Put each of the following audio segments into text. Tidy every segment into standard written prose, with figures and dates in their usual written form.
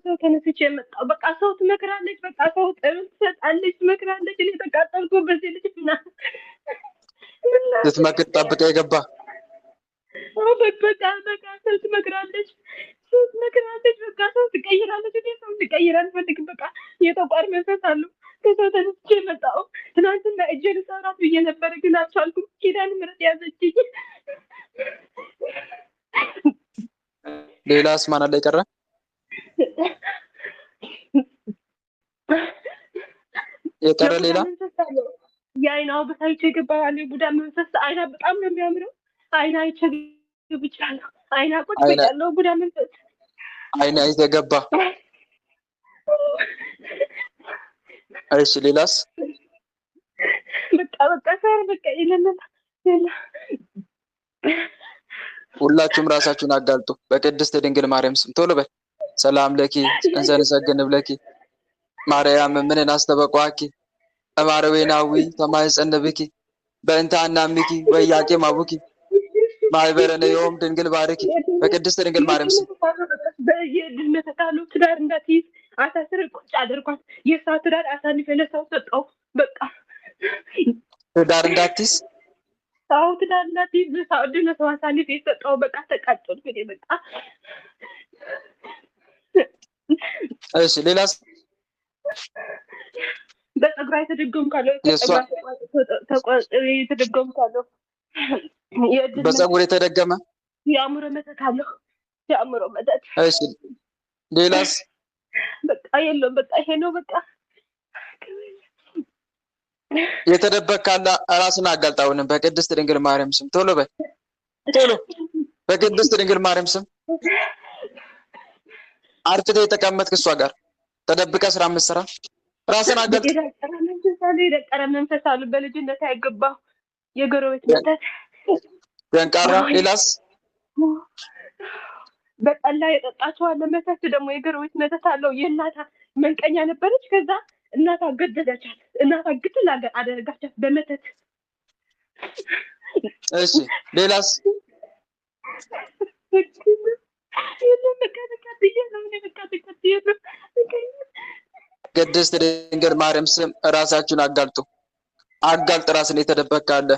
ሰው ተነስቼ የመጣው በቃ ሰው ትመክራለች፣ በቃ ሰው ትሰጣለች፣ ትመክራለች። እኔ ተቃጠልኩ በዚህ ልጅ እና ስትመክር ጠብቀ የገባ በቃ ሰው ትመክራለች፣ ሰው ትመክራለች፣ በቃ ሰው ትቀይራለች። እኔ ሰው ትቀይር አልፈልግም። በቃ የተቋር መንፈስ አለው። ከሰው ተነስቼ የመጣው ትናንትና እጄን ሰራት ብዬ ነበር፣ ግን አልቻልኩም። ኪዳነ ምሕረት ያዘችኝ። ሌላስ ማን አለ የቀረ? የቀረ ሌላ የአይናው በታይቼ ገባዋል። የቡዳ መንፈስ አይና በጣም ነው የሚያምረው። አይና አይቼ ገብቻለሁ። አይና ቁጭ ብያለሁ። ቡዳ መንፈስ አይና ይዘገባ። እሺ ሌላስ? በቃ ሰር በቃ ይለናል። ሁላችሁም ራሳችሁን አጋልጡ። በቅድስት ድንግል ማርያም ስም ቶሎ በል። ሰላም ለኪ እንዘንሰግን ብለኪ ማርያም ምንን አስተበቋኪ እማረዌናዊ ተማይጸንብኪ በእንተ አናምኪ ወያቄ ማቡኪ ማይበረነ ዮም ድንግል ባርኪ። በቅድስት ድንግል ማርያም ስም በየድልመተ ቃሉ ትዳር እንዳትይዝ አሳስር ቁጭ አድርጓት። የሷ ትዳር አሳልፌ ለሰው ሰጠው። በቃ ትዳር እንዳትይዝ አዎ ትዳር እንዳትይዝ ለሰው አሳልፌ ሰጠው። በቃ ተቃጠልኩ እኔ በቃ። እሺ ሌላስ? በፀጉሯ የተደገምካለሁ። የተደገምካለሁ። በፀጉር የተደገመ የአእምሮ መተት አለሁ። የአእምሮ መተት። እሺ ሌላስ? በቃ የለውም። በቃ ይሄ ነው በቃ። የተደበቅ ካለ ራስን አጋልጣውንም በቅድስት ድንግል ማርያም ስም ቶሎ በል ቶሎ። በቅድስት ድንግል ማርያም ስም አርፍተህ የተቀመጥክ እሷ ጋር ተደብቀ ስራ የምትሰራ ራስን አጋልጥ። የደቀረ መንፈስ አሉ። በልጅነት አይገባው የጎረቤት መተት ደንቃራ። ሌላስ? በጠላ የጠጣችዋለ መተት ደግሞ የጎረቤት መተት አለው። የእናታ መንቀኛ ነበረች። ከዛ እናታ ገደለቻት። እናታ ግድል አደረጋቻት በመተት። እሺ ሌላስ? ቅድስት ድንግል ማርያም ስም ራሳችሁን አጋልጡ። አጋልጥ ራስን። የተደበቃለ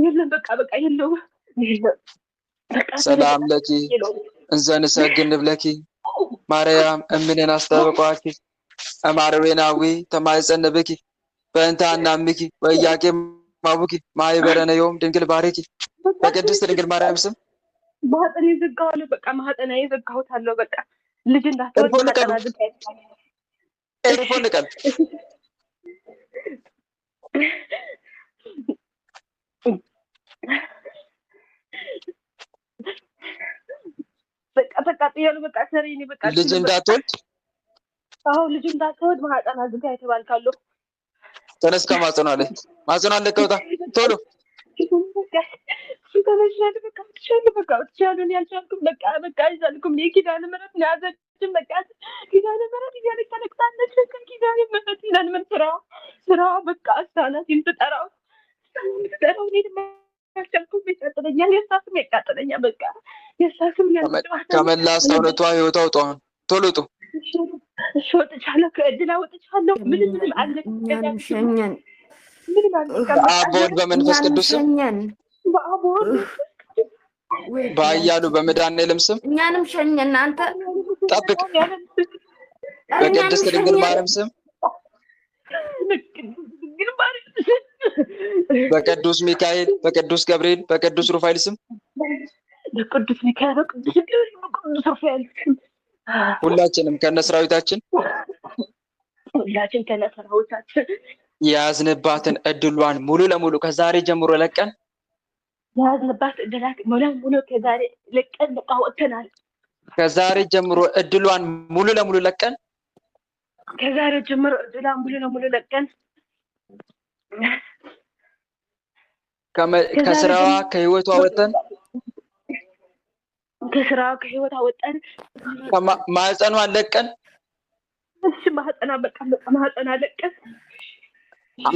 የለም በቃ የለው። ሰላም ለኪ እንዘንሰግን ብለኪ ማርያም እምንን አስተበቋኪ እማርዌናዊ ተማይጸንብኪ በእንተ አናምኪ ወያቄ ማቡኪ ማይበረነ ዮም ድንግል ባርኪ። በቅድስት ድንግል ማርያም ስም ማህፀን ይዘጋዋል። በቃ ማህፀን ይዘጋውታለሁ። በቃ ልጅ እንዳትወልድ ማህፀን አዘጋይታለሁ። ኤርፎን ልቀል። በቃ ጥያሉ በቃ ሰሪኒ በቃ ልጅ እንዳትወልድ። አዎ ልጅ እንዳትወልድ ማህፀን አዘጋይተባል ካለው ተነስ። ከማህፀኗ ላይ ማህፀኗን ለቀውታ ቶሎ በቃ ያልቻልኩም በቃ አይቻልኩም። ኪዳነ ምሕረት ያዘችን በቃ ኪዳነ ምሕረት እያለች ታለቅሳለች። ኪዳነ ምሕረት ስራዋ በቃ አሳናት የምትጠራው እኔ ደግሞ አልቻልኩም። ያቃጥለኛል። የእሷ ስም ያቃጥለኛል። በቃ የእሷ ስም ከመላ ሰውነቷ ህይወቷ ውጧን ቶሎ ውጡ። እሺ ወጥቻለሁ። ከእድላ ወጥቻለሁ። ምንም አለ ሸኘን። በአብ በወልድ በመንፈስ ቅዱስ ስም በኃያሉ በመድኃኔዓለም ስም እኛንም ሸኘን። አንተ ጠብቅ። በቅድስት ድንግል ማርያም ስም በቅዱስ ሚካኤል፣ በቅዱስ ገብርኤል፣ በቅዱስ ሩፋኤል ስም በቅዱስ ሚካኤል፣ በቅዱስ ገብርኤል፣ በቅዱስ ሩፋኤል ስም ሁላችንም ከነሰራዊታችን የያዝንባትን እድሏን ሙሉ ለሙሉ ከዛሬ ጀምሮ ለቀን የያዝንባት እድላት ሙሉ ለሙሉ ከዛሬ ለቀን በቃ ወጥተናል። ከዛሬ ጀምሮ እድሏን ሙሉ ለሙሉ ለቀን ከዛሬ ጀምሮ እድሏን ሙሉ ለሙሉ ለቀን ከስራዋ ከህይወቷ ወጥተን ከስራዋ ከህይወቷ ወጥተን ማህፀኗን ለቀን እሺ ማህፀኗ በቃ ማህፀኗ ለቀን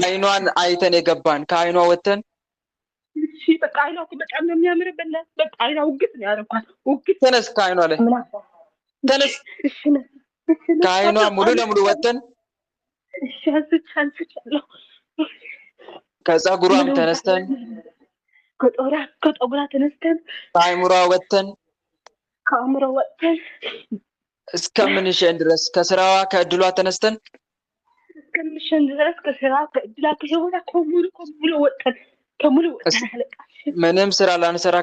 አይኗን አይተን የገባን ከአይኗ ወጥተን እሺ እሺ በቃ አይኗ እኮ በጣም ነው የሚያምርበት። በቃ አይኗ ውግት ነው ያደረኳት። ውግት ተነስ ከአይኗ ላይ ተነስ። እሺ ከአይኗ ሙሉ ለሙሉ ወጥተን እሺ አንስቻለሁ። ከፀጉሯም ተነስተን ከፀጉሯ ተነስተን ከአይምሯ ወጥተን ከአእምሮ ወጥተን እስከምንሸን ድረስ ከስራዋ ከእድሏ ተነስተን እስከምንሸን ድረስ ከስራ ከእድሏ ከህይወቷ ከሙሉ ወጥተን ምንም ስራ ላንሰራ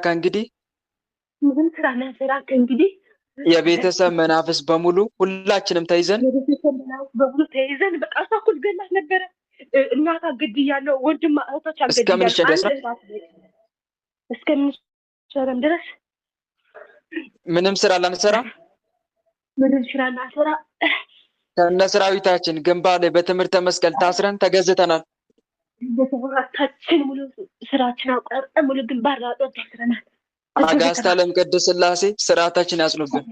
ከእንግዲህ የቤተሰብ መናፍስ በሙሉ ሁላችንም ተይዘን በቃ እሷ እኮ ልገላት ነበረ። እናቷ ገድያለሁ፣ ወንድሟ እህቶቿ ገድያለሁ። እስከምንሸን ድረስ ምንም ስራ ላንሰራ ከነ ሰራዊታችን ግንባር ላይ በትምህርተ መስቀል ታስረን ተገዝተናል። በሰራታችን ሙሉ ስራችን አቋርጠን ሙሉ ግንባር ላይ ታስረናል። አጋዕዝተ ዓለም ቅድስት ሥላሴ ስርዓታችን ያጽኑብን።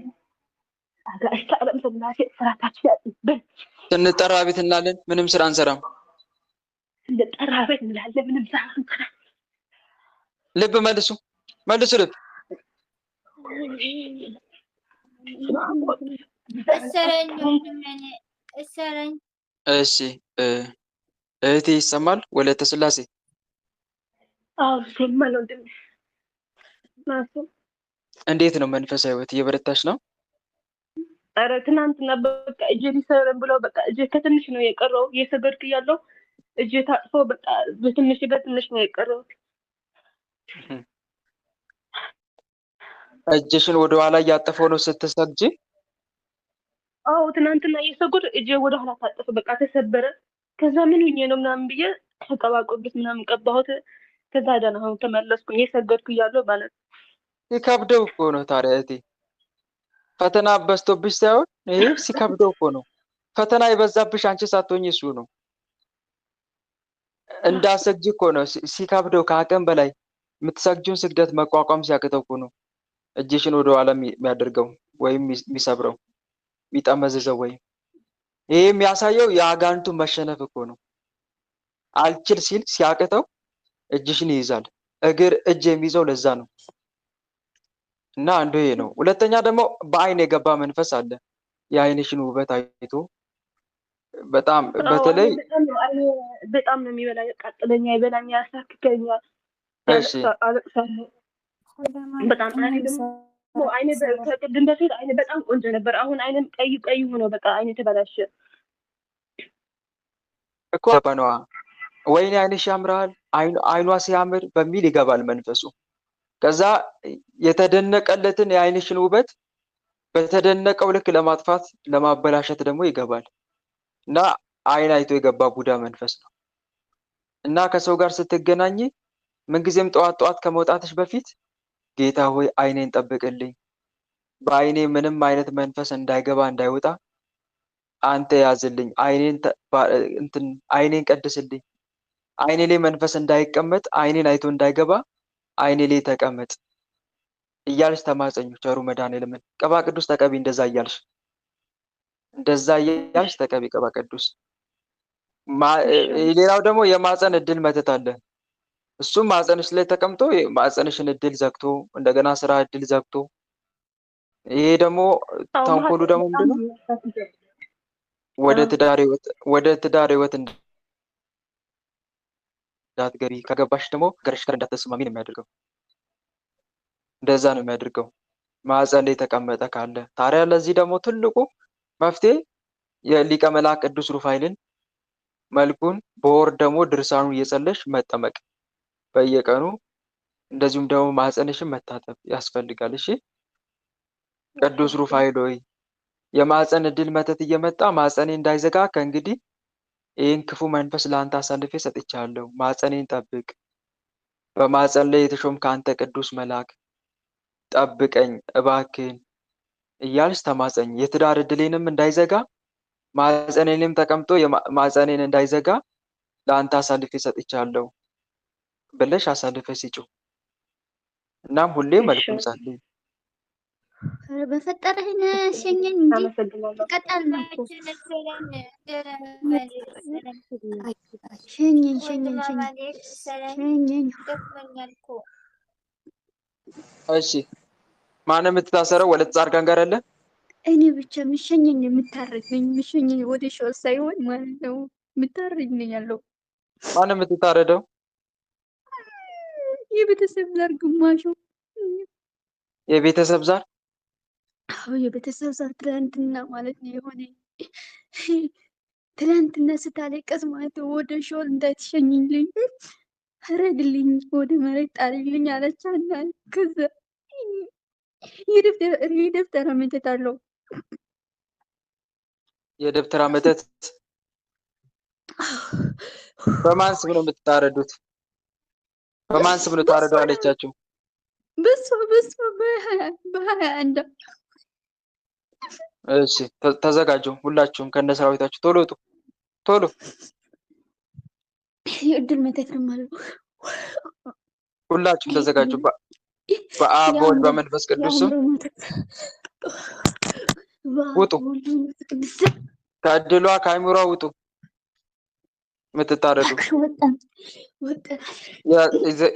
አጋዕዝተ ዓለም ሥላሴ ስርዓታችን ያጽኑብን። ስንጠራ ቤት እንላለን፣ ምንም ስራ አንሰራም። ስንጠራ ቤት እንላለን፣ ምንም ስራ አንሰራም። ልብ መልሱ ልብ እሺ እህቴ ይሰማል? ወለተ ሥላሴ አዎ ይሰማል ወንድሜ። እንዴት ነው መንፈሳዊ ህይወት? እየበረታሽ ነው? ኧረ ትናንትና በቃ እጄ ሊሰረን ብለው በቃ እጄ ከትንሽ ነው የቀረው። እየሰገድኩ እያለሁ እጄ ታጥፎ በቃ በትንሽ ነው የቀረው። እጅሽን ወደ ኋላ እያጠፈው ነው ስትሰግጂ? አዎ ትናንትና እየሰገድኩ እጄ ወደ ኋላ ታጠፈ፣ በቃ ተሰበረ። ከዛ ምን ሆኜ ነው ምናምን ብዬ ቅባ ቅዱስ ምናምን ቀባሁት። ከዛ ደህና አሁን ተመለስኩኝ። እየሰገድኩ እያለሁ ማለት ነው። ሲከብደው እኮ ነው ታዲያ እህቴ፣ ፈተና በዝቶብሽ ሳይሆን ይሄ ሲከብደው እኮ ነው። ፈተና የበዛብሽ አንቺ ሳትሆኚ እሱ ነው። እንዳሰግጂ እኮ ነው ሲከብደው፣ ከአቅም በላይ የምትሰግጂውን ስግደት መቋቋም ሲያቅተው እኮ ነው እጅሽን ወደ ኋላ የሚያደርገው ወይም የሚሰብረው የሚጠመዝዘው። ወይም ይሄ የሚያሳየው የአጋንንቱ መሸነፍ እኮ ነው። አልችል ሲል ሲያቅተው እጅሽን ይይዛል። እጅ የሚይዘው ለዛ ነው። እና አንዱ ይሄ ነው። ሁለተኛ ደግሞ በአይን የገባ መንፈስ አለ። የአይንሽን ውበት አይቶ በጣም በተለይ በጣም ነው የሚበላ፣ ያቃጥለኛ፣ ይበላኛ፣ ያሳክከኛል። እሺ በጣም አይኔ ከቅድም በፊት አይኔ በጣም ቆንጆ ነበር። አሁን አይኔም ቀይ ሆኖ በቃ አይኔ ተበላሸ እኮ በነዋ። ወይኔ አይንሽ ያምራል፣ አይኗ ሲያምር በሚል ይገባል መንፈሱ። ከዛ የተደነቀለትን የአይንሽን ውበት በተደነቀው ልክ ለማጥፋት ለማበላሸት ደግሞ ይገባል። እና አይን አይቶ የገባ ቡዳ መንፈስ ነው። እና ከሰው ጋር ስትገናኝ ምንጊዜም ጠዋት ከመውጣትሽ በፊት ጌታ ሆይ አይኔን ጠብቅልኝ፣ በአይኔ ምንም አይነት መንፈስ እንዳይገባ እንዳይወጣ አንተ ያዝልኝ፣ አይኔን ቀድስልኝ፣ አይኔ ላይ መንፈስ እንዳይቀመጥ፣ አይኔን አይቶ እንዳይገባ አይኔ ላይ ተቀመጥ እያልሽ ተማጸኙ። ቸሩ መድኃኔዓለምን ቅባ ቅዱስ ተቀቢ። እንደዛ እያልሽ ተቀቢ ቅባ ቅዱስ። ሌላው ደግሞ የማፀን እድል መተት አለ። እሱም ማፀንሽ ላይ ተቀምጦ ማፀንሽን እድል ዘግቶ እንደገና ስራ እድል ዘግቶ፣ ይሄ ደግሞ ተንኮሉ ደግሞ ምንድነው? ወደ ትዳር ህይወት እንዳትገቢ፣ ከገባሽ ደግሞ ገርሽ ጋር እንዳትስማሚ ነው የሚያደርገው። እንደዛ ነው የሚያደርገው ማፀን ላይ የተቀመጠ ካለ። ታዲያ ለዚህ ደግሞ ትልቁ መፍትሄ የሊቀ መላእክት ቅዱስ ሩፋኤልን መልኩን በወር ደግሞ ድርሳኑን እየጸለሽ መጠመቅ በየቀኑ፣ እንደዚሁም ደግሞ ማፀንሽን መታጠብ ያስፈልጋል። እሺ ቅዱስ ሩፋኤል ሆይ የማፀን እድል መተት እየመጣ ማፀኔ እንዳይዘጋ ከእንግዲህ ይህን ክፉ መንፈስ ለአንተ አሳልፌ ሰጥቻለሁ፣ ማፀኔን ጠብቅ፣ በማፀን ላይ የተሾምክ አንተ ቅዱስ መልአክ ጠብቀኝ እባክህን እያልሽ ተማፀኝ። የትዳር እድሌንም እንዳይዘጋ ማፀኔንም ተቀምጦ ማፀኔን እንዳይዘጋ ለአንተ አሳልፌ ሰጥቻለሁ ብለሽ አሳልፈሽ ስጪው። እናም ሁሌ መልኩን ጸልይ። በፈጠረህ ሸኘኝ እንጂ አመሰግናለሁ። ትቀጣለህ እኮ። ሸኘኝ ሸኘኝ ሸኘኝ። እሺ ማነው የምትታሰረው? ወለተ ጻድቃን ጋር አለ። እኔ ብቻ ምሸኘኝ የምታረገኝ ምሸኘኝ ወደ ሸው ሳይሆን ማለት ነው የምታረገኝ ያለው ማነው የምትታረደው? የቤተሰብ ዘር ግማሹ የቤተሰብ ዛር። አዎ የቤተሰብ ዘር ትላንትና ማለት ነው የሆነ ትላንትና ስታለቀስ ማለት ነው ወደ ሾል እንዳትሸኝልኝ ረድልኝ ወደ መሬት ጣልልኝ አለቻና ከዛ የደብተራ መተት አለው። የደብተራ መተት በማን ስም ነው የምትታረዱት? በማን ስም ነው ታረደው አለቻችሁ? በሷ በሀያ አንድ እሺ ተዘጋጁ። ሁላችሁም ከነ ሰራዊታችሁ ቶሎ ውጡ፣ ቶሎ። የእድል መተት ነው ማለት ነው። ሁላችሁም ተዘጋጁ። በአብ በወልድ በመንፈስ ቅዱስ ስም ውጡ። ከእድሏ ከአይምሯ ውጡ። የምትታረዱ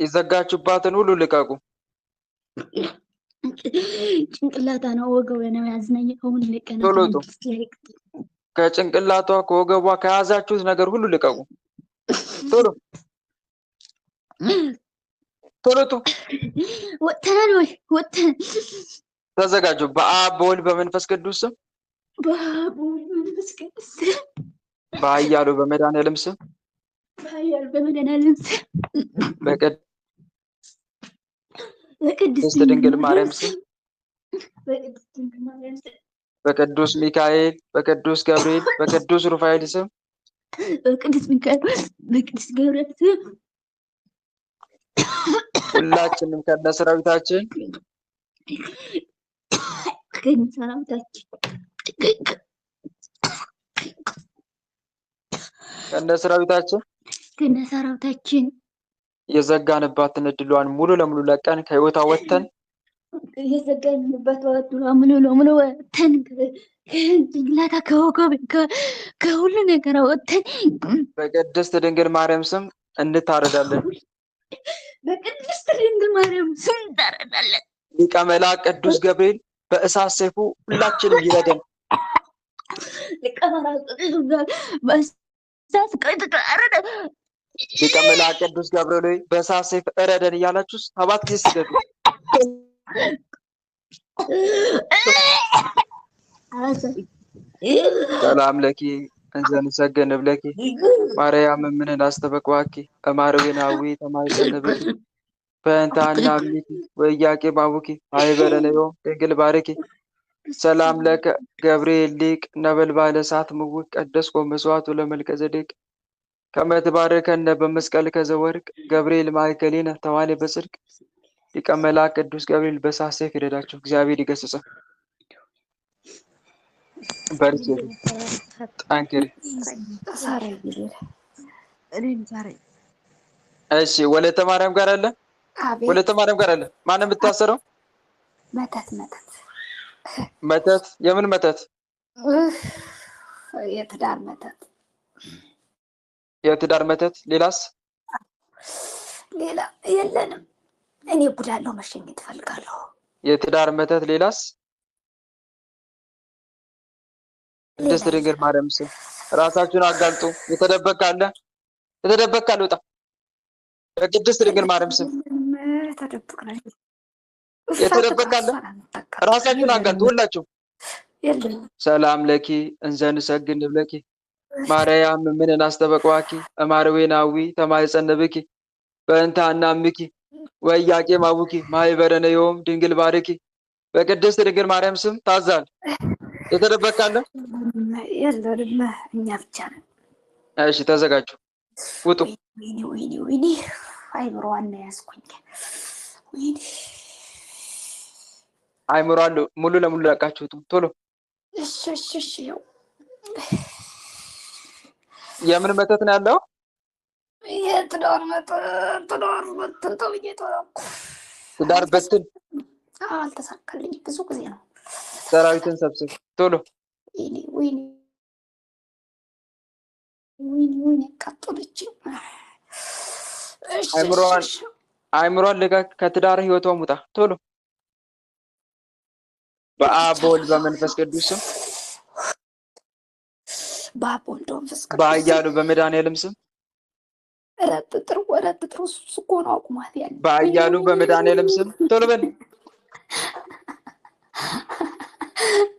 የዘጋችሁባትን ሁሉ ልቀቁ። ጭንቅላታ ነው ወገብ ነው ያዝነኝ። አሁን ለቀና ቶሎ ውጡ። ከጭንቅላቷ ከወገቧ ከያዛችሁት ነገር ሁሉ ልቀቁ። ቶሎ ቶሎ ውጡ። ወጥተናል ወይ ወጥተን ተዘጋጁ። በአብ በወልድ በመንፈስ ቅዱስ ስም በአብ በወልድ በመንፈስ ቅዱስ በኃያሉ በመድኃኒዓለም ስም በኃያሉ በመድኃኒዓለም ስም በቅድስት ድንግል ማርያም ስም በቅዱስ ሚካኤል በቅዱስ ገብርኤል በቅዱስ ሩፋኤል ስም በቅዱስ ሚካኤል በቅዱስ ገብርኤል ስም ሁላችንም ከነሰራዊታችን ከነሰራዊታችን የዘጋንባትን እድሏን ሙሉ ለሙሉ ለቀን ከህይወቷ ወጥተን የዘጋንባት ሙሉ ለሙሉ ወጥተን ከጭንቅላታ ከወገብ ከሁሉ ነገር ወጥተን በቅድስት ድንግል ማርያም ስም እንታረዳለን። በቅድስት ድንግል ማርያም ስም እንታረዳለን። ሊቀ መላእክት ቅዱስ ገብርኤል በእሳት ሰይፉ ሁላችንም ይረደን። ሊቀ መላእክት ቅዱስ ገብርኤል በእሳት ሰይፍ እረደን እያላችሁ 7 ጊዜ ስገዱ። ሰላም ለኪ እንዘ ንሰግድ ብለኪ ማርያም ምንን አስተበቅዋኪ እማርዌናዊ ተማይጸንብኪ በእንታና ሚኪ ወያቄ ባቡኪ አይበረነዮ ድንግል ባርኪ ሰላም ለከ ገብርኤል ሊቅ ነበልባለ እሳት ምውቅ ቀደስኮ መስዋዕቱ ለመልከ ጼዴቅ ከመ ትባርከነ በመስቀል ከዘወርቅ ገብርኤል ማእከሌነ ተዋሌ በጽድቅ። ሊቀ መላእክት ቅዱስ ገብርኤል በእሳት ሰይፍ ይረዳችሁ። እግዚአብሔር ይገስጽ። በርቺ፣ ጠንክሪ። እሺ ወለተ ማርያም ጋር አለ። ወለተ ማርያም ጋር አለ። ማን የምታሰረው? መተት። የምን መተት? የትዳር መተት። የትዳር መተት። ሌላስ? ሌላ የለንም። እኔ ቡዳለው መሸኘት እፈልጋለሁ። የትዳር መተት። ሌላስ? ቅድስት ድንግል ማርያም ስም ራሳችሁን አጋልጡ። የተደበቀ አለ፣ የተደበቀ አለ። ወጣ። በቅድስት ድንግል ማርያም ስም የተደበቀ አለ። ራሳችሁን አጋልጡ ሁላችሁ። ሰላም ለኪ እንዘ ንሰግድ ብለኪ ማርያም ምንን አስተበቅዋኪ እማርዌናዊ ተማይጸንብኪ በእንታ እናምኪ ወያቄ ማቡኪ ማይበረነዮም ድንግል ባርኪ። በቅድስት ድንግል ማርያም ስም ታዛል። የተደበቀ አለ? የለንም፣ እኛ ብቻ ነን። እሺ ተዘጋጁ፣ ውጡ። ወይኔ አይምሮዋን ነው ያዝኩኝ። ወይኔ አይምሮዋን ሙሉ ለሙሉ ለቃችሁት ቶሎ። እሺ ያው የምን መተት ነው ያለው? የትዳር መተት። ትዳር በትን ተብዬ ተወኩ። ትዳር በትን አልተሳካልኝ። ብዙ ጊዜ ነው ሰራዊትን ሰብስብ ቶሎ። ወይኔ ወይኔ ቀጠለችኝ። አይምሯን ልቀቅ፣ ከትዳር ህይወቷ ውጣ ቶሎ። በአብ በወልድ በመንፈስ ቅዱስ ስም፣ በአብ ወልድ በመንፈስ ቅዱስ በኃያሉ በመድኃኒዓለም ስም፣ ወረጥጥሩ እኮ ነው አቁሟት ያለ። በኃያሉ በመድኃኒዓለም ስም ቶሎ በል።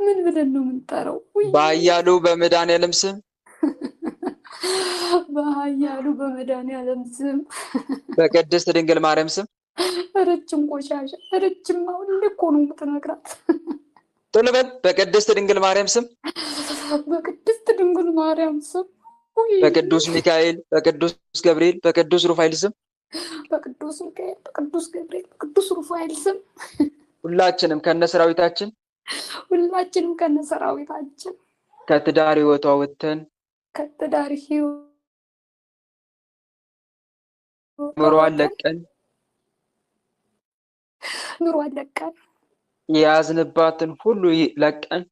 ምን ብለን ነው የምንጠራው? በኃያሉ በመድኃኒዓለም ስም፣ በኃያሉ በመድኃኒዓለም ስም፣ በቅድስት ድንግል ማርያም ስም። ረጅም ቆሻሻ ረጅም አሁን እኮ ነው የምትነግራት። ቶሎ በል። በቅድስት ድንግል ማርያም ስም፣ በቅድስት ድንግል ማርያም ስም፣ በቅዱስ ሚካኤል፣ በቅዱስ ገብርኤል፣ በቅዱስ ሩፋኤል ስም፣ በቅዱስ ሚካኤል፣ በቅዱስ ገብርኤል፣ በቅዱስ ሩፋኤል ስም ሁላችንም ከነሰራዊታችን ከትዳር ህይወቷ ወጥተን ኑሯን ለቀን የያዝንባትን ሁሉ ለቀን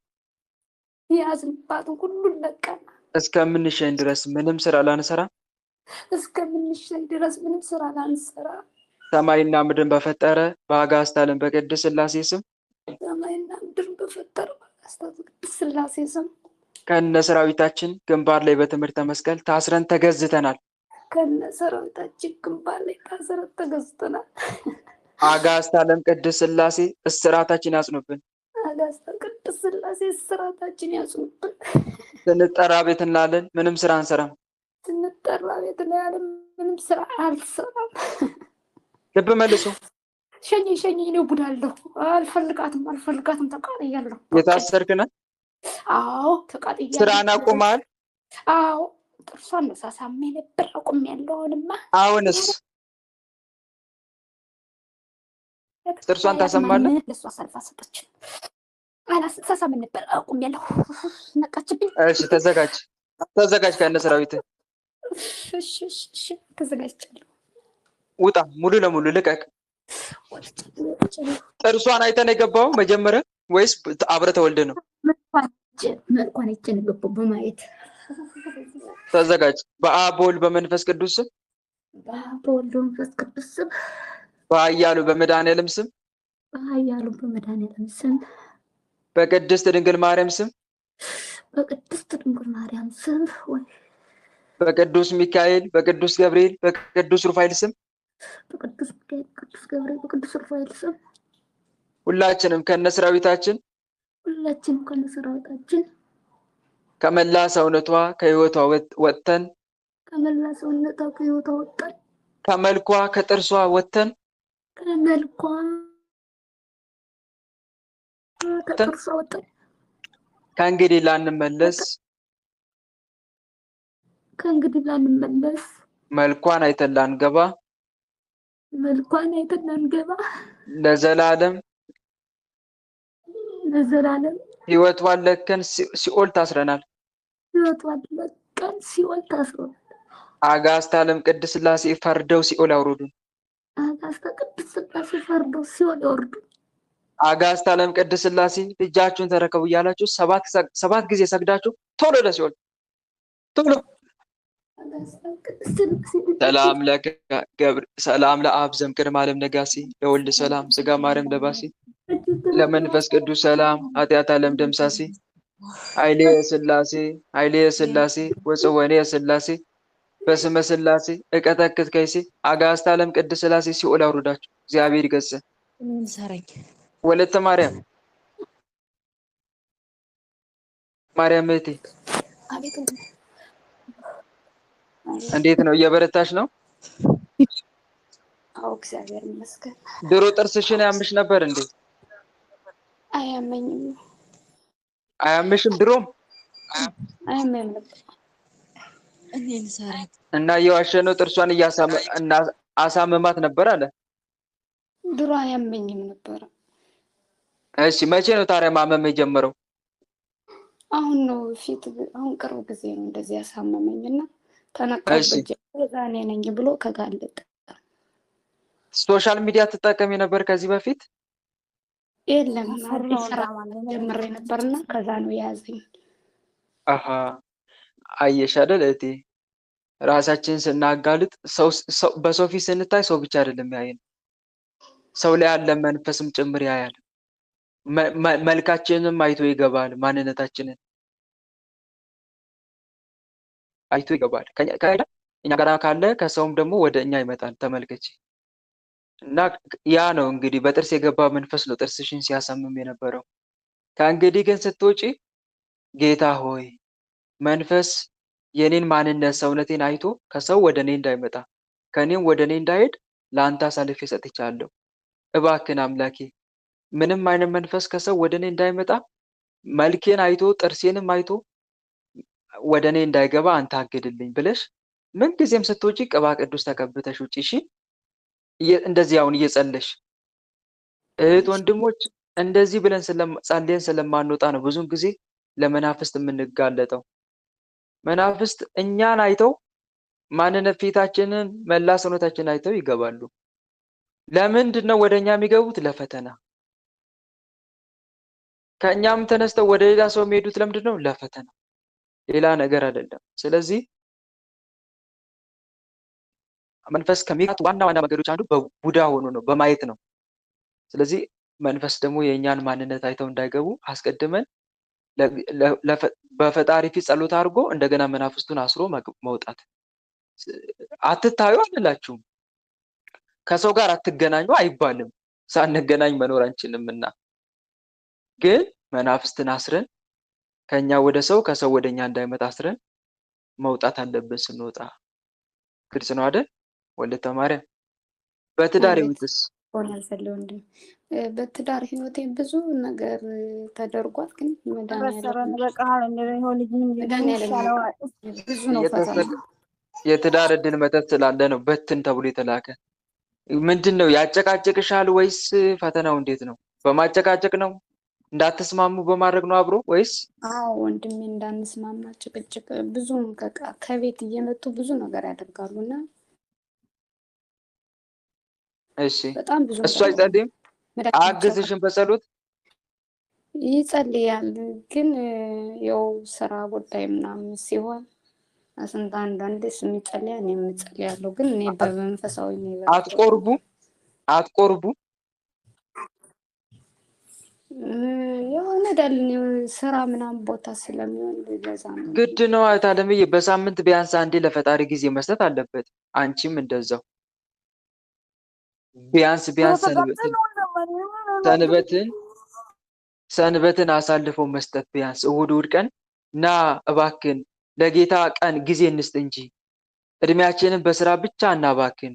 እስከምንሸኝ ድረስ ምንም ስራ ላንሰራ ሰማይና ምድርን በፈጠረ በአጋዕዝተ ዓለም በቅድስት ሥላሴ ስም ከነሰራዊታችን ግንባር ላይ በትምህርተ መስቀል ታስረን ተገዝተናል። አጋዕዝተ ዓለም ቅድስት ሥላሴ እስራታችን ያጽኑብን። ስንጠራ ቤት እንላለን፣ ምንም ስራ አንሰራም። ልብ መልሱ። ሸኝ ነው ቡዳለሁ። አልፈልጋትም ተቃጥያለሁ። የታሰርክ ነህ? አዎ ተቃጥያለሁ። ስራን አቁመሃል? አዎ ጥርሷን ነሳሳሜ ነበር አቁሜያለሁ። አሁንስ ጥርሷን ታሰማለህ? ለእሷ ሰልፋ ሰጠች። አላሳሳም ነበር አቁሜያለሁ። ነቃችብኝ። እሺ ተዘጋጅ ከነ ሰራዊት። እሺ ተዘጋጅቻለሁ። ውጣ፣ ሙሉ ለሙሉ ልቀቅ። ጥርሷን አይተህ ነው የገባው መጀመሪያ ወይስ አብረህ ተወልደህ ነው? መልኳን አይቼ ነው የገባው በማየት። ተዘጋጅ። በአብ በወልድ በመንፈስ ቅዱስ ስም፣ በኃያሉ በመድኃኒዓለም ስም፣ በቅድስት ድንግል ማርያም ስም፣ በቅዱስ ሚካኤል፣ በቅዱስ ገብርኤል፣ በቅዱስ ሩፋኤል ስም ሁላችንም ከነሰራዊታችን ከመላ ሰውነቷ ከህይወቷ ወጥተን ከመልኳ ከጥርሷ ወጥተን ከእንግዲህ ላንመለስ መልኳን አይተን ላንገባ ለዘላለም ህይወቷን ለቀን ሲኦል ታስረናል። አጋዕዝተ ዓለም ቅድስት ሥላሴ ፈርደው ሲኦል ያውርዱን። አጋዕዝተ ዓለም ቅድስት ሥላሴ ልጃችሁን ተረከቡ እያላችሁ ሰባት ጊዜ ሰግዳችሁ ቶሎ ለሲኦል ቶሎ። ሰላም ለአብ ዘእምቅድመ ዓለም ነጋሲ ለወልድ ሰላም ስጋ ማርያም ለባሲ ለመንፈስ ቅዱስ ሰላም ኃጢአት ዓለም ደምሳሲ ኃይሌ ሥላሴ ወጽወኔ ሥላሴ በስመ ሥላሴ እቀጠቅጥ ከይሴ አጋዕዝተ ዓለም ቅድስት ሥላሴ ሲኦል አውርዳችሁ እግዚአብሔር ይገስጽ። ወለተ ማርያም እህቴ እንዴት ነው? እየበረታሽ ነው? አዎ እግዚአብሔር ይመስገን። ድሮ ጥርስሽን ያምሽ ነበር እንዴ? አያምሽም? ድሮም አያመኝም ነበር። እና እየዋሸ ነው። ጥርሷን አሳመማት ነበር አለ። ድሮ አያመኝም ነበር። እሺ መቼ ነው ታዲያ ማመም የጀመረው? አሁን ነው አሁን ቅርብ ጊዜ ነው እንደዚህ ያሳመመኝና ተነቀበጀ ዛኔ ነኝ ብሎ ከጋለጠ። ሶሻል ሚዲያ ትጠቀሚ ነበር ከዚህ በፊት? የለም አዲስ ያፈራውን ስራ ማለት ነው። ጀምሬ ነበርና ከዛ ነው የያዘኝ። አሃ አየሽ አይደል እህቴ፣ ራሳችንን ስናጋልጥ በሰው ፊት ስንታይ ሰው ብቻ አይደለም ያየን፣ ሰው ላይ ያለ መንፈስም ጭምር ያያል። መልካችንንም አይቶ ይገባል። ማንነታችንን አይቶ ይገባል። እኛ ጋር ካለ ከሰውም ደግሞ ወደ እኛ ይመጣል። ተመልከች እና ያ ነው እንግዲህ በጥርስ የገባ መንፈስ ነው ጥርስሽን ሲያሳምም የነበረው። ከእንግዲህ ግን ስትወጪ ጌታ ሆይ መንፈስ የኔን ማንነት ሰውነቴን አይቶ ከሰው ወደ እኔ እንዳይመጣ ከእኔም ወደ እኔ እንዳይሄድ ለአንተ አሳልፌ ሰጥቻለሁ። እባክን አምላኬ ምንም አይነት መንፈስ ከሰው ወደ እኔ እንዳይመጣ መልኬን አይቶ ጥርሴንም አይቶ ወደ እኔ እንዳይገባ አንተ አግድልኝ ብለሽ ምንጊዜም ስትወጪ ቅባ ቅዱስ ተቀብተሽ ውጪ። እሺ እንደዚህ አሁን እየጸለሽ እህት ወንድሞች፣ እንደዚህ ብለን ጸልየን ስለማንወጣ ነው ብዙን ጊዜ ለመናፍስት የምንጋለጠው። መናፍስት እኛን አይተው ማንነት ፊታችንን መላ ሰውነታችንን አይተው ይገባሉ። ለምንድን ነው ወደ እኛ የሚገቡት? ለፈተና። ከእኛም ተነስተው ወደ ሌላ ሰው የሚሄዱት ለምንድን ነው? ለፈተና፣ ሌላ ነገር አይደለም። ስለዚህ መንፈስ ከሚጋቱ ዋና ዋና መንገዶች አንዱ በቡዳ ሆኖ ነው፣ በማየት ነው። ስለዚህ መንፈስ ደግሞ የእኛን ማንነት አይተው እንዳይገቡ አስቀድመን በፈጣሪ ፊት ጸሎት አድርጎ እንደገና መናፍስቱን አስሮ መውጣት። አትታዩ አንላችሁም፣ ከሰው ጋር አትገናኙ አይባልም። ሳንገናኝ መኖር አንችልምና፣ ግን መናፍስትን አስረን ከኛ ወደ ሰው ከሰው ወደ እኛ እንዳይመጣ አስረን መውጣት አለብን ስንወጣ። ግልጽ ነው አይደል? ወለተ ማርያም በትዳር ህይወትስ? በትዳር ህይወቴ ብዙ ነገር ተደርጓል፣ ግን ብዙ ነው ፈተና። የትዳር እድል መተት ስላለ ነው በትን ተብሎ የተላከ። ምንድን ነው ያጨቃጭቅሻል ወይስ ፈተናው እንዴት ነው? በማጨቃጨቅ ነው? እንዳትስማሙ በማድረግ ነው አብሮ ወይስ? አዎ ወንድሜ፣ እንዳንስማማ ጭቅጭቅ፣ ብዙም ከቤት እየመጡ ብዙ ነገር ያደርጋሉና እሺ በጣም ብዙ። እሱ አይጸልይም? አግዝሽም በጸሎት ይጸልያል፣ ግን ያው ስራ ጉዳይ ምናምን ሲሆን አስንታ አንዳንዴ የሚጸልያ እኔ የምጸልያለሁ፣ ግን እኔ በመንፈሳዊ ነው። አትቆርቡ የሆነ ስራ ምናምን ቦታ ስለሚሆን ለዛ ነው። ግድ ነው ታለምዬ፣ በሳምንት ቢያንስ አንዴ ለፈጣሪ ጊዜ መስጠት አለበት። አንቺም እንደዛው ቢያንስ ሰንበትን አሳልፎ መስጠት፣ ቢያንስ እሑድ ቀን እና እባክን ለጌታ ቀን ጊዜ እንስጥ እንጂ እድሜያችንን በስራ ብቻ እናባክን።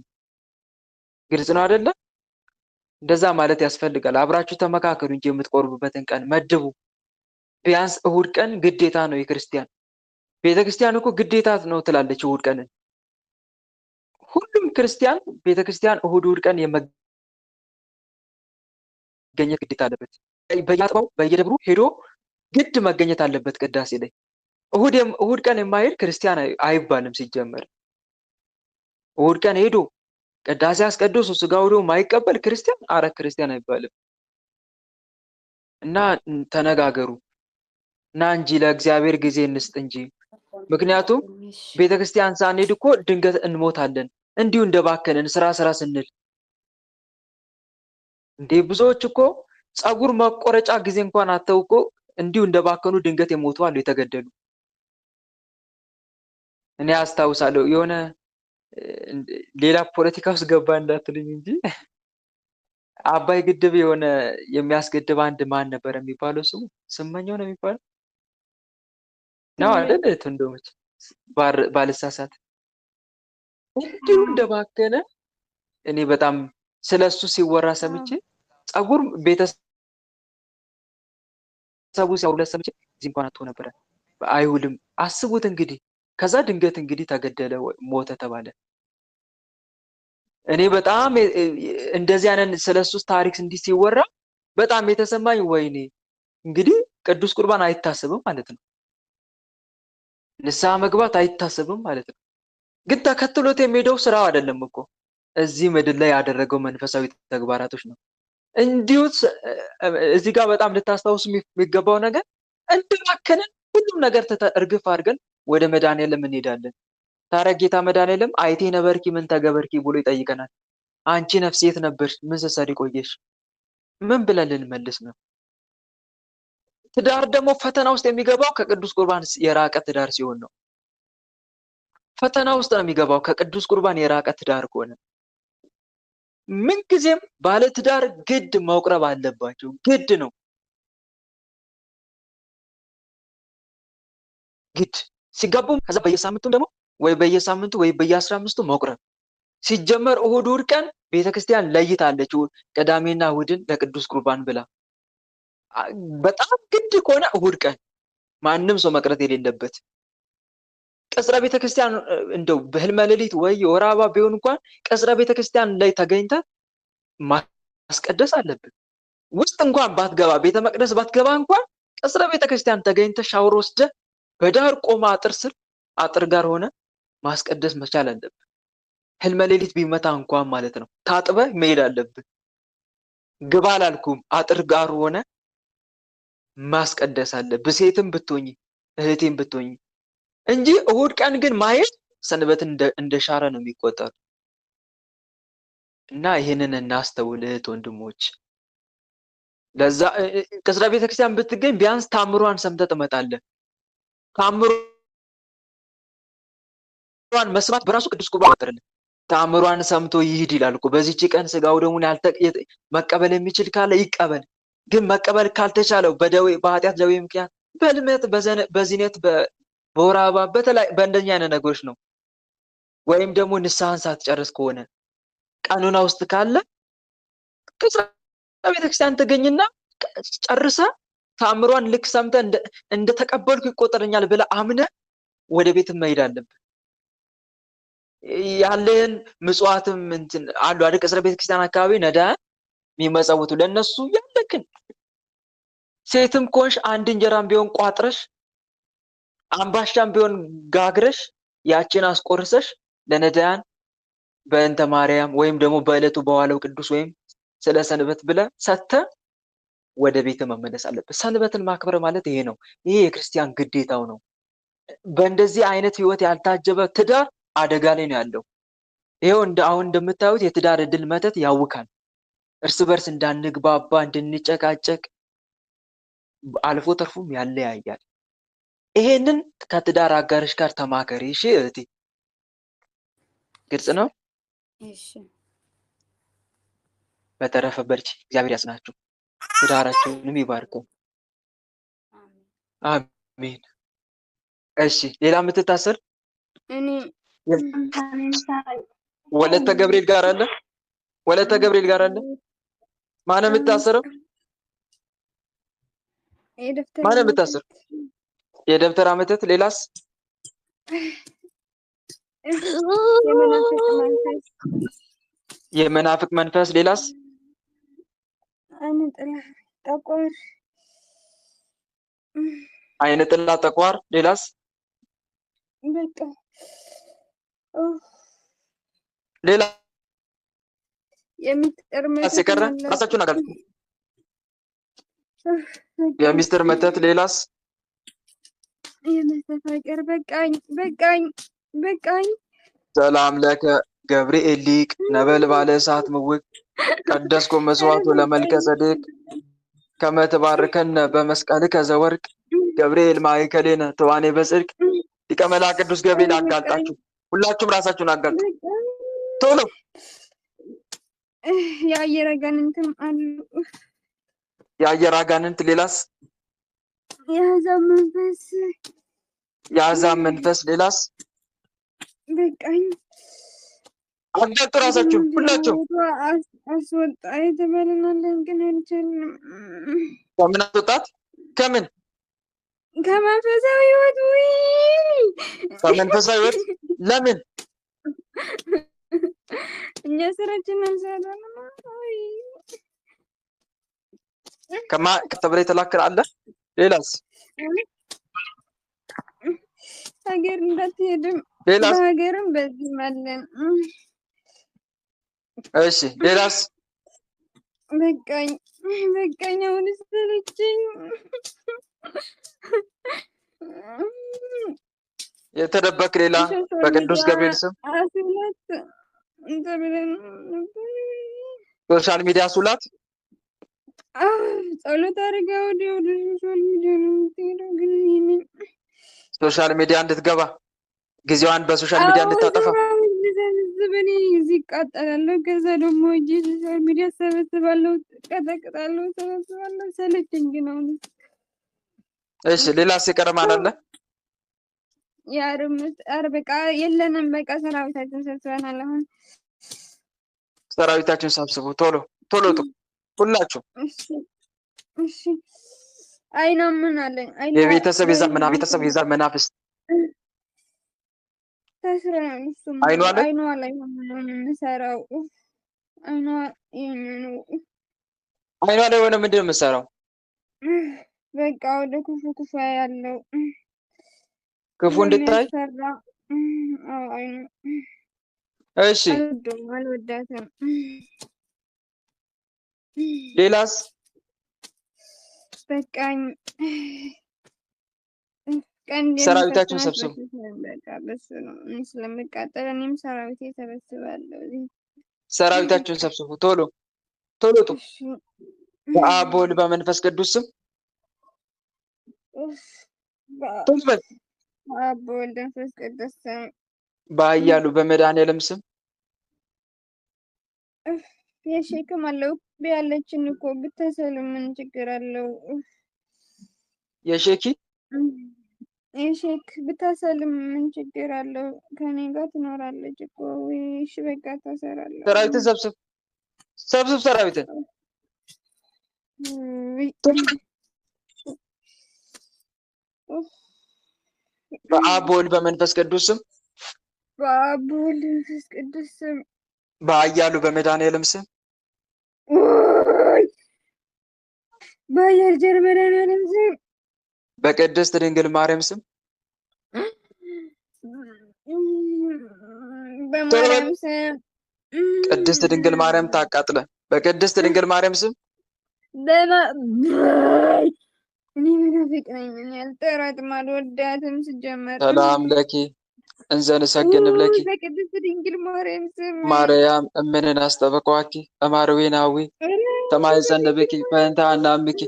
ግልጽ ነው አይደለ? እንደዛ ማለት ያስፈልጋል። አብራችሁ ተመካከሉ እንጂ የምትቆርቡበትን ቀን መድቡ። ቢያንስ እሑድ ቀን ግዴታ ነው የክርስቲያን። ቤተክርስቲያን እኮ ግዴታ ነው ትላለች እሑድ ቀንን። ሁሉም ክርስቲያን ቤተክርስቲያን እሑድ ቀን የመገኘት ግዴታ አለበት። በየአጥባው በየደብሩ ሄዶ ግድ መገኘት አለበት ቅዳሴ ላይ። እሑድ ቀን የማይሄድ ክርስቲያን አይባልም ሲጀመር። እሑድ ቀን ሄዶ ቅዳሴ አስቀድሶ ስጋው ደግሞ ማይቀበል ክርስቲያን ክርስቲያን አይባልም። እና ተነጋገሩ እና እንጂ ለእግዚአብሔር ጊዜ እንስጥ እንጂ። ምክንያቱም ቤተክርስቲያን ሳንሄድ እኮ ድንገት እንሞታለን እንዲሁ እንደባከንን ስራ ስንል። እንዴ ብዙዎች እኮ ፀጉር መቆረጫ ጊዜ እንኳን አተው እኮ እንዲሁ እንደባከኑ ድንገት የሞቱ አሉ፣ የተገደሉ። እኔ አስታውሳለሁ የሆነ ሌላ ፖለቲካ ውስጥ ገባ እንዳትልኝ እንጂ አባይ ግድብ የሆነ የሚያስገድብ አንድ ማን ነበር የሚባለው? ስመኘው ነው የሚባለው ነው አይደል? እንደውም ባልሳሳት እንዲሁ እንደባከነ እኔ በጣም ስለሱ ሲወራ ሰምቼ ፀጉር ቤተሰቡ ሲያውለት ሰምቼ እዚህ እንኳን አጥቶ ነበረ። አይውልም። አስቡት እንግዲህ። ከዛ ድንገት እንግዲህ ተገደለ፣ ሞተ ተባለ። እኔ በጣም እንደዚህ አይነት ስለሱ ታሪክ እንዲህ ሲወራ በጣም የተሰማኝ ወይኔ እንግዲህ ቅዱስ ቁርባን አይታሰብም ማለት ነው። ንስሐ መግባት አይታሰብም ማለት ነው። ግን ተከትሎት የሚሄደው ስራው አይደለም እኮ እዚህ ምድር ላይ ያደረገው መንፈሳዊ ተግባራቶች ነው። እንዲሁ እዚህ ጋር በጣም ልታስታውሱ የሚገባው ነገር እንደባከንን ሁሉም ነገር እርግፍ አድርገን ወደ መድኃኒዓለም እንሄዳለን። ታዲያ ጌታ መድኃኒዓለም አይቴ ነበርኪ ምን ተገበርኪ ብሎ ይጠይቀናል። አንቺ ነፍስ የት ነበርሽ? ምን ስትሰሪ ቆየሽ? ምን ብለን ልንመልስ ነው? ትዳር ደግሞ ፈተና ውስጥ የሚገባው ከቅዱስ ቁርባን የራቀ ትዳር ሲሆን ነው። ፈተና ውስጥ ነው የሚገባው ከቅዱስ ቁርባን የራቀ ትዳር ከሆነ። ምንጊዜም ባለ ትዳር ግድ መቁረብ አለባቸው። ግድ ነው፣ ግድ ሲጋቡ ከዛ በየሳምንቱ ደግሞ ወይ በየሳምንቱ ወይ በየ15ቱ መቁረብ። ሲጀመር እሁድ ቀን ቤተክርስቲያን ለይታለች ቅዳሜና እሁድን ለቅዱስ ቁርባን ብላ። በጣም ግድ ከሆነ እሁድ ቀን ማንም ሰው መቅረት የሌለበት። ቅጽረ ቤተክርስቲያን እንደው በህልመ ሌሊት ወይ የወር አበባ ቢሆን እንኳን ቅጽረ ቤተክርስቲያን ላይ ተገኝተ ማስቀደስ አለብን። ውስጥ እንኳን ባትገባ ቤተ መቅደስ ባትገባ እንኳን ቅጽረ ቤተክርስቲያን ተገኝተ ሻወር ወስደ በዳር ቆማ አጥር ስር አጥር ጋር ሆነ ማስቀደስ መቻል አለብን። ህልመ ሌሊት ቢመታ እንኳን ማለት ነው ታጥበ መሄድ አለብን። ግባ አላልኩም፣ አጥር ጋር ሆነ ማስቀደስ አለብን። ሴትም ብትሆኚ እህቴም ብትሆኚ እንጂ እሁድ ቀን ግን ማየት ሰንበት እንደሻረ ነው የሚቆጠሩ። እና ይህንን እናስተውል እህት ወንድሞች። ለዛ ቅጽረ ቤተክርስቲያን ብትገኝ ቢያንስ ታምሯን ሰምተህ ትመጣለህ። ታምሯን መስማት በራሱ ቅዱስ ቁርባን ያጠርልህ። ታምሯን ሰምቶ ይሂድ ይላል እኮ። በዚህች ቀን ስጋው ደሙን መቀበል የሚችል ካለ ይቀበል። ግን መቀበል ካልተቻለው በደዌ በኃጢአት ደዌ ምክንያት በልመት በዚነት በወር አበባ በእንደኛ አይነት ነገሮች ነው። ወይም ደግሞ ንስሐን ሳትጨርስ ከሆነ ቀኑና ውስጥ ካለ ቅጽረ ቤተክርስቲያን ተገኝና ጨርሰ ታምሯን ልክ ሰምተ እንደተቀበልኩ ይቆጠረኛል ብለህ አምነህ ወደ ቤት መሄድ አለብህ። ያለን ምጽዋትም እንትን አሉ አይደል? ቅጽረ ቤተክርስቲያን አካባቢ ነዳያን የሚመጸውቱ ለነሱ ያለክን ሴትም ኮንሽ አንድ እንጀራም ቢሆን ቋጥረሽ አምባሻም ቢሆን ጋግረሽ ያችን አስቆርሰሽ ለነዳያን በእንተ ማርያም ወይም ደግሞ በዕለቱ በዋለው ቅዱስ ወይም ስለ ሰንበት ብለህ ሰጥተህ ወደ ቤት መመለስ አለበት። ሰንበትን ማክበር ማለት ይሄ ነው። ይሄ የክርስቲያን ግዴታው ነው። በእንደዚህ አይነት ህይወት ያልታጀበ ትዳር አደጋ ላይ ነው ያለው። ይሄው አሁን እንደምታዩት የትዳር እድል መተት ያውካል። እርስ በርስ እንዳንግባባ፣ እንድንጨቃጨቅ አልፎ ተርፎም ያለያያል። ይሄንን ከትዳር አጋርሽ ጋር ተማከሪ። እሺ እህቴ፣ ግልጽ ነው? እሺ። በተረፈ በርቺ፣ እግዚአብሔር ያጽናችሁ፣ ትዳራችሁንም ይባርከው። አሜን። እሺ፣ ሌላ የምትታሰር እኔ ወለተ ገብርኤል ጋር አለ። ወለተ ገብርኤል ጋር አለ። ማነው የምታሰረው? ማነው የምታሰር? የደብተራ መተት። ሌላስ? የመናፍቅ መንፈስ። ሌላስ? አይነ ጥላ ጠቋር። ሌላስ? ሌላ የቀረ ራሳችሁን አጋልጡ። የሚስጥር መተት። ሌላስ? የመተፋቀር በቃኝ በቃኝ በቃኝ። ሰላም ለከ ገብርኤል ሊቅ ነበልባለ እሳት ምውቅ ቀደስኮ መስዋዕቱ ለመልከ ጸዴቅ ከመ ትባርከነ በመስቀልከ ዘወርቅ ገብርኤል ማእከሌነ ተዋኔ በጽድቅ። ሊቀ መላእክት ቅዱስ ገብርኤል አጋልጣችሁ ሁላችሁም ራሳችሁን አጋልጡ ቶሎ። የአየር አጋንንትም አሉ። የአየር አጋንንት። ሌላስ? የአሕዛብ መንፈስ። የአሕዛብ መንፈስ። ሌላስ? በቃኝ። አጋልጡ ራሳችሁን ሁላችሁም። አስወጣ የተባለናለን ግን አልቻልንም። ከምን አስወጣት? ከምን? ከመንፈሳዊ ህይወት። ከመንፈሳዊ ህይወት። ለምን? እኛ ስራችን አንሰራም። ከተብለ የተላከ አለ። ሌላስ? ሀገር እንዳትሄድም። ሌላስ? በሀገርም በዚህም አለን። እሺ ሌላስ? በቃኝ በቃኝ። አሁን ሰለቸኝ። የተደበክ ሌላ በቅዱስ ገብርኤል ስም አስላት ተብለን ሶሻል ሚዲያ ሱላት ጸሎት አድርጋ ወደ ሶሻል ሚዲያ ነው የምትሄደው። ግን ይህንን ሶሻል ሚዲያ እንድትገባ ጊዜዋን በሶሻል ሚዲያ እንድታጠፋ በኔ እዚህ እቃጠላለሁ። ከዛ ደግሞ እጅ ሶሻል ሚዲያ ሰበስባለሁ፣ ቀጠቅጣለሁ፣ ሰበስባለሁ። ሰለቸኝ ግን አሁን። እሺ ሌላ ሲቀር ማን አለ? በቃ የለንም። በቃ ሰራዊታችን ሰብስበናል። አሁን ሰራዊታችን ሰብስቡ፣ ቶሎ ቶሎ ሁላችሁ። እሺ አይና ምን አለ? የቤተሰብ የዛር መናፍስት አይኗ ላይ የምሰራው አይኗ ሆነ ምንድን ነው የምትሰራው? በቃ ወደ ክፉ ያለው ክፉ እንድታይ። እሺ አልወዳትም። ሌላስ? በቃኝ። ሰራዊታችን ሰብስቡ። በቃ በሱ ነው እኔ ስለምቃጠል እኔም ሰራዊቴ ሰበስባለሁ። ሰራዊታችን ሰብስቡ፣ ቶሎ ቶሎ ጡ። በአብ በወልድ በመንፈስ ቅዱስ ስም ቶሎ በል። በአብ በወልድ በመንፈስ ቅዱስ ስም በኃያሉ በመድኃኔዓለም ስም የሼክም አለው ያለችን እኮ ብትሰልም ምን ችግር አለው? የሼክ ብታሰልም ምን ችግር አለው? ከኔ ጋር ትኖራለች እኮ። እሺ በቃ ታሰራለሁ። ሰራዊትን ሰብስብ ሰራዊትን። በአብ በወልድ በመንፈስ ቅዱስ ስም በአብ በወልድ በመንፈስ ቅዱስ ስም በኃያሉ በመድኃኔዓለም ስም በኃያሉ በመድኃኔዓለም ስም በቅድስት ድንግል ማርያም ስም በማርያም ስም ቅድስት ድንግል ማርያም ታቃጥለን። በቅድስት ድንግል ማርያም ስም እኔ መናፍቅ ነኝ። እኔ አልጠራትም፣ አልወዳትም ስጀመር። ሰላም ለኪ እንዘ ንሰግድ ብለኪ በቅድስት ድንግል ማርያም ስም ማርያም እምንን አስተበቋኪ አማርዌናዊ ተማይጸንብኪ በእንተ አናምኪ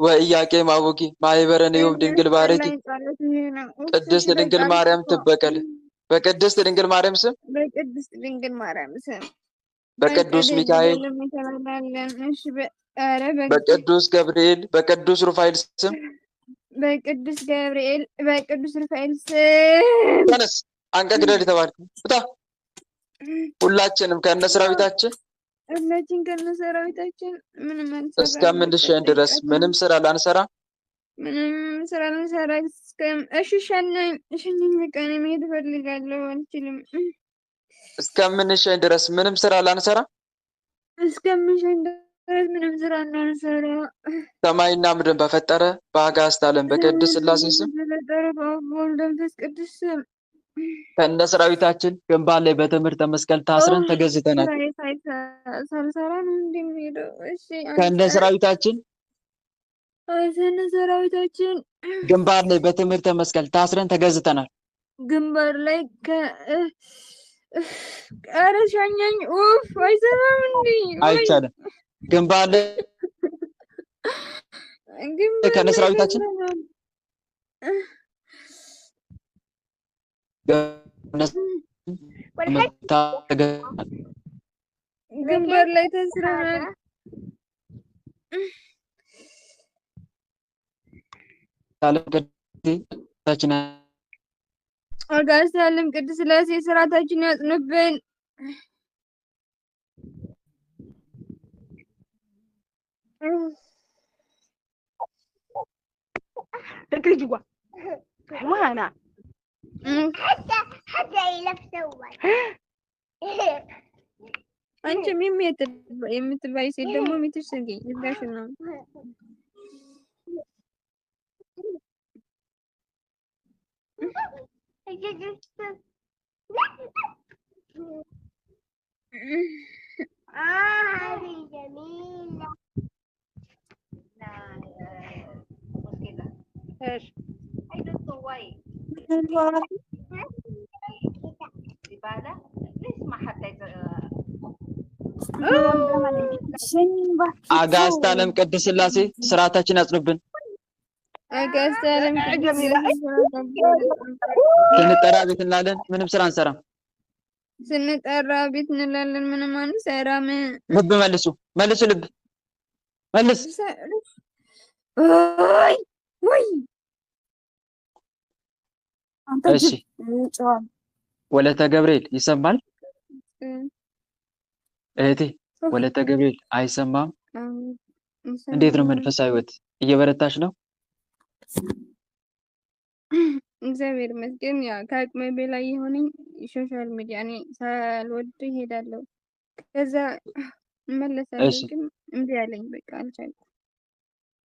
ወኢያቄም አቡኪ ማይበረን ዮም ድንግል ባረኪ። ቅድስት ድንግል ማርያም ትበቀል። በቅድስት ድንግል ማርያም ስም በቅድስት ድንግል ማርያም ስም በቅዱስ ሚካኤል በቅዱስ ገብርኤል በቅዱስ ሩፋኤል ስም በቅዱስ ገብርኤል በቅዱስ ሩፋኤል ስም ተነስ አንቀ ግደል የተባልክ ውጣ። ሁላችንም ከነሰራዊታችን ምንም እስከምንሸን ድረስ ምንም ስራ ላንሰራ ሸኘኝ። በቃ እኔ መሄድ እፈልጋለሁ፣ አልችልም። እስከምንሸን ድረስ ምንም ስራ ላንሰራ እስከምንሸን ድረስ ምንም ስራ እንዳንሰራ ሰማይና ምድርን በፈጠረ በአጋዕዝተ ዓለም በቅድስት ሥላሴ ስም በወልድ መንፈስ ቅዱስ ስም ከነሰራዊታችን ግንባር ላይ በትምህርተ መስቀል ታስረን ተገዝተናል። ሳልሰራ ነው እንደሚሄደው። እሺ ከነሰራዊታችን ግንባር ላይ በትምህርተ መስቀል ታስረን ተገዝተናል። ግንባር ላይ ኧረ ሻኛኝ። ኡፍ አይሰማም እንዴ? አይቻልም። ግንባር ላይ ከነሰራዊታችን ግንባር ላይ ተስረናል። አጋዕዝተ ዓለም ቅድስት ሥላሴ ስርዓታችን ያጽኑብን። تكرجوا حيوانة حتى يلبسوا አንቺ የምትባይ ሴት ደግሞ የምትሸገኝ እዛሽ ነው። هذه جميل ايش زبالة ليش ما حطيت አጋዕዝተ ዓለም ቅድስት ሥላሴ ስርዓታችን ያጽኑብን። አጋዕዝተ ዓለም جميلة ስንጠራ ቤት እንላለን፣ ምንም ስራ አንሰራም። ስንጠራ ቤት እንላለን፣ ምንም አንሰራም። ልብ መልሱ፣ መልሱ፣ ልብ መልስ። ወይ ወይ እሺ ወለተ ገብርኤል ይሰማል? እህቴ ወለተ ገብርኤል አይሰማም? እንዴት ነው መንፈሳዊ ሕይወት? እየበረታች ነው? እግዚአብሔር ይመስገን። ያ ከአቅሜ በላይ የሆነኝ ሶሻል ሚዲያ እኔ ሳልወድ እሄዳለሁ፣ ከዛ እመለሳለሁ። እሺ ግን እምቢ አለኝ፣ በቃ አልቻልኩም።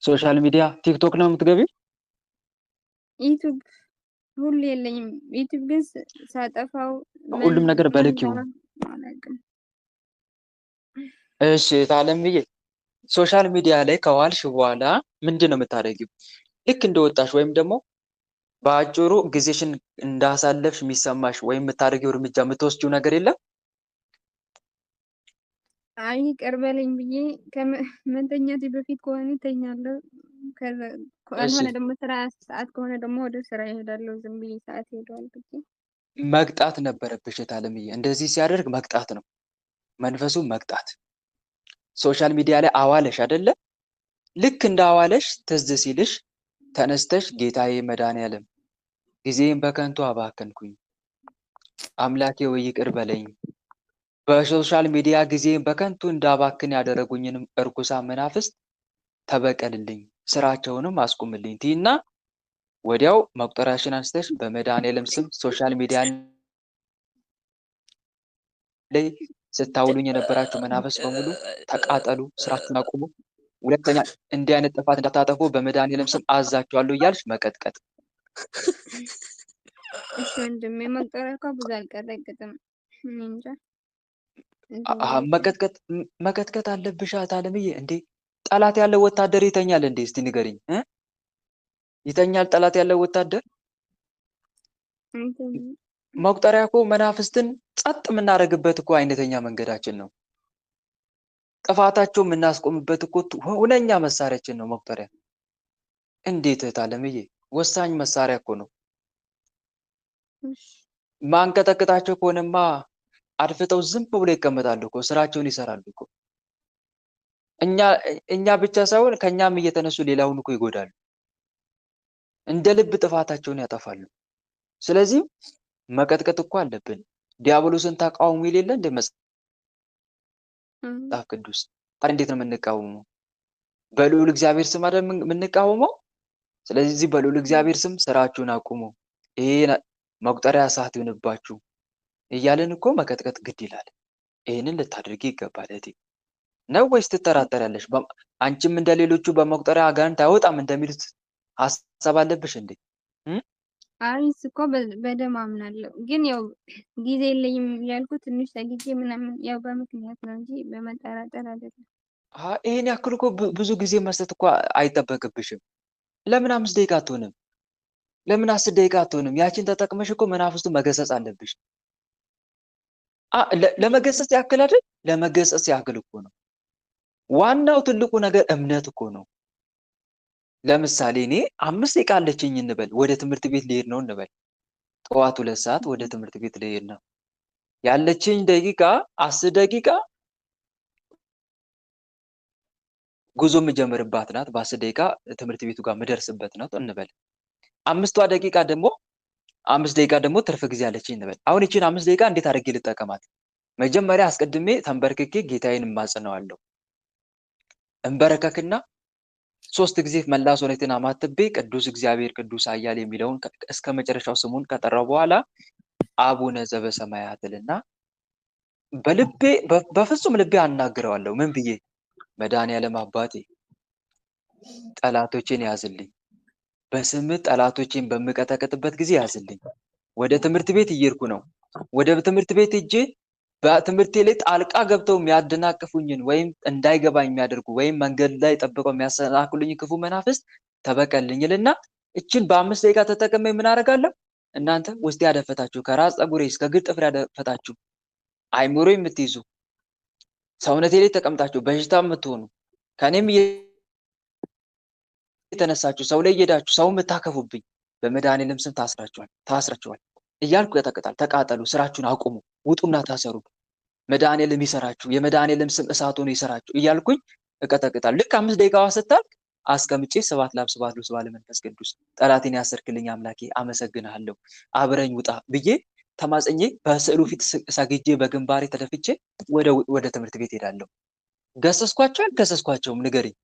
ሶሻል ሚዲያ ቲክቶክ ነው የምትገቢው? ዩቱብ ሁሉ የለኝም። ዩቱብ ግን ሳጠፋው ሁሉም ነገር በልክ ይሁን። አላውቅም። እሺ ታለምዬ ሶሻል ሚዲያ ላይ ከዋልሽ በኋላ ምንድን ነው የምታደርጊው? ልክ እንደወጣሽ ወይም ደግሞ በአጭሩ ጊዜሽን እንዳሳለፍሽ የሚሰማሽ ወይም የምታደርጊው እርምጃ የምትወስጂው ነገር የለም? አይ ይቅር በለኝ ብዬ ከመተኛቴ በፊት ከሆነ እተኛለሁ። ካልሆነ ደግሞ ስራ ሰዓት ከሆነ ደግሞ ወደ ስራ ይሄዳለሁ። ዝም ብዬ ሰዓት ሄዷል ብዬ መቅጣት ነበረብሽ ታለምዬ። እንደዚህ ሲያደርግ መቅጣት ነው፣ መንፈሱ መቅጣት። ሶሻል ሚዲያ ላይ አዋለሽ አይደለ? ልክ እንደ አዋለሽ ትዝ ሲልሽ ተነስተሽ ጌታዬ መድኃኒዓለም ጊዜን በከንቱ አባከንኩኝ፣ አምላኬ ወይ ይቅር በለኝ፣ በሶሻል ሚዲያ ጊዜን በከንቱ እንዳባክን ያደረጉኝንም እርኩሳን መናፍስት ተበቀልልኝ፣ ስራቸውንም አስቁምልኝ ትይና ወዲያው መቁጠሪያሽን አንስተሽ በመድኃኒዓለም ስም ሶሻል ሚዲያ ላይ ስታውሉኝ የነበራችሁ መናፍስት በሙሉ ተቃጠሉ፣ ስራችሁን አቁሙ፣ ሁለተኛ እንዲህ አይነት ጥፋት እንዳታጠፉ በመድኃኒዓለም ስም አዛችኋለሁ እያልሽ መቀጥቀጥ። እሺ ወንድሜ፣ መቁጠሪያ እኮ ብዙ አልቀጠቅጥም። እኔ እንጃ መቀጥቀጥ አለብሽ አለምዬ። እንዴ ጠላት ያለው ወታደር ይተኛል እንዴ? እስቲ ንገሪኝ። ይተኛል ጠላት ያለው ወታደር? መቁጠሪያ እኮ መናፍስትን ጸጥ የምናደርግበት እኮ አይነተኛ መንገዳችን ነው። ጥፋታቸው የምናስቆምበት እኮ ሁነኛ መሳሪያችን ነው መቁጠሪያ። እንዴት እህት አለምዬ፣ ወሳኝ መሳሪያ እኮ ነው። ማንቀጠቅጣቸው ከሆነማ አድፍጠው ዝም ብሎ ይቀመጣሉ እኮ፣ ስራቸውን ይሰራሉ እኮ። እኛ ብቻ ሳይሆን ከኛም እየተነሱ ሌላውን እኮ ይጎዳሉ። እንደ ልብ ጥፋታቸውን ያጠፋሉ። ስለዚህ መቀጥቀጥ እኮ አለብን። ዲያብሎስን ተቃውሙ የሌለ እንደ መጽሐፍ ቅዱስ። ታዲያ እንዴት ነው የምንቃወመው? በልዑል እግዚአብሔር ስም አይደል የምንቃወመው? ስለዚህ በልዑል እግዚአብሔር ስም ስራችሁን አቁሙ፣ ይሄ መቁጠሪያ ሰዓት ይሆንባችሁ እያለን እኮ መቀጥቀጥ ግድ ይላል። ይህንን ልታደርጊ ይገባል እህቴ። ነው ወይስ ትጠራጠሪያለሽ? አንቺም እንደሌሎቹ በመቁጠሪያ አጋንንት አይወጣም እንደሚሉት ሀሳብ አለብሽ እንዴ? አሪስ እኮ በደም አምናለሁ፣ ግን ያው ጊዜ የለኝም ያልኩ ትንሽ ዘግቼ ምናምን ያው በምክንያት ነው እንጂ በመጠራጠር አይደለም። ይሄን ያክል እኮ ብዙ ጊዜ መስጠት እኮ አይጠበቅብሽም። ለምን 5 ደቂቃ አትሆንም? ለምን 10 ደቂቃ አትሆንም? ያችን ተጠቅመሽ እኮ መናፍስቱ መገሰጽ አለብሽ። ለመገሰጽ ያክል አይደል? ለመገሰጽ ያክል እኮ ነው። ዋናው ትልቁ ነገር እምነት እኮ ነው። ለምሳሌ እኔ 5 ደቂቃ አለችኝ እንበል፣ ወደ ትምህርት ቤት ልሄድ ነው እንበል። ጠዋት 2 ሰዓት ወደ ትምህርት ቤት ልሄድ ነው። ያለችኝ ደቂቃ 10 ደቂቃ ጉዞ የምጀምርባት ናት። በ10 ደቂቃ ትምህርት ቤቱ ጋር የምደርስበት ነው እንበል። 5 ደቂቃ ደግሞ ትርፍ ጊዜ አለችኝ እንበል። አሁን ይቺን 5 ደቂቃ እንዴት አድርጌ ልጠቀማት? መጀመሪያ አስቀድሜ ተንበርክኬ ጌታዬን እማጽነዋለሁ። እንበረከክና 3 ጊዜ መላ ሶኔትን አማትቤ ቅዱስ እግዚአብሔር ቅዱስ ኃያል የሚለውን እስከ መጨረሻው ስሙን ከጠራው በኋላ አቡነ ዘበሰማያት እልና በልቤ በፍጹም ልቤ አናግረዋለሁ። ምን ብዬ? መድኃኒዓለም አባቴ ጠላቶቼን ያዝልኝ፣ በስምህ ጠላቶቼን በምቀጠቅጥበት ጊዜ ያዝልኝ። ወደ ትምህርት ቤት እየሄድኩ ነው። ወደ ትምህርት ቤት ሄጄ በትምህርቴ ላይ ጣልቃ ገብተው የሚያደናቅፉኝን ወይም እንዳይገባኝ የሚያደርጉ ወይም መንገድ ላይ ጠብቀው የሚያሰናክሉኝ ክፉ መናፍስት ተበቀልኝልና እችን በ5 ደቂቃ ተጠቅሜ ምን አደርጋለሁ? እናንተ ውስጥ ያደፈታችሁ ከራስ ፀጉሬ እስከ እግር ጥፍር ያደፈታችሁ አይምሮ የምትይዙ ሰውነቴ ላይ ተቀምጣችሁ በሽታ የምትሆኑ ከኔም የተነሳችሁ ሰው ላይ እየሄዳችሁ ሰው የምታከፉብኝ በመድኃኒዓለም ስም ታስራችኋል እያልኩ ቀጠቅጣል። ተቃጠሉ፣ ስራችሁን አቁሙ፣ ውጡና ታሰሩ፣ መድኃኒዓለም ይሰራችሁ፣ የመድኃኒዓለም ስም እሳት ሆኖ ይሰራችሁ እያልኩኝ እቀጠቅጣል። ልክ 5 ደቂቃዋ ስታልቅ አስቀምጬ ስብሐት ለአብ ስብሐት ለወልድ ስብሐት ለመንፈስ ቅዱስ ጠላቴን ያሰርክልኝ አምላኬ አመሰግንሃለሁ አብረኝ ውጣ ብዬ ተማጽኜ በስዕሉ ፊት ሰግጄ በግንባሬ ተደፍቼ ወደ ትምህርት ቤት ሄዳለሁ። ገሰስኳቸው አልገሰስኳቸውም? ንገሪኝ።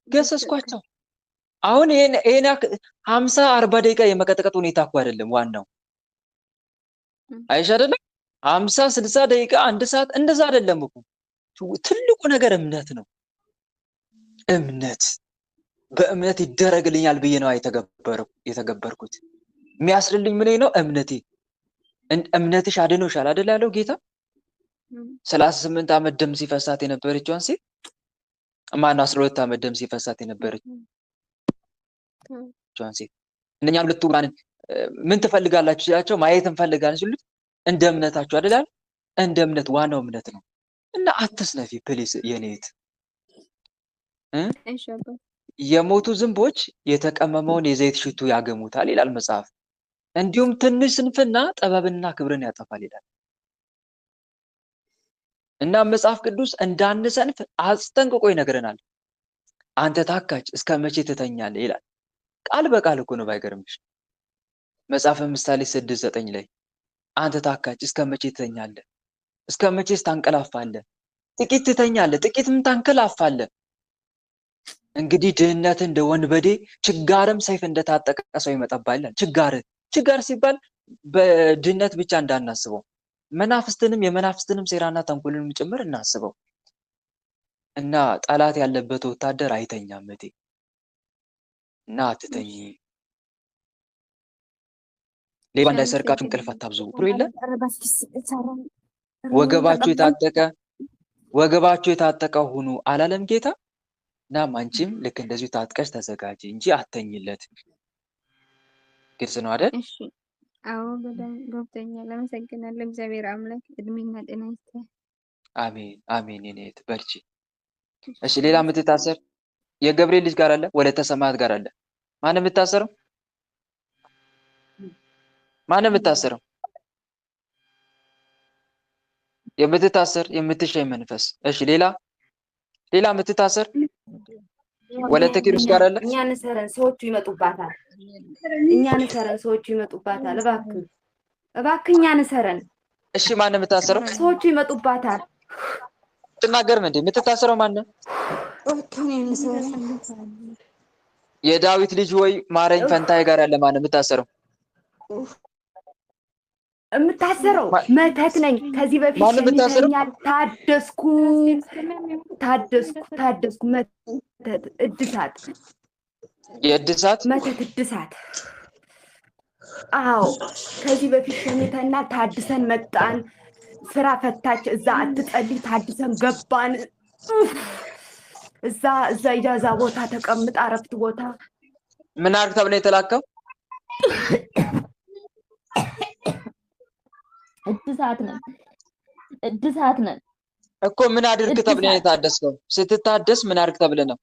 ገሰስኳቸው። አሁን ይሄን 50-40 ደቂቃ የመቀጥቀጥ ሁኔታ እኮ አይደለም ዋናው። አይሽ አይደለም 50-60 ደቂቃ 1 ሰዓት እንደዛ አይደለም እኮ። ትልቁ ነገር እምነት ነው። እምነት በእምነት ይደረግልኛል ብዬ ነው የተገበርኩት። የሚያስልልኝ ምን ነው? እምነቴ። እምነትሽ አድኖሻል አይደል ያለው ጌታ። 38 ዓመት ደም ሲፈሳት የነበረችውን ሴት ማን 12 ዓመት ደም ሲፈሳት የነበረችውን ሴት እነኛ ሁለቱ ምን ትፈልጋላችሁ ሲላቸው ማየት እንፈልጋለን ሲሉት እንደ እምነታችሁ አይደል ያለው። እንደ እምነት ዋናው እምነት ነው። እና አትስነፊ ፕሊስ የኔት የሞቱ ዝንቦች የተቀመመውን የዘይት ሽቱ ያገሙታል ይላል መጽሐፍ። እንዲሁም ትንሽ ስንፍና ጥበብንና ክብርን ያጠፋል ይላል። እና መጽሐፍ ቅዱስ እንዳንሰንፍ አስጠንቅቆ ይነግረናል። አንተ ታካች እስከ መቼ ትተኛለህ ይላል። ቃል በቃል እኮ ነው ባይገርምሽ። መጽሐፈ ምሳሌ 6:9 ላይ አንተ ታካች እስከ መቼ ትተኛለህ? እስከ መቼስ ታንቀላፋለህ? ጥቂት ትተኛለህ፣ ጥቂትም ታንቀላፋለህ። እንግዲህ ድህነት እንደ ወንበዴ ችጋርም ሰይፍ እንደታጠቀ ሰው ይመጣብሃል ይላል። ችጋር ሲባል በድህነት ብቻ እንዳናስበው የመናፍስትንም ሴራና ተንኮልንም ጭምር እናስበው። እና ጠላት ያለበት ወታደር አይተኛም እቴ። እና አትተኝ፣ ሌባ እንዳይሰርቃችሁ እንቅልፍ አታብዙ ብሎ የለ። ወገባችሁ የታጠቀ ሁኑ አላለም ጌታ? እናም አንቺም ልክ እንደዚሁ ታጥቀሽ ተዘጋጂ እንጂ አተኝለት። ግልጽ ነው አይደል? እሺ፣ አዎ በደንብ ገብቶኛል። አመሰግናለሁ። እግዚአብሔር አምላክ እድሜና ጤና ይስጥህ። አሜን አሜን። የኔት በርቺ። እሺ፣ ሌላ የምትታሰር የገብርኤል ልጅ ጋር አለ፣ ወለተ ሰማያት ጋር አለ። ማን የምታሰረው? ማን የምታሰረው? የምትታሰር የምትሸኝ መንፈስ። እሺ፣ ሌላ የምትታሰር ወለተ ኪሮስ ጋር አለ። እኛን ሰረን ሰዎቹ ይመጡባታል። እባክህ እኛን ሰረን። እሺ፣ ማን የምታሰረው? ሰዎቹ ይመጡባታል። ትናገርም እንዴ? የምትታሰረው ማን ነው? የዳዊት ልጅ ወይ ማረኝ ፈንታይ ጋር ያለ ማን የምታሰረው? የምታሰረው መተት ነኝ። ከዚህ በፊት ሸኝተኛል። ታደስኩ መተት እድሳት መተት እድሳት። አዎ ከዚህ በፊት ሸኝተናል። ታድሰን መጣን። ስራ ፈታች። እዛ አትጸልይ። ታድሰን ገባን። እዛ ኢጃዛ ቦታ ተቀምጣ እረፍት ቦታ ምን አርግ ተብለ የተላከው? እድሳት ነን እኮ። ምን አድርግ ተብለ ነው የታደስከው? ስትታደስ ምን አርግ ተብለ ነው?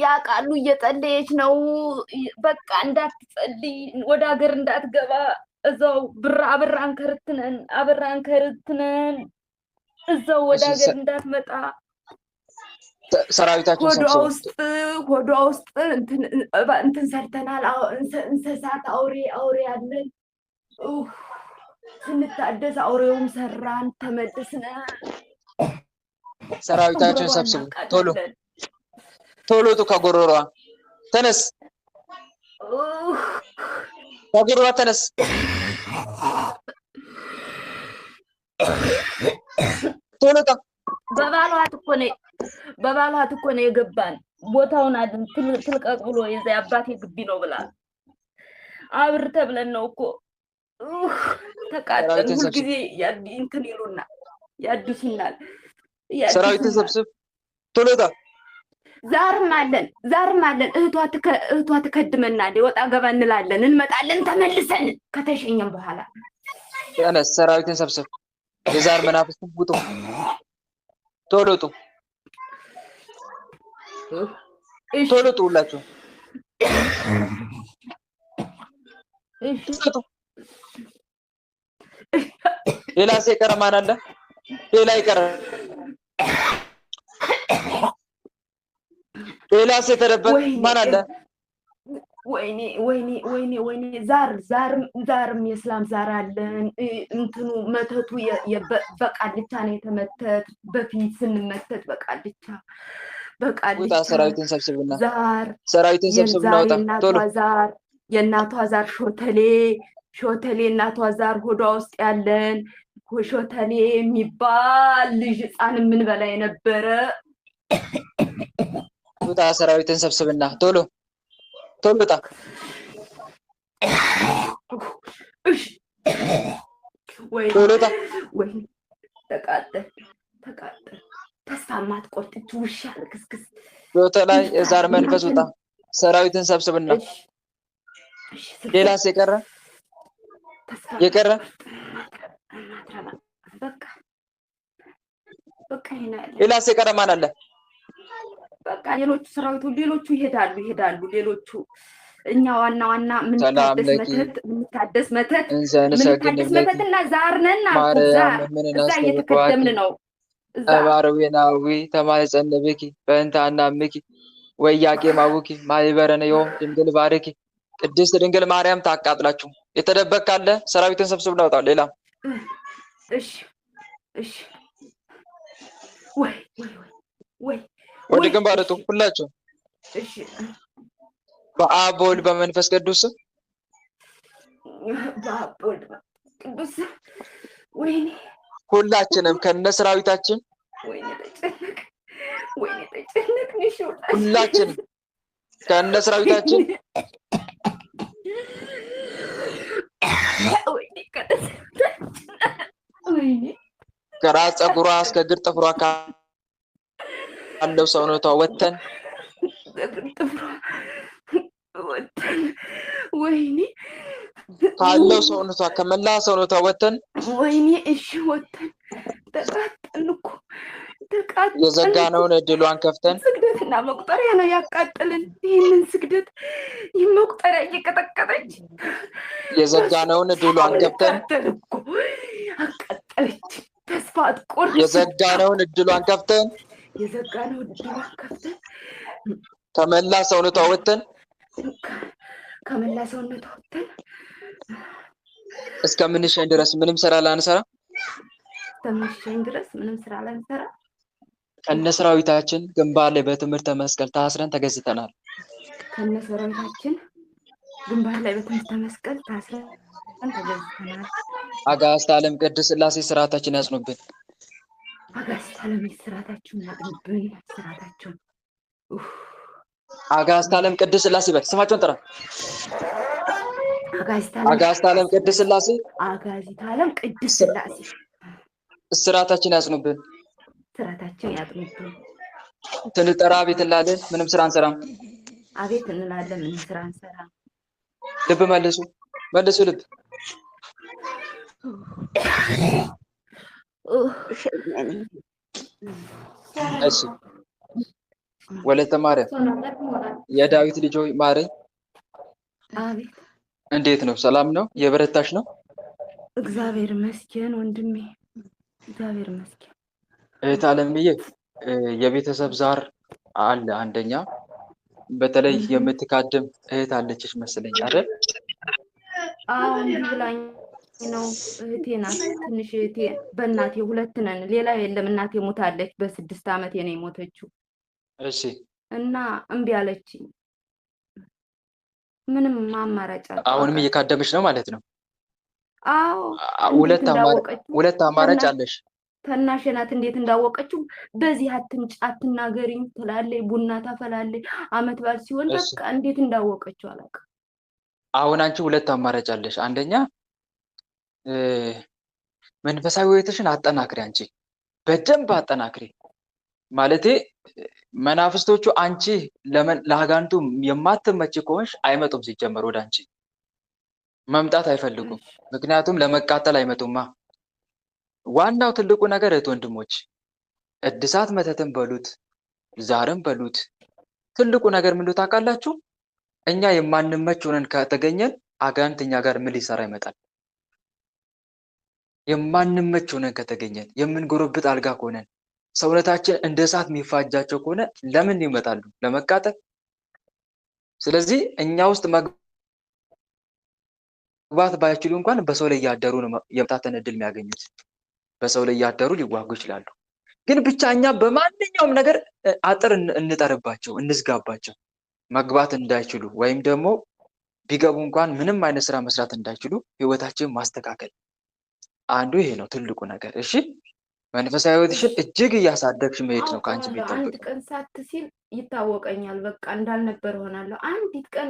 ያቃሉ እየጸለየች ነው። በቃ እንዳትጸልይ፣ ወደ ሀገር እንዳትገባ፣ እዛው አብራን ከርትነን እዛው ወደ ሀገር እንዳትመጣ ሰራዊታችን ሆዷ ውስጥ እንትን ሰርተናል። እንስሳት አውሬ አለን። ስንታደስ አውሬውም ሰራን። ተመልስነ ሰራዊታችን ሰብስቡ። ቶሎ ከጎሮሯ ተነስ፣ ከጎሮሯ ተነስ። ቶሎ በባሏት እኮ ነው የገባን። ቦታውን ትልቀቅ ብሎ የዛ አባቴ ግቢ ነው ብላ አብር ተብለን ነው እኮ ተቃጠል። ሁልጊዜ እንትን ይሉና ያድሱናል። ሰራዊትን ሰብስብ ቶሎ ዛርም አለን። እህቷ ትከድመናለች። ወጣ ገባ እንላለን፣ እንመጣለን ተመልሰን ከተሸኘን በኋላ። ተነስ፣ ሰራዊትን ሰብስብ፣ የዛር መናፍስትን ውጡ፣ ቶሎ ውጡ፣ ቶሎ ውጡ፣ ሁላችሁ ሌላ ሲቀር ማን አለ? ሌላ ይቀር፣ ሌላ ሲተረበት ማን አለ? ወይኔ ዛርም የእስላም ዛር አለን። እንትኑ መተቱ በቃልቻ ነው የተመተት። በፊት ስንመተት በቃልቻ ሰራዊትን ሰብስብና ዛር ሰራዊትን ሰብስብና ወጣ ቶሎ። ዛር የእናቷ ዛር ሾተሌ እናቷ ዛር ሆዷ ውስጥ ያለን ሾተሌ የሚባል ልጅ ህፃን የምንበላ የነበረ ውጣ። ሰራዊትን ሰብስብና ቶሎ ውጣ። ቶሎ ውጣ። ወይ ተቃጠል ተስፋ ማትቆርጥ ውሻ ልክስክስ ሾተ ላይ የዛር መንፈስ ውጣ። ሰራዊትን ሰብስብና ሌላስ የቀረ ሌላስ የቀረ ማን አለ? በቃ ሌሎቹ ሰራዊቱ ሌሎቹ ይሄዳሉ። ሌሎቹ እኛ ዋና የምንታደስ መተት እና ዛር ነን። ዛር እዛ እየተከደምን ነው። ባረዌናዊ ተማይጸነብኪ በእንተ አናምኪ ወያቄ ማውኪ ማይበረነ ዮም ድንግል ባርኪ። ቅድስት ድንግል ማርያም ታቃጥላችሁ። የተደበቅ ካለ ሰራዊትን ሰብስብ ነው ወጣው። ሌላ እሺ ወይ ወደ ግንባር ወጡ ሁላችሁ። እሺ በአብ በወልድ በመንፈስ ቅዱስ ቅዱስ ወይኔ ሁላችንም ከነ ሰራዊታችን ሁላችንም ከነ ሰራዊታችን ከራስ ፀጉሯ እስከ እግር ጥፍሯ ካለው ሰውነቷ ወተን ወይኔ ካለው ሰውነቷ ከመላ ሰውነቷ ወተን እሺ ወተን ተቃጠልን እኮ የዘጋነውን እድሏን ከፍተን ስግደትና መቁጠሪያ ነው ያቃጠልን። ይህንን ስግደት መቁጠሪያ እየቀጠቀጠች የዘጋነውን እድሏን ከፍተን አቃጠለች። ተስፋ አትቆርጥ። የዘጋነውን እድሏን ከፍተን ከመላ ሰውነቷ ወተን እስከምንሸኝ ድረስ ምንም ስራ ላንሰራ ከነ ሰራዊታችን ግንባር ላይ በትምህርተ መስቀል ታስረን ተገዝተናል። አጋዕዝተ ዓለም ቅድስት ሥላሴ ስርዓታችን ያጽኑብን። አጋዕዝተ ዓለም ቅድስት ሥላሴ በል ስማቸውን ጥራ። አጋዕዝተ ዓለም ቅድስት ሥላሴ ስርዓታችን ያጽኑብን። ትንጠራ ቤት እንላለን፣ ምንም ስራ አንሰራም። አቤት እንላለን፣ ምንም ስራ አንሰራም። ልብ መልሱ ልብ። እሺ ወለተ ማርያም የዳዊት ልጅ ሆይ ማረኝ። አቤት እንዴት ነው? ሰላም ነው? የበረታሽ ነው? እግዚአብሔር ይመስገን ወንድሜ፣ እግዚአብሔር ይመስገን። እህት አለምዬ የቤተሰብ ዛር አለ። አንደኛ በተለይ የምትካድም እህት አለችሽ መስለኝ አይደል? አዎ እንዲህ ብላኝ ነው። እህቴ ናት፣ ትንሽ እህቴ። በእናቴ ሁለት ነን፣ ሌላ የለም። እናቴ ሞታለች፣ በ6 ዓመቴ ነው የሞተችው። እሺ እና እምቢ አለችኝ። ምንም አማራጭ አጣሁ። አሁንም እየካደምሽ ነው ማለት ነው? አዎ ሁለት አማራጭ አለሽ። ተናሽ ናት። እንዴት እንዳወቀችው በዚህ አትምጭ አትናገሪኝ ትላለች። ቡና ታፈላለች። አመት በዓል ሲሆን በቃ እንዴት እንዳወቀችው አላውቅም። አሁን አንቺ ሁለት አማራጭ አለሽ። አንደኛ መንፈሳዊ ህይወትሽን አጠናክሪ። አንቺ በደንብ አጠናክሪ። ማለቴ መናፍስቶቹ አንቺ ለአጋንንቱ የማትመች ከሆንሽ አይመጡም። ሲጀመር ወደ አንቺ መምጣት አይፈልጉም። ምክንያቱም ለመቃጠል አይመጡማ። ዋናው ትልቁ ነገር እህት ወንድሞች፣ እድሳት መተትን በሉት ዛርም በሉት ትልቁ ነገር ምን ታውቃላችሁ? እኛ የማንመች ሆነን ከተገኘን አጋንንት እኛ ጋር ምን ሊሰራ ይመጣል? የማንመች ሆነን ከተገኘን፣ የምንጎረብጥ አልጋ ከሆነን፣ ሰውነታችን እንደ እሳት የሚፋጃቸው ከሆነ ለምን ይመጣሉ? ለመቃጠል። ስለዚህ እኛ ውስጥ መግባት ባይችሉ እንኳን በሰው ላይ እያደሩ ነው የመምጣትን እድል የሚያገኙት። በሰው ላይ እያደሩ ሊዋጉ ይችላሉ። ግን ብቻ እኛ በማንኛውም ነገር አጥር እንጠርባቸው፣ እንዝጋባቸው፣ መግባት እንዳይችሉ ወይም ደግሞ ቢገቡ እንኳን ምንም አይነት ስራ መስራት እንዳይችሉ ህይወታችንን ማስተካከል አንዱ ይሄ ነው ትልቁ ነገር። እሺ መንፈሳዊ ህይወትሽን እጅግ እያሳደግሽ መሄድ ነው ከአንቺ አንድ የሚጠበቅ። ቀን ሳት ሲል ይታወቀኛል። በቃ እንዳልነበር ሆናለሁ። አንዲት ቀን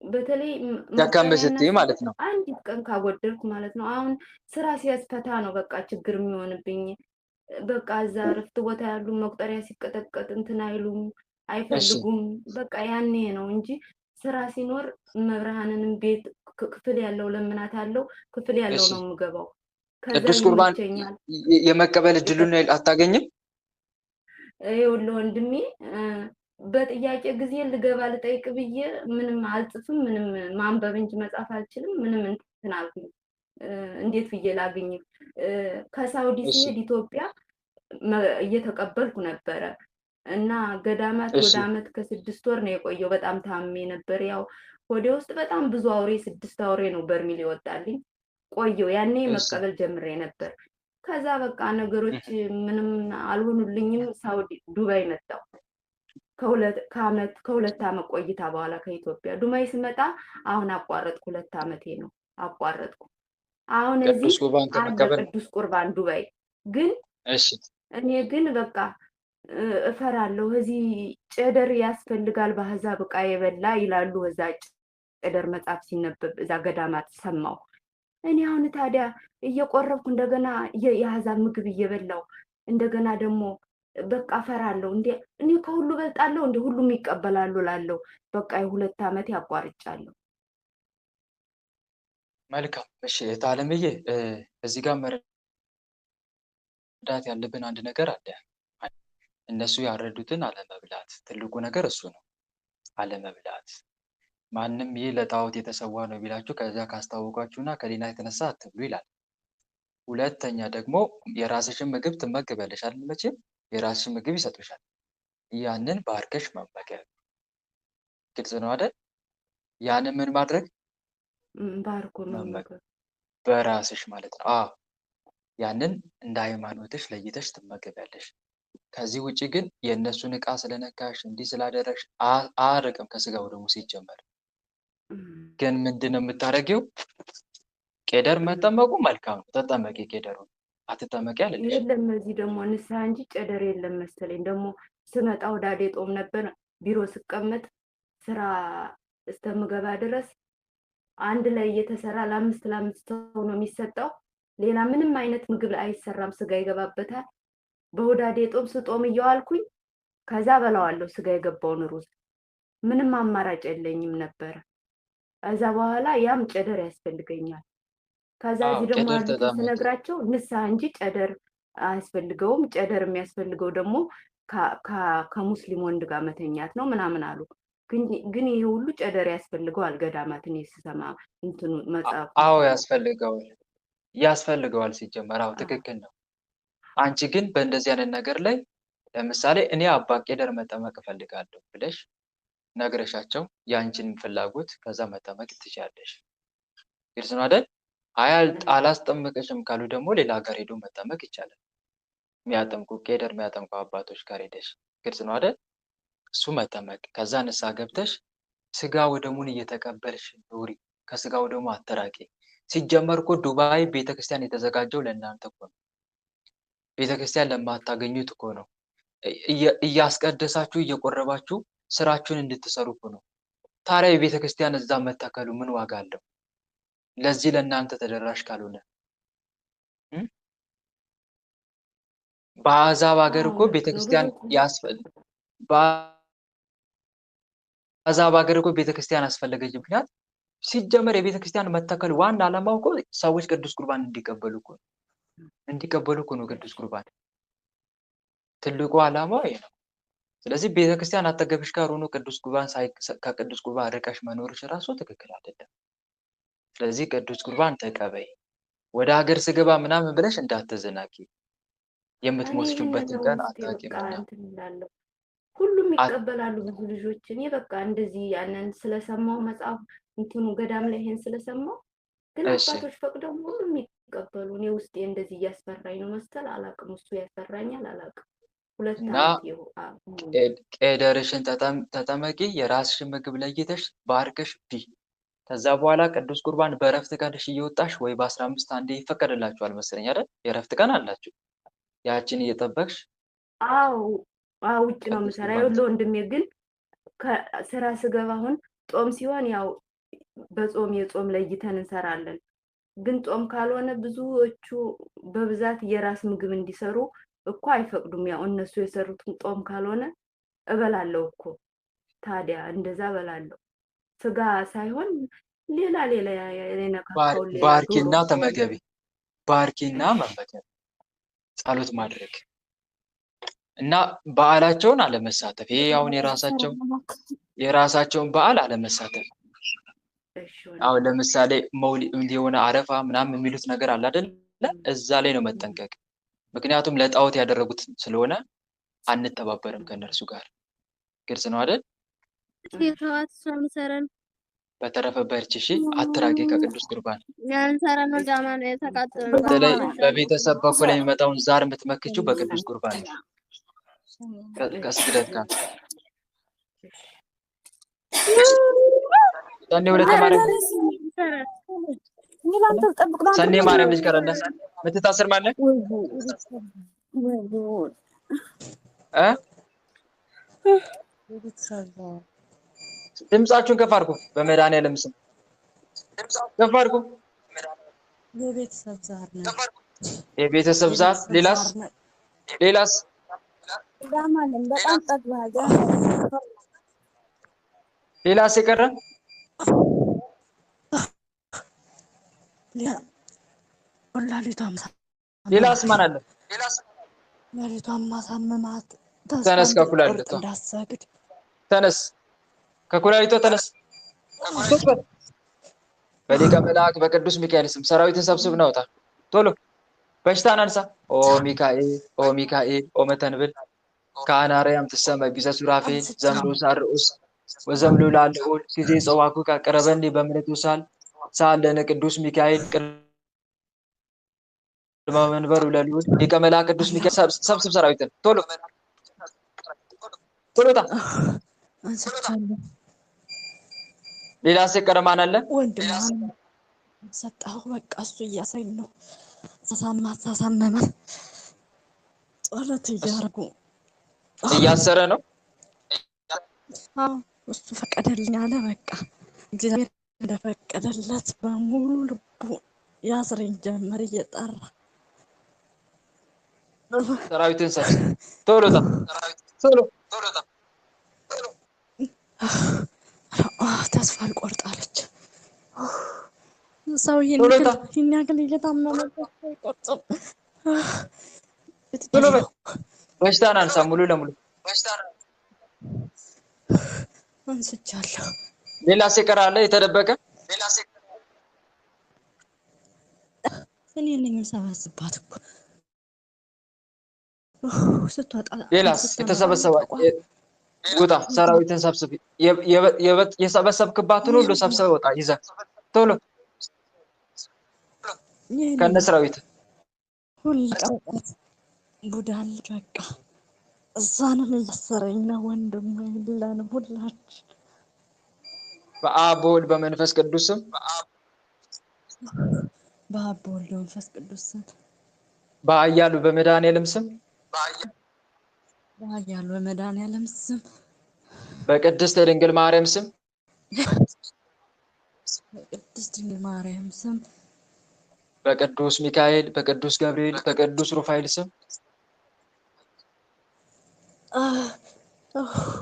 በተለይ ደከም ስትይ ማለት ነው። አንዲት ቀን ካጎደልኩ ማለት ነው። አሁን ስራ ሲያስፈታ ነው በቃ ችግር የሚሆንብኝ። በቃ እዛ እረፍት ቦታ ያሉ መቁጠሪያ ሲቀጠቀጥ እንትን አይሉም፣ አይፈልጉም። በቃ ያኔ ነው እንጂ ስራ ሲኖር መብርሃንንም ቤት ክፍል ያለው ለምናት አለው ክፍል ያለው ነው የምገባው። ቅዱስ ቁርባን የመቀበል እድሉን አታገኝም? ይኸውልህ ወንድሜ በጥያቄ ጊዜ ልገባ ልጠይቅ ብዬ ምንም አልጽፍም፣ ምንም ማንበብ እንጂ መጻፍ አልችልም። ምንም እንትን አልኩኝ። እንዴት ብዬ ላግኝ? ከሳውዲ ሲሄድ ኢትዮጵያ እየተቀበልኩ ነበረ እና ገዳማት ወደ አመት ከ6 ወር ነው የቆየው። በጣም ታሜ ነበር። ያው ሆዴ ውስጥ በጣም ብዙ አውሬ 6 አውሬ ነው በርሚል ይወጣልኝ። ቆየው ያኔ መቀበል ጀምሬ ነበር። ከዛ በቃ ነገሮች ምንም አልሆኑልኝም። ሳውዲ ዱባይ መጣው። ከሁለት ዓመት ቆይታ በኋላ ከኢትዮጵያ ዱባይ ስመጣ አሁን አቋረጥኩ። 2 ዓመቴ ነው አቋረጥኩ። አሁን እዚህ ቅዱስ ቁርባን ዱባይ ግን እኔ ግን በቃ እፈራለሁ። እዚህ ጨደር ያስፈልጋል በአሕዛብ ዕቃ የበላ ይላሉ። እዛ ጨደር መጽሐፍ ሲነበብ እዛ ገዳማት ሰማሁ። እኔ አሁን ታዲያ እየቆረብኩ እንደገና የአሕዛብ ምግብ እየበላው እንደገና ደግሞ በቃ እፈራለሁ። እንዴ እኔ ከሁሉ በልጣለሁ እንደ ሁሉም ይቀበላሉ ላለው በቃ የ2 ዓመት ያቋርጫለሁ። መልካም እሺ እህት አለምዬ፣ እዚህ ጋር መረዳት ያለብን አንድ ነገር አለ። እነሱ ያረዱትን አለመብላት ትልቁ ነገር እሱ ነው። አለመብላት ማንም ይህ ለጣዖት የተሰዋ ነው ቢላችሁ ከዚያ ካስታወቋችሁና ከሌላ የተነሳ አትብሉ ይላል። ሁለተኛ ደግሞ የራስሽን ምግብ ትመገቢያለሽ አይደል? መቼም የራስሽን ምግብ ይሰጡሻል። ያንን ባርከሽ መመገብ ግልጽ ነው አይደል? ያንን ምን ማድረግ ባርኮ መመገብ በራስሽ ማለት ነው። ያንን እንደ ሃይማኖትሽ ለይተሽ ትመገቢያለሽ። ከዚህ ውጪ ግን የእነሱን ዕቃ ስለነካሽ እንዲህ ስላደረግሽ አያርቅም ከስጋው ደግሞ ሲጀመር። ግን ምንድን ነው የምታደርጊው? ቄደር መጠመቁ መልካም ነው። ተጠመቂ። ቄደሩን አትጠመቂ አለልሽ። የለም እዚህ ደግሞ ንስሐ እንጂ ጨደር የለም መሰለኝ። ደግሞ ስመጣ ወዳዴ ጦም ነበር። ቢሮ ስቀመጥ ስራ እስተምገባ ድረስ አንድ ላይ እየተሰራ ለ5 ሰው ነው የሚሰጠው። ሌላ ምንም አይነት ምግብ አይሰራም። ስጋ ይገባበታል። በወዳዴ ጦም ስጦም እየዋልኩኝ ከዛ በላዋለሁ ስጋ የገባውን ሩዝ። ምንም አማራጭ የለኝም ነበር። ከዛ በኋላ ያም ጨደር ያስፈልገኛል። ከዛ እዚህ ደግሞ ስነግራቸው ንስሐ እንጂ ጨደር አያስፈልገውም። ጨደር የሚያስፈልገው ደግሞ ከሙስሊም ወንድ ጋር መተኛት ነው ምናምን አሉ። ግን ይሄ ሁሉ ጨደር ያስፈልገዋል። ገዳማትን ስሰማ እንትኑ መጽሐፍ ያስፈልገዋል ሲጀመር። ትክክል ነው። አንቺ ግን በእንደዚህ አይነት ነገር ላይ ለምሳሌ እኔ አባ ቄደር መጠመቅ እፈልጋለሁ ብለሽ ነግረሻቸው የአንቺን ፍላጎት ከዛ መጠመቅ ትችያለሽ። ግልጽ ነው አይደል? አላስጠመቀሽም ካሉ ደግሞ ሌላ ሀገር ሄዶ መጠመቅ ይቻላል። የሚያጠምቁ ቄደር የሚያጠምቁ አባቶች ጋር ሄደሽ ግልጽ ነው አይደል? እሱ መጠመቅ ከዛ ንስሐ ገብተሽ ስጋ ወደሙን እየተቀበልሽ ኑሪ። ከስጋ ወደሙ አተራቂ። ሲጀመር እኮ ዱባይ ቤተክርስቲያን የተዘጋጀው ለእናንተ እኮ ነው። ቤተክርስቲያን ለማታገኙት እኮ ነው። እያስቀደሳችሁ እየቆረባችሁ ስራችሁን እንድትሰሩ እኮ ነው። ታዲያ የቤተክርስቲያን እዛ መተከሉ ምን ዋጋ አለው? ለዚህ ለእናንተ ተደራሽ ካልሆነ በአሕዛብ ሀገር እኮ ቤተክርስቲያን በአሕዛብ ሀገር እኮ ቤተክርስቲያን አስፈለገች። ምክንያት ሲጀመር የቤተክርስቲያን መተከል ዋና ዓላማው እኮ ሰዎች ቅዱስ ቁርባን እንዲቀበሉ እኮ ነው። ቅዱስ ቁርባን ትልቁ ዓላማው ይሄ ነው። ስለዚህ ቤተክርስቲያን አጠገብሽ ጋር ሆኖ ከቅዱስ ቁርባን ርቀሽ መኖርሽ ራሱ ትክክል አይደለም። ስለዚህ ቅዱስ ቁርባን ተቀበይ። ወደ ሀገር ስገባ ምናምን ብለሽ እንዳትዘናቂ። የምትሞስችበትን ቀን አታውቂምና ሁሉም ይቀበላሉ ብዙ ልጆች። እኔ በቃ እንደዚህ ያንን ስለሰማው መጽሐፍ እንትኑ ገዳም ላይ ይሄን ስለሰማው ግን አባቶች ፈቅደው ሁሉም ይቀበሉ። እኔ ውስጤ እንደዚህ እያስፈራኝ ነው መሰል አላውቅም። እሱ ያስፈራኛል አላውቅም። እና ቄደርሽን ተጠመቂ፣ የራስሽን ምግብ ለይተሽ ባርከሽ ቢ። ከዛ በኋላ ቅዱስ ቁርባን በእረፍት ቀንሽ እየወጣሽ ወይ በ15 አንዴ ይፈቀድላችኋል መሰለኝ አይደል? የእረፍት ቀን አላችሁ። ያችን እየጠበቅሽ ውጭ ነው የምሰራ። ይኸውልህ ወንድሜ ግን ከስራ ስገባ አሁን ጾም ሲሆን ያው በጾም የጾም ለይተን እንሰራለን። ግን ጾም ካልሆነ ብዙዎቹ በብዛት የራስ ምግብ እንዲሰሩ እኮ አይፈቅዱም። ያው እነሱ የሰሩትን ጾም ካልሆነ እበላለሁ እኮ ታዲያ እንደዛ እበላለሁ። ስጋ ሳይሆን ሌላ የነካካውን ባርኪና ተመገቢ። ባርኪና መመገብ፣ ጸሎት ማድረግ እና በዓላቸውን አለመሳተፍ። ይሄ አሁን የራሳቸውን በዓል አለመሳተፍ። አሁን ለምሳሌ መውሊድ የሆነ አረፋ ምናምን የሚሉት ነገር አለ አይደል? እዛ ላይ ነው መጠንቀቅ። ምክንያቱም ለጣዖት ያደረጉት ስለሆነ አንተባበርም ከነርሱ ጋር። ግልጽ ነው አይደል? በተረፈ በርቺ እሺ፣ አትራቂ ከቅዱስ ቁርባን። በተለይ በቤተሰብ በኩል የሚመጣውን ዛር የምትመክችው በቅዱስ ቁርባን ነው። ከስግደት ጋር ሰኔ ሁለት ማርያም ሰኔ ማርያም ልጅ ቀረና ምትታስር ማለት ድምጻችሁን ከፍ አድርጉ። በመድኃኒዓለም ስም ከፍ አድርጉ። የቤተሰብ ዛር ሌላስ ሌላስ የቀረ ሌላስ ማን አለ? ተነስ ከኩላሊቷ ተነስ ከኩላሊቷ ተነስ። በሊቀ መልአክ በቅዱስ ሚካኤል ስም ሰራዊትን ሰብስብ ናውጣ ቶሎ በሽታን አንሳ። ኦ ሚካኤል ኦ ሚካኤል ኦ መተንብል ከአናርያም ትሰመ ቢዘ ሱራፌል ዘምዶ ሳርኡስ ወዘምሉ ላለኡል ሲዜ ጸዋኩ ቀረበኒ በእምነቱ ሳለነ ቅዱስ ሚካኤል ቅድመ መንበሩ ለልዑል ሊቀ መልአክ ቅዱስ ሚካኤል ሰብስብ ሰራዊትን ቶሎ ቶሎታ ሌላ የቀረ ማን አለ? ወንድም ሰጣሁ። በቃ እሱ እያሰኝ ነው። ሳሳመመ ጸሎት እያደረጉ እያሰረ ነው። እሱ ፈቀደልኝ አለ። በቃ እግዚአብሔር እንደፈቀደለት በሙሉ ልቡ ያስረኝ ጀመር እየጠራ ሰራዊትን ሰብስብ ቶሎታ ቶሎ ተስፋ አልቆርጣለች። ሰውዬ ይናገል እየታመመበት አይቆርጥም። በሽታን አንሳ ሙሉ ለሙሉ አንስቻለሁ። ሌላስ የቀረ አለ የተደበቀ? እኔ ነኝ የምሰበስባት እኮ ስትወጣ። ሌላስ የተሰበሰበ ውጣ። ሰራዊትን ሰብስብ። የሰበሰብክባትን ሁሉ ሰብስበህ ወጣ። ይዘህ ቶሎ ከነ ሰራዊት ሁሉ ቀርጣት ቡዳን በቃ እዛንም እያሰረኝ ነው። ወንድም የለንም ሁላችን በአብ በወልድ በመንፈስ ቅዱስ ስም በአብ በወልድ በመንፈስ ቅዱስ ስም በኃያሉ በመድኃኒዓለም ስም በኃያሉ በመድኃኒዓለም ስም በቅድስት ድንግል ማርያም ስም በቅድስት ድንግል ማርያም ስም በቅዱስ ሚካኤል በቅዱስ ገብርኤል በቅዱስ ሩፋኤል ስም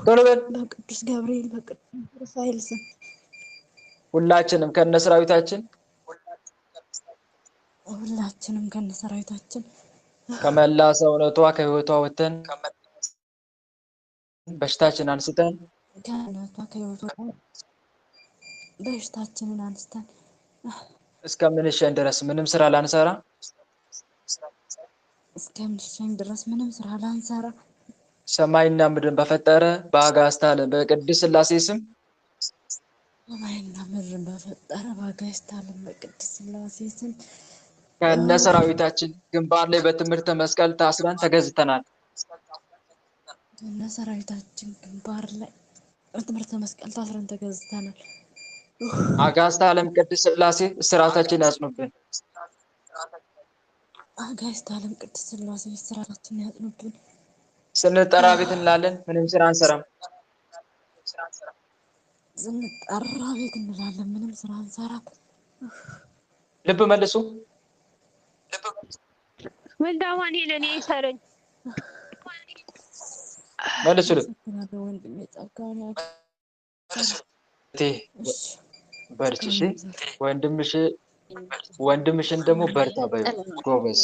ቶሎ በል። በቅዱስ ገብርኤል በቅዱስ ሩፋኤል ስም ሁላችንም ከነሰራዊታችን ሁላችንም ከነሰራዊታችን ከመላ ሰውነቷ ከህይወቷ ወጥተን በሽታችን አንስተን ከእናቷ ከህይወቷ በሽታችንን አንስተን እስከምንሸን ድረስ ምንም ስራ ላንሰራ እስከምንሸኝ ድረስ ምንም ስራ ላንሰራ ሰማይና ምድርን በፈጠረ በአጋዕዝተ ዓለም በቅድስት ሥላሴ ስም ሰማይና ምድርን በፈጠረ በአጋዕዝተ ዓለም በቅድስት ሥላሴ ስም ከነሰራዊታችን ግንባር ላይ በትምህርተ መስቀል ታስረን ተገዝተናል። ከነሰራዊታችን ግንባር ላይ በትምህርተ መስቀል ታስረን ተገዝተናል። አጋዕዝተ ዓለም ቅድስት ሥላሴ እስራታችን ያጽኑብን። አጋዕዝተ ዓለም ቅድስት ሥላሴ እስራታችን ያጽኑብን። ስንጠራ ቤት እንላለን፣ ምንም ስራ አንሰራም። ስንጠራ ቤት እንላለን፣ ምንም ስራ አንሰራም። ልብ መልሱ። ወልደ አማኑኤል እኔ ይሰረኝ መልሱ። ልብ ወንድሜ ጸጋውን በርቺ። እሺ ወንድምሽን ደግሞ በርታ በይ፣ ጎበዝ።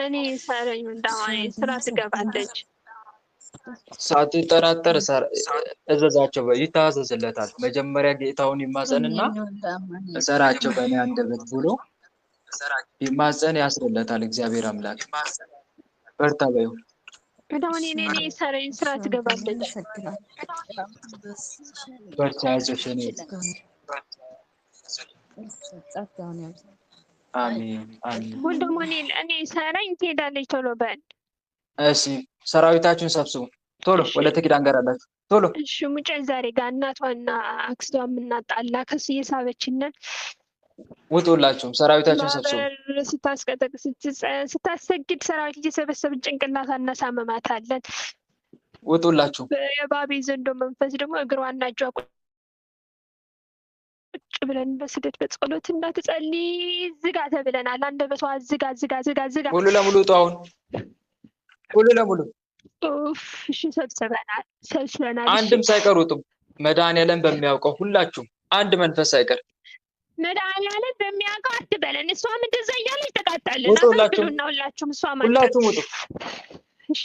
እኔ ይሰረኝ ወልደ አማኑኤል ስራ ትገባለች። ሳትጠራጠር እዘዛቸው፣ ይታዘዝለታል። መጀመሪያ ጌታውን ይማጸንና እሰራቸው በእኔ አንደበት ብሎ ይማጸን፣ ያስርለታል እግዚአብሔር አምላክ። በርታ በይው። ወልደ አማኑኤል እኔ ይሰረኝ ስራ ትገባለች። በርቺ፣ አይዞሽ። አሜን አሜን። ወልደ አማኑኤል እኔ ይሰረኝ ትሄዳለች። ቶሎ በል እሺ፣ ሰራዊታችሁን ሰብስቡ ቶሎ። ወለተ ኪዳን ጋር አላችሁ ቶሎ። እሺ ሙጬ ዛሬ ጋር እናቷና አክስቷ የምናጣላ ከሱ እየሳበችንን ውጡላችሁም፣ ሰራዊታችሁን ሰብስቡ። ስታሰግድ ሰራዊት እየሰበሰብን ጭንቅላት እናሳመማታለን። ውጡላችሁ። የባቤ ዘንዶ መንፈስ ደግሞ እግሯና እጇ ቁጭ ብለን በስደት በጸሎት እንዳትጸልይ ዝጋ ተብለናል። አንደበቷ ዝጋ ዝጋ ዝጋ ዝጋ። ሙሉ ለሙሉ ውጡ። አሁን ሙሉ ለሙሉ እሺ ሰብስበናል። አንድም ሳይቀር ውጡ። መድኃኒዓለም በሚያውቀው ሁላችሁም አንድ መንፈስ ሳይቀር መድኃኒዓለም በሚያውቀው አትበለን። እሷም እንደዛ እያለች ተቃጣልን። ሁላችሁም ሁላችሁም ውጡ። እሺ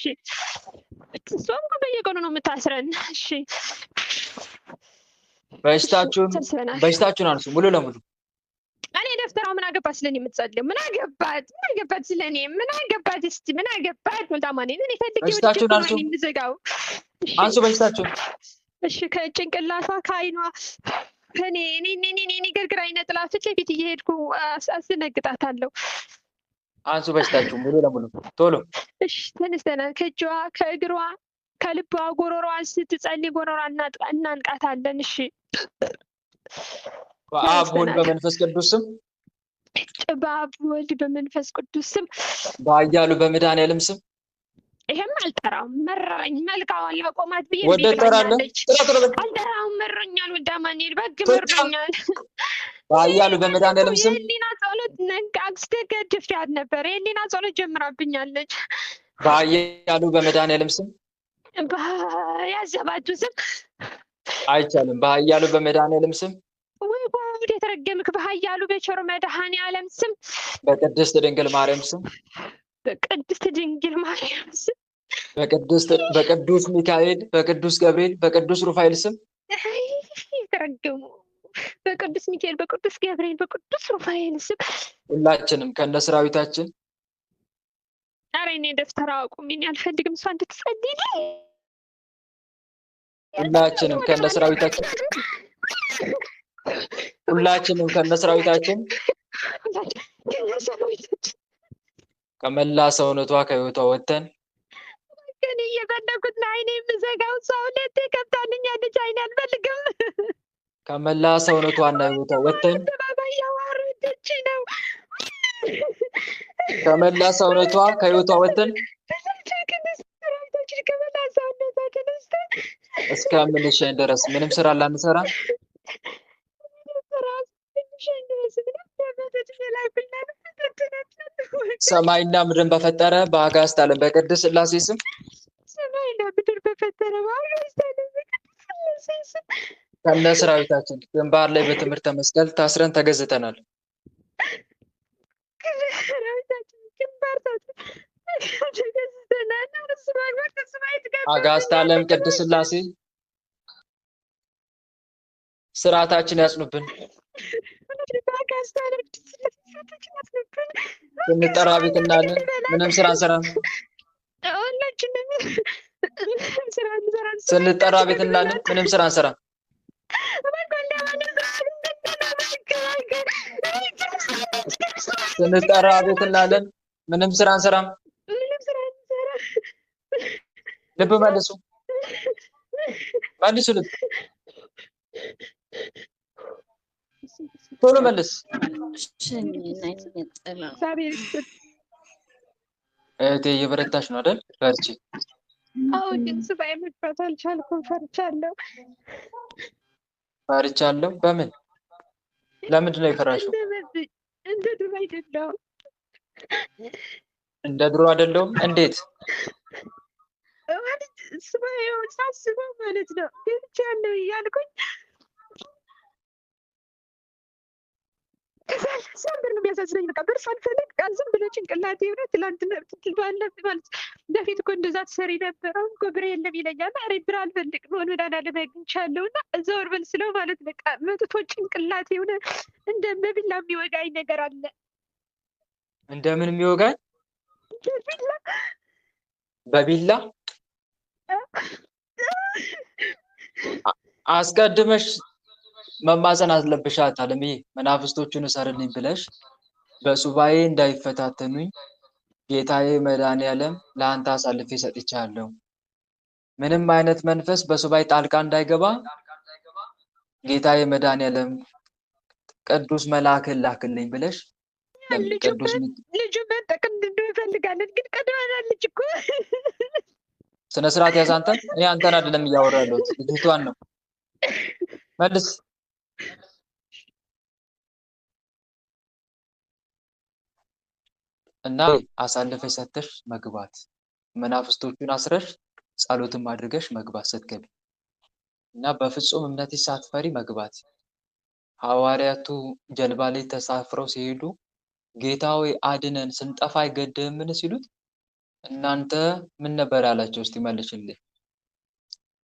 እሷም በየቀኑ ነው የምታስረን። እሺ በሽታችሁን አንሱ ሙሉ ለሙሉ። እኔ ደፍተራው ምን አገባት ስለኔ የምትጸልየው? ምን አገባት ስለኔ? ምን አገባት? እስቲ ምን አገባት? ወልደ አማኑኤል እኔ ፈልጌ በሽታችሁን አንሱ። አንሱ በሽታችሁን። እሺ ከጭንቅላቷ ከዓይኗ እኔ ገርግራ አይነጥላ ፊት ለፊት እየሄድኩ አስደነግጣታለሁ። አንሱ በሽታችሁ ሙሉ ለሙሉ ቶሎ። እሺ ተነስተናል። ከእጇ ከእግሯ ከልቧ ጎሮሯን ስትጸልይ ጎሮሯ እናንቃታለን። እሺ በአብ ወልድ በመንፈስ ቅዱስ ስም፣ በአብ ወልድ በመንፈስ ቅዱስ ስም፣ በኃያሉ በመድኃኒዓለም ስም። ይሄም አልጠራውም፣ መራኝ። መልካዋን ላቆማት ብዬ ወደ ጠራለህ። አልጠራውም፣ መሮኛል። ወልደ አማኑኤል በግ መሮኛል። በኃያሉ በመድኃኒዓለም ስም የህሊና ጸሎት አስደገድፊያት ነበር። የህሊና ጸሎት ጀምራብኛለች። በኃያሉ በመድኃኒዓለም ስም፣ ያዘባቱ ስም አይቻልም። በኃያሉ በመድኃኒዓለም ስም፣ ወይ ጉድ የተረገምክ በኃያሉ በቸሩ መድኃኒዓለም ስም፣ በቅድስት ድንግል ማርያም ስም፣ በቅድስት ድንግል ማርያም ስም፣ በቅዱስ ሚካኤል፣ በቅዱስ ገብርኤል፣ በቅዱስ ሩፋኤል ስም የተረገሙ በቅዱስ ሚካኤል፣ በቅዱስ ገብርኤል፣ በቅዱስ ሩፋኤል ስም ሁላችንም ከነሰራዊታችን። ኧረ እኔ ደፍተራ አቁሚኝ፣ አልፈልግም እሷ እንድትጸልይ። ሁላችንም ከነሰራዊታችን ከመላ ሰውነቷ ከህይወቷ ወጥተን ግን እየፈለጉት ነው። አይኔ የምዘጋው ሰው ሁለቴ ከብታልኛለች። አይኔ አልፈልግም። ከመላ ሰውነቷና ህይወቷ ወጥተን ያዋረደች ነው። ከመላ ሰውነቷ ከህይወቷ ወጥተን እስከምንሸኝ ድረስ ምንም ስራ ላንሰራ ሰማይና ምድርን በፈጠረ በአጋዕዝተ ዓለም በቅድስት ሥላሴ ስም ሰማይና ምድር በፈጠረ ባሪያዎች ከነ ሰራዊታችን ግንባር ላይ በትምህርተ መስቀል ታስረን ተገዝተናል። ሰራዊታችን ግንባር ተገዝተናል። እርስ በርስ ከሰማይ ጋር አጋዕዝተ ዓለም ቅድስት ሥላሴ ስርዓታችን ያጽኑብን። ስንጠራ ቤት እናለን፣ ምንም ስራ አንሰራም። ስንጠራ ቤት እናለን፣ ምንም ስራ አንሰራም። ስንጠራ ቤት እናለን፣ ምንም ስራ አንሰራም። ልብ መልሱ፣ መልሱ ልብ ቶሎ መልስ። እህቴ እየበረታሽ ነው አይደል? በርቺ። አዎ፣ ግን ሱባኤ መግባት አልቻልኩም። ፈርቻለሁ። ፈርቻለሁ? በምን? ለምንድን ነው የፈራሽው? እንደ ድሮ አይደለሁም። እንደ ድሮ አይደለሁም? እንዴት? ማለት ሱባኤው ሳስበው ማለት ነው ገብቻለሁ እያልኩኝ ሰንበር ነው የሚያሳዝነኝ። በቃ ብር ሳልፈልግ ዝም ብሎ ጭንቅላቴ ሆነ ትላንትና ባለፍ ማለት በፊት እኮ እንደዛ ትሰሪ ነበር፣ አሁን እኮ ብር የለም ይለኛል። ኧረ ብር አልፈልግ መሆን ወዳና ለማግኝቻለሁ እና እዛ ወርበል ስለው ማለት በቃ መጥቶ ጭንቅላቴ ሆነ እንደ በቢላ የሚወጋኝ ነገር አለ። እንደምን የሚወጋኝ? በቢላ በቢላ አስቀድመሽ መማፀን አለብሽ አለምዬ። መናፍስቶቹን እሰርልኝ ብለሽ በሱባኤ እንዳይፈታተኑኝ ጌታዬ መድኃኔዓለም ለአንተ አሳልፌ ሰጥቻለሁ። ምንም አይነት መንፈስ በሱባኤ ጣልቃ እንዳይገባ ጌታዬ መድኃኔዓለም ቅዱስ መልአክን ላክልኝ ብለሽ ቅዱስ ልጁ መጠቅም እንፈልጋለን፣ ግን ቀድመናለች እኮ። ስነ ስርዓት ያዝ አንተን። እኔ አንተን አይደለም እያወራ ያለሁት ልጅቷን ነው። መልስ። እና አሳልፈሽ ሰጥተሽ መግባት፣ መናፍስቶቹን አስረሽ ጸሎትም አድርገሽ መግባት ስትገቢ እና በፍጹም እምነትሽ ሳትፈሪ መግባት። ሐዋርያቱ ጀልባ ላይ ተሳፍረው ሲሄዱ ጌታ ሆይ አድነን ስንጠፋ አይገድህምን ሲሉት እናንተ ምን ነበር ያላቸው? እስቲ መልሽልኝ።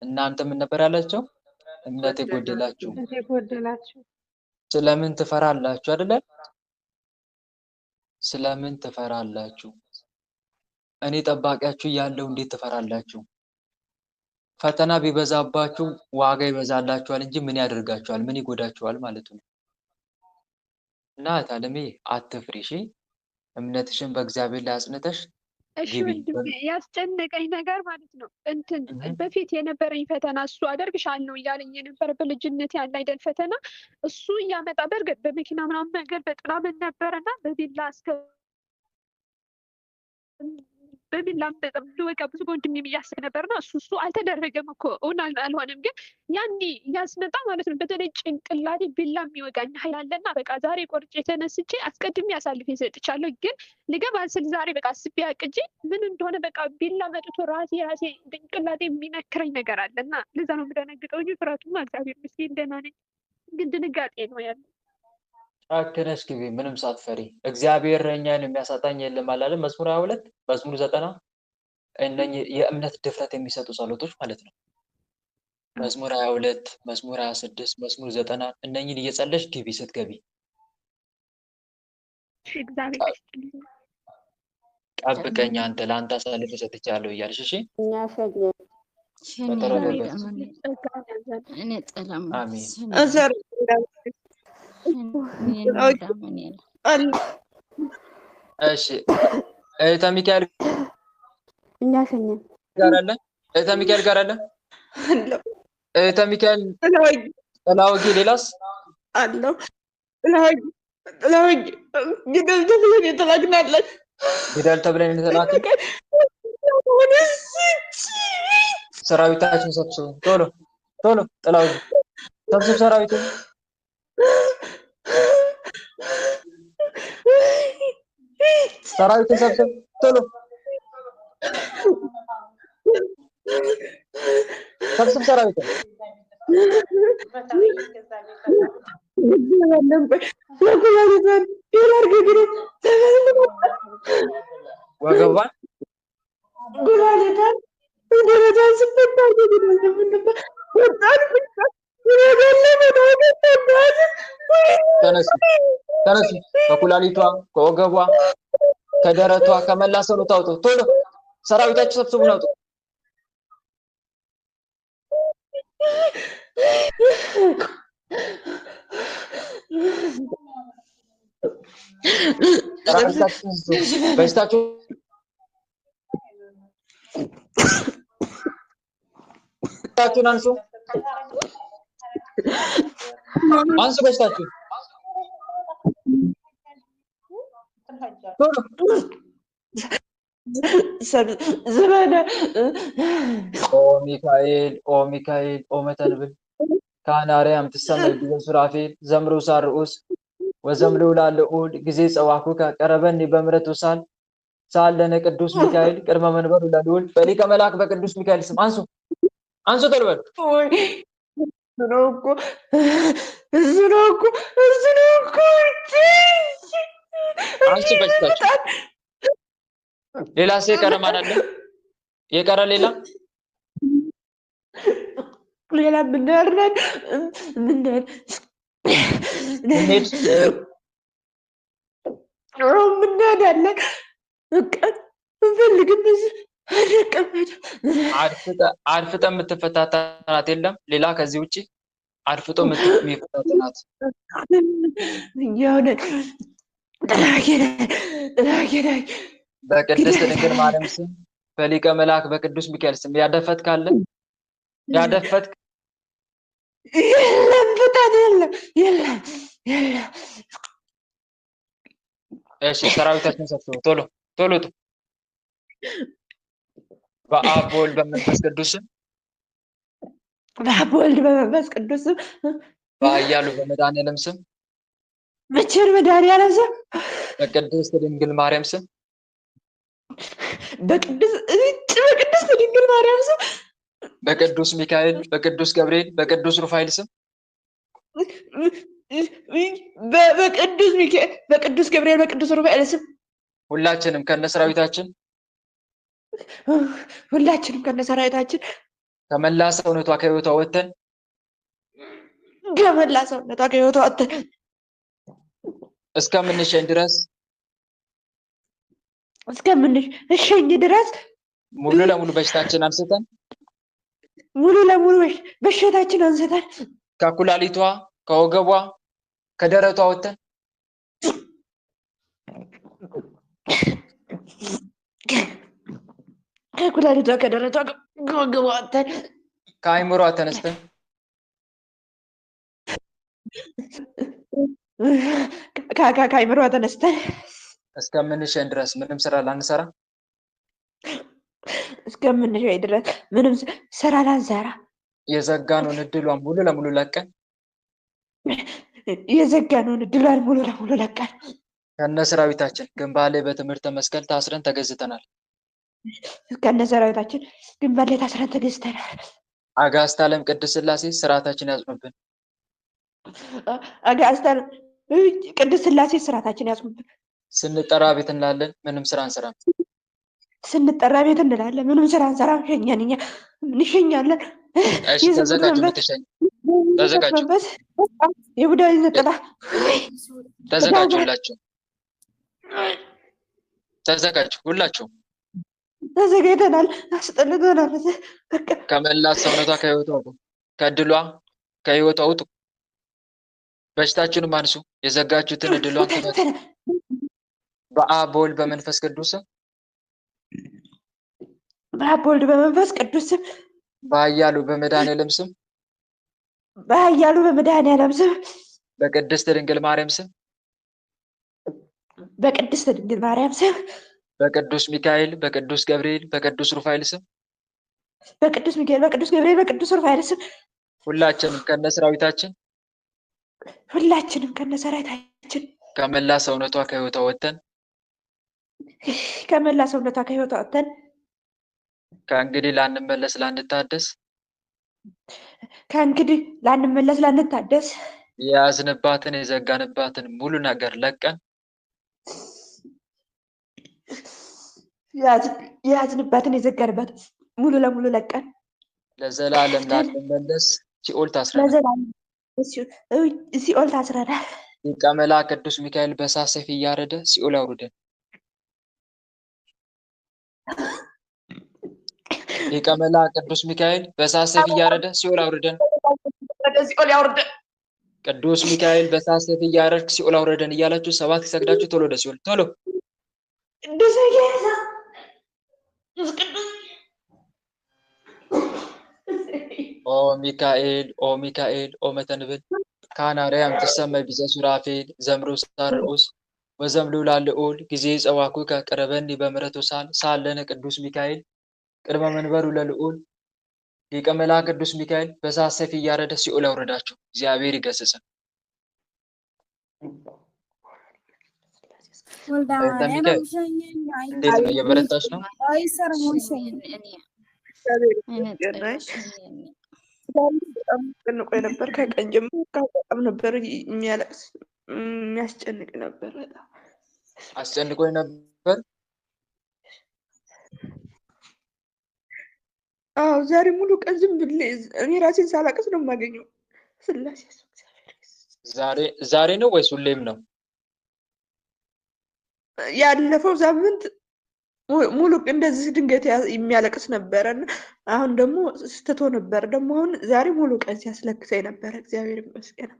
እናንተ ምን ነበር ያላቸው? እምነት የጎደላችሁ ስለምን ትፈራላችሁ? አይደለ? ስለምን ትፈራላችሁ? እኔ ጠባቂያችሁ እያለሁ እንዴት ትፈራላችሁ? ፈተና ቢበዛባችሁ ዋጋ ይበዛላችኋል እንጂ ምን ያደርጋችኋል? ምን ይጎዳችኋል ማለት ነው። እና ታለሜ አትፍሪ፣ እሺ? እምነትሽን በእግዚአብሔር ላይ አጽንተሽ እሺ ወንድሜ፣ ያስጨነቀኝ ነገር ማለት ነው እንትን በፊት የነበረኝ ፈተና እሱ አደርግሻለሁ እያለኝ የነበረ በልጅነት ያለ አይደል ፈተና እሱ እያመጣ በእርግጥ በመኪና ምናምን ነገር በጥላምን ነበረና በቢላ እስከ በቢላም በጣም ልወጋ ብዙ ወንድሜም እያስብ ነበርና እሱ አልተደረገም እኮ እውን አልሆነም። ግን ያኔ እያስመጣ ማለት ነው በተለይ ጭንቅላቴ ቢላ የሚወጋኝ ኃይል አለና በቃ ዛሬ ቆርጬ ተነስቼ አስቀድሜ አሳልፌ ሰጥቻለሁ። ግን ልገባ ስል ዛሬ በቃ አስቤ አቅጄ ምን እንደሆነ በቃ ቢላ መጥቶ ራሴ ጭንቅላቴ የሚነክረኝ ነገር አለ እና ለዛ ነው የምደነግጠው እንጂ ፍርሃቱማ እግዚአብሔር ይመስገን ደህና ነኝ። ግን ድንጋጤ ነው ያለው። ጨክነሽ ግቢ ምንም ሳትፈሪ። እግዚአብሔር እኛን የሚያሳጣኝ የለም አላለም? መዝሙር 22 መዝሙር 90 እነኚህ የእምነት ድፍረት የሚሰጡ ጸሎቶች ማለት ነው። መዝሙር 22 መዝሙር 26 መዝሙር 90 እነኚህን እየጸለሽ ግቢ ስትገቢ። እግዚአብሔር ጠብቀኝ አንተ ለአንተ አሳልፌ ሰጥቻለሁ እያልሽ እሺ። እሺ እህተ ሚካኤል ጋር አለ። እህተ ሚካኤል ጋር አለ። እህተ ሚካኤል ጥላወጊ ሌላስ አለው። ጥላወጊ ግደል ተብለን የተላክናለን። ግደል ተብለን የተላክን ሰራዊታችን ሰብስቡ። ቶሎ ቶሎ ጥላወጊ ሰብስብ ሰራዊቱን። ሰራዊቱን ሰብስብ ቶሎ። ሰብስብ ሰራዊትን ወገቧን ተነሱ ተነሱ። ከኩላሊቷ ከወገቧ ከደረቷ ከመላ ሰውነቷ አውጡ። ቶሎ ሰራዊታችሁ ሰብስቡን አውጡ። በሽታችሁ አንሱ አንሱ በሽታችሁ ኦ ሚካኤል ኦ መተንብል ካናርያም ትሰመይ ሱራፌል ዘምሩ ሳርኡስ ወዘምሉ ላለኡል ጊዜ ጸዋኩከ ቀረበኒ በምሕረት ወሳል ሳለነ ቅዱስ ሚካኤል ቅድመ መንበሩ ለልዑል በሊቀ መልአክ በቅዱስ ሚካኤል ስም አንሱ አንሱ ተልበል አንሱ በሽታችሁ ሌላ ሰው የቀረ ማን አለ? የቀረ ሌላ ምን ያርናል? አድፍጠ የምትፈታተናት የለም ሌላ ከዚህ ውጭ አድፍጦ የሚፈታተናት በቅድስት ድንግል ማርያም ስም በሊቀ መልአክ በቅዱስ ሚካኤል ስም ያደፈት ካለ ያደፈት እሺ ሰራዊታችን ሰብስቡ ቶሎ ቶሎ በአብ በወልድ በመንፈስ ቅዱስ ስም በኃያሉ በመድኃኒዓለም ስም በቅድስት ድንግል ማርያም ስም በቅድስት ድንግል ማርያም ስም በቅዱስ ሚካኤል በቅዱስ ገብርኤል በቅዱስ ሩፋኤል ስም በቅዱስ ሚካኤል በቅዱስ ገብርኤል በቅዱስ ሩፋኤል ስም ሁላችንም ከነሰራዊታችን ከመላ ሰውነቷ ከህይወቷ ወጥተን እስከምንሸኝ ድረስ ሙሉ ለሙሉ በሽታችን አንስተን ከኩላሊቷ ከወገቧ ከደረቷ ወጥተን ከአይምሯ ተነስተን እስከምንሸኝ ድረስ ምንም ስራ ላንሰራ የዘጋነውን እድሏን ሙሉ ለሙሉ ለቀን ከነሰራዊታችን ግንባር ላይ በትምህርተ መስቀል ታስረን ተገዝተናል። አጋዕዝተ ዓለም ቅድስት ሥላሴ ስርዓታችን ያጽኑብን። ስንጠራ ቤት እንላለን፣ ምንም ስራ አንሰራም። እሺ ተዘጋጁ፣ ምትሸኝ ተዘጋጁ፣ ተዘጋጁላችሁ፣ ተዘጋጁ ሁላችሁ። ተዘጋጅተናል፣ አስጠልቶናል። ከመላ ሰውነቷ ከህይወቷ ውጡ፣ ከእድሏ ከህይወቷ ውጡ። በሽታችሁንም አንሱ፣ የዘጋችሁትን እድሏን ክፈቱ። በአብ በወልድ በመንፈስ ቅዱስ ስም በኃያሉ በመድኃኒዓለም ስም በቅድስት ድንግል ማርያም ስም በቅዱስ ሚካኤል በቅዱስ ገብርኤል በቅዱስ ሩፋኤል ስም ሁላችንም ከነሰራዊታችን ከመላ ሰውነቷ ከህይወቷ ወጥተን ከእንግዲህ ላንመለስ ላንታደስ ከእንግዲህ ላንመለስ ላንታደስ የያዝንባትን የዘጋንባትን ሙሉ ነገር ለቀን የያዝንባትን የዘጋንባትን ሙሉ ለሙሉ ለቀን ለዘላለም ላንመለስ ሲኦል ታስረናል። ለዘላለም ሲኦል ታስረናል። ሊቀ መላእክት ቅዱስ ሚካኤል በእሳት ሰይፍ እያረደ ሲኦል ያውርደን። ሊቀ መላእክት ቅዱስ ሚካኤል በእሳት ሰይፍ እያረደ ሲኦል አውርደን። ሲኦል ያውርደን። ቅዱስ ሚካኤል በእሳት ሰይፍ እያረድክ ሲኦል አውርደን እያላችሁ ሰባት ሰግዳችሁ ቶሎ ወደ ሲኦል ቶሎ። ቅዱስ ሚካኤል ኦ ሚካኤል ኦ ሚካኤል ኦ መተንብል ካናርያም ትሰመይ ቢዘ ሱራፌል ዘምሩ ሳርኡስ ወዘምሉ ላልኡል ጊዜ ጸዋኩከ ቀረበኒ በምሕረቱ ሳለነ ቅዱስ ሚካኤል ቅድመ መንበሩ ለልዑል ሊቀ መላእክት ቅዱስ ሚካኤል በእሳት ሰይፍ እያረደ ሲኦል ያውርዳቸው። እግዚአብሔር ይገስጸን። እንዴት ነው? እየበረታች ነው? በጣም አስጨንቆኝ ነበር። ከቀን ጀምሮ በጣም ነበር የሚያለቅስ የሚያስጨንቅ ነበር። በጣም አስጨንቆኝ ነበር። አዎ ዛሬ ሙሉ ቀን ዝም ብዬ እኔ ራሴን ሳላቅስ ነው የማገኘው። ስላሴ ዛሬ ነው ወይስ ሁሌም ነው? ያለፈው ሳምንት ሙሉ እንደዚህ ድንገት የሚያለቅስ ነበረ። አሁን ደግሞ ስትቶ ነበር። ደግሞ አሁን ዛሬ ሙሉ ቀን ሲያስለቅሰኝ ነበረ። እግዚአብሔር ይመስገን።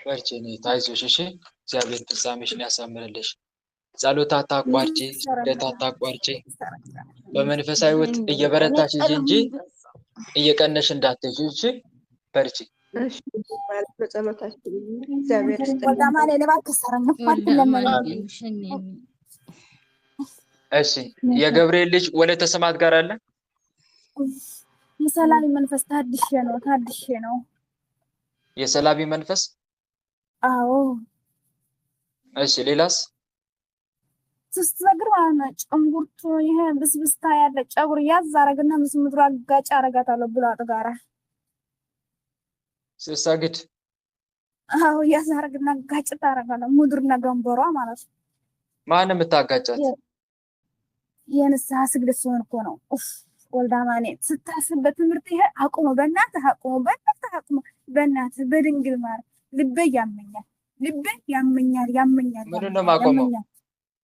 በርቺ፣ ታይዞሽ። እሺ፣ እግዚአብሔር ፍጻሜሽን ያሳምርልሽ። ጸሎት አታቋርጪ፣ ስግደት አታቋርጪ። በመንፈሳዊ ሕይወት እየበረታሽ እንጂ እየቀነሽ እንዳትሄጂ። እሺ፣ በርቺ። እሺ ማለት በጸሎታችን እግዚአብሔር እሺ፣ የገብርኤል ልጅ ወለተ ሰማዕት ጋር አለ። የሰላቢ መንፈስ ታድሼ ነው። የሰላቢ መንፈስ። አዎ። እሺ፣ ሌላስ? ስትነግር ማለት ነው ጭንጉርቱ ይሄ ብስብስታ ያለ ጨጉር ያዝ አረግና ምድሩ አጋጭ አረጋታለሁ ብሎ አጥጋራ ስሰግድ። አዎ ያዝ አረግና ጋጭ ታረጋለሁ ምድሩና ገንበሯ ማለት ነው። ማን የምታጋጫት? የንስሐ ስግደት ሲሆን እኮ ነው። ወልዳ ማኔ ስታስብ በትምህርት ይሄ አቁሙ፣ በእናትህ አቁሙ፣ በእናትህ በድንግል ማርያም ልቤ ያመኛል።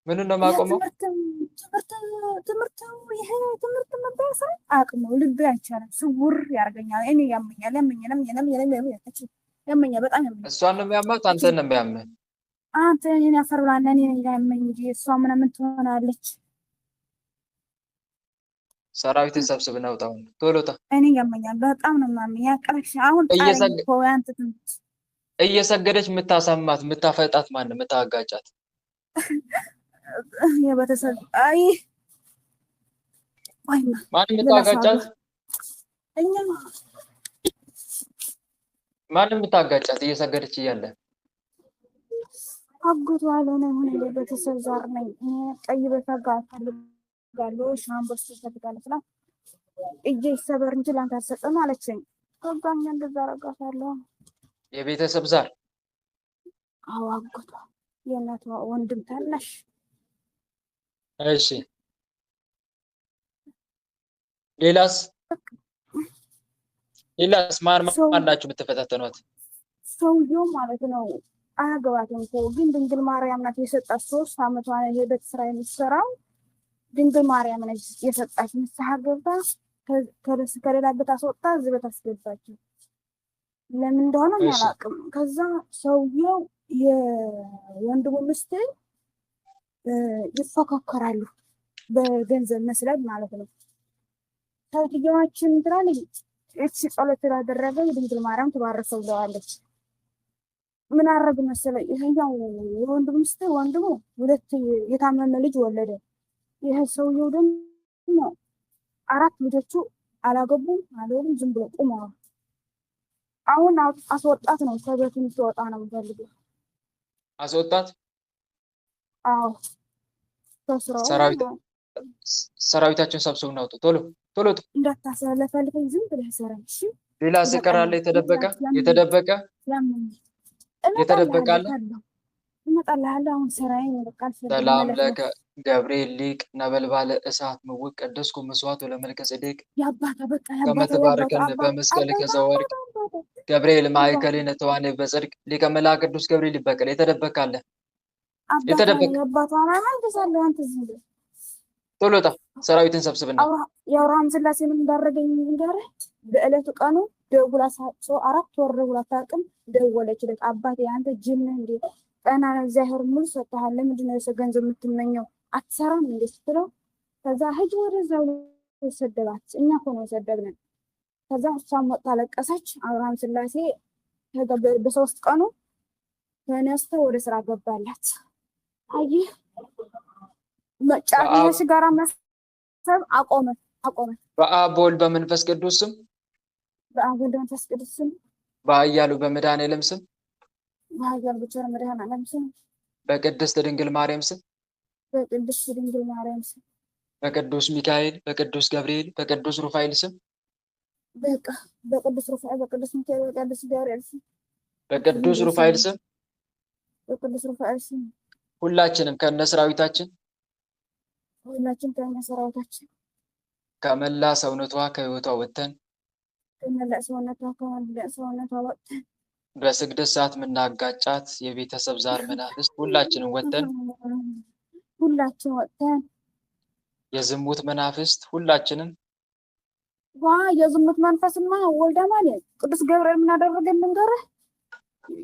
ምኑን ነው የማቆመው? ትምህርቱ ይሄ ትምህርት መባሳ አቅሙ ልቤ አይቻልም። ስውር ያርገኛል። እኔ ያመኛል በጣም ያመኛል። እሷን ነው የሚያማት? አንተን ነው የሚያምህ? አንተ እኔን ያፈርላና እኔ ያመኝ እንጂ እሷ ምን ትሆናለች? ሰራዊትን ሰብስብና ውጣው ቶሎታ። እኔ ያመኛል በጣም ነው ማመኝ። ያቀረሽ አሁን ጣሪኝ እኮ ያንተ ትምህርት እየሰገደች የምታሰማት የምታፈጣት ማን የምታጋጫት? የቤተሰብ አይ ወይማ ማን የምታጋጫት? እኛ ማን የምታጋጫት እየሰገደች እያለ? አጎቷ አለነ ሆነ የቤተሰብ ዛር ነኝ ቀይ በተጋፋለሁ ሻምበስ ተተጋለፈላ እጄ ሰበር እንጂ ላንተ አልሰጠም አለችኝ። ከዛኛ እንደዛ አረጋታለሁ። የቤተሰብ ዛር? አዎ አጎቷ የእናቷ ወንድም ታናሽ። እሺ ሌላስ ማን ናችሁ የምትፈታተኗት? ሰውየው ማለት ነው አያገባትም እኮ ግን ድንግል ማርያም ናት የሰጣት። 3 ዓመቷ የቤት ስራ የምትሰራው ድንግል ማርያም ነች የሰጣች። ንስሐ ገብታ ከሌላ ቤት አስወጣ እዚህ ቤት አስገባችው። ለምን እንደሆነ አላውቅም። ከዛ ሰውየው የወንድሙ ሚስት ይፈካከራሉ በገንዘብ መስለድ ማለት ነው። ታውቂያችን ትላለች እቺ ጸሎት ስላደረገ ድንግል ማርያም ትባረከው ብለዋለች። ምን አረግ መሰለኝ ይሄኛው የወንድሙ ሚስት ወንድሙ 2 የታመመ ልጅ ወለደ። ይሄ ሰውየው ደግሞ 4 ልጆቹ አላገቡም አልወሉም፣ ዝም ብሎ ቆመዋል። አሁን አስወጣት ነው ከቤት እንድትወጣ ነው የምፈልገው። አስወጣት? አዎ ሰራዊታችሁን ሰብስቡና ውጡ። ቶሎ ቶሎ ውጡ። እንዳታሳለፈልፈኝ ዝም ብለህ ስራ። እሺ ሌላ ስቅር አለ? የተደበቀ አለ? እመጣልሃለሁ። አሁን ስራዬን በቃ አልፈልግም። ሰላም መለስ ለከ ገብርኤል ሊቅ ነበልባለ እሳት ምውቅ ቅዱስኩ መስዋዕት ወለመልከ ጼዴቅ የአባታ በቃ ከመ የአባታ ትባርከነ በመስቀልከ ዘወርቅ ገብርኤል ማእከሌነ ተዋነይ በጽድቅ ሊቀ መላእክት ቅዱስ ገብርኤል ይበቀል። የተደበቀ አለ? የአባቷ ማማን ተሳለሁ። አንተ ዝም ብለህ ቶሎ ውጣ። ሰራዊትን ሰብስብና የአብርሃም ስላሴንም እንዳረገኝ ንገረህ። በዕለቱ ቀኑ ደውላ ሰው 4 ወር ደውላ አታውቅም። ደወለችለት። አባቴ አንተ ጅን ነህ እንዴ? ቀና እግዚአብሔር ሙሉ ሰጥተሃል። ለምንድን ነው የሰው ገንዘብ የምትመኘው? አትሰራም እንዴ ስትለው ከዛ ሂጅ ወደዛው ሰደባት። እኛ እኮ ነው የሰደብነን። ከዛ እሷም ወጥታ ለቀሰች። አብርሃም ስላሴ በ3 ቀኑ ተነስቶ ወደ ስራ ገባላት። አየህ መጫኛ ጋራ ማሰብ አቆመ። በአብ በወልድ በመንፈስ ቅዱስ ስም በአብ ወልድ በመንፈስ ቅዱስ ስም በኃያሉ በመድኃኔዓለም ስም በኃያሉ በቸር መድኃኔዓለም ስም በቅድስት ድንግል ማርያም ስም በቅድስት ድንግል ማርያም ስም በቅዱስ ሚካኤል በቅዱስ ገብርኤል በቅዱስ ሩፋኤል ስም በቃ በቅዱስ ሩፋኤል በቅዱስ ሚካኤል በቅዱስ ገብርኤል ስም በቅዱስ ሩፋኤል ስም በቅዱስ ሩፋኤል ስም ሁላችንም ከነሰራዊታችን ከመላ ሰውነቷ ከህይወቷ ወጥተን በስግደት ሰዓት የምናጋጫት የቤተሰብ ዛር መናፍስት ሁላችንም ወጥተን የዝሙት መናፍስት ሁላችንም የዝሙት መንፈስማ ወልዳ ማለት ቅዱስ ገብርኤል ምን አደረገ ልንገርህ?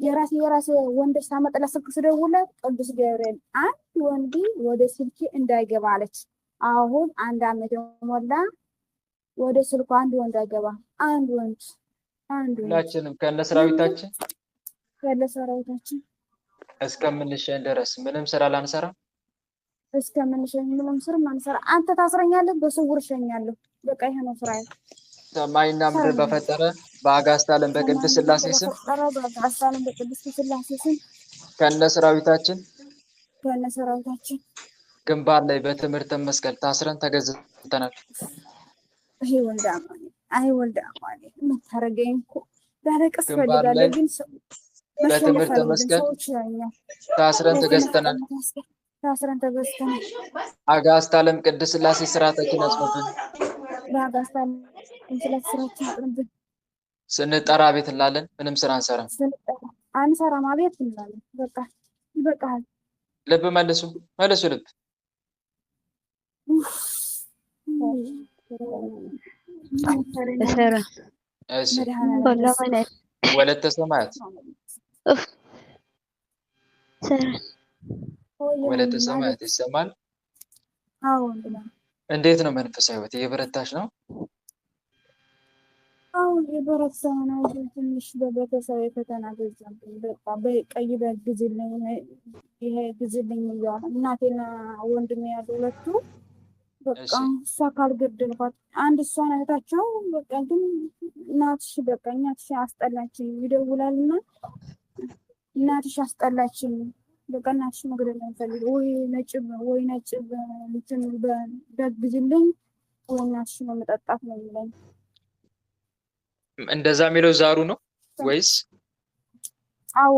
የራሴ ወንድ ሳመጣ ስልክ ስደውልለት ቅዱስ ገብርኤል አንድ ወንድ ወደ ስልኬ እንዳይገባ አለች። አሁን 1 ዓመት የሞላ ወደ ስልኩ አንድ ወንድ አይገባ። አንድ ወንድ ሁላችንም ከነሰራዊታችን እስከምንሸኝ ድረስ ምንም ስራ ላንሰራ ምንም ስራ ማንሰራ። አንተ ታስረኛለህ፣ በስውር እሸኛለሁ። በቃ ይሄ ነው ስራዬ። ሰማይና ምድር በፈጠረ በአጋዕዝተ ዓለም በቅድስት ሥላሴ ስም ከነሰራዊታችን ግንባር ላይ በትምህርተ መስቀል ታስረን ተገዝተናል። አይ ወልደ አማኑኤል የምታረገኝ እኮ ላለቅስ ፈልጋለሁ፣ ግን በትምህርተ መስቀል ታስረን ተገዝተናል። አጋዕዝተ ዓለም ቅድስት ሥላሴ ስርዓተ ኪነት አጽንቶን ስንጠራ ቤት እንላለን። ምንም ስራ አንሰራም። አቤት እንላለን። በቃ ይበቃል። ልብ መልሱ። ልብ ወለተ ሰማያት ይሰማል። እንዴት ነው መንፈሳዊ ህይወት? እየበረታሽ ነው? አሁን የበረታ ነው። ትንሽ በቤተሰብ ፈተና በዛብኝ። በቃ በቀይ በግዝልኝ ይሄ ግዝልኝ እያለ እናቴና ወንድሜ ያሉ ሁለቱ በቃ እሷ ካልገደልኳት አንድ እሷን እህታቸው በቃ ግን እናትሽ በቃ እናትሽ አስጠላችኝ ይደውላልና እናትሽ አስጠላችኝ በቃ እናትሽ መግደል አንፈልግ ወይ ነጭ እንትን በግዝልኝ ወይ እናትሽ ነው መጠጣት ነው የሚለኝ። እንደዛ የሚለው ዛሩ ነው ወይስ? አዎ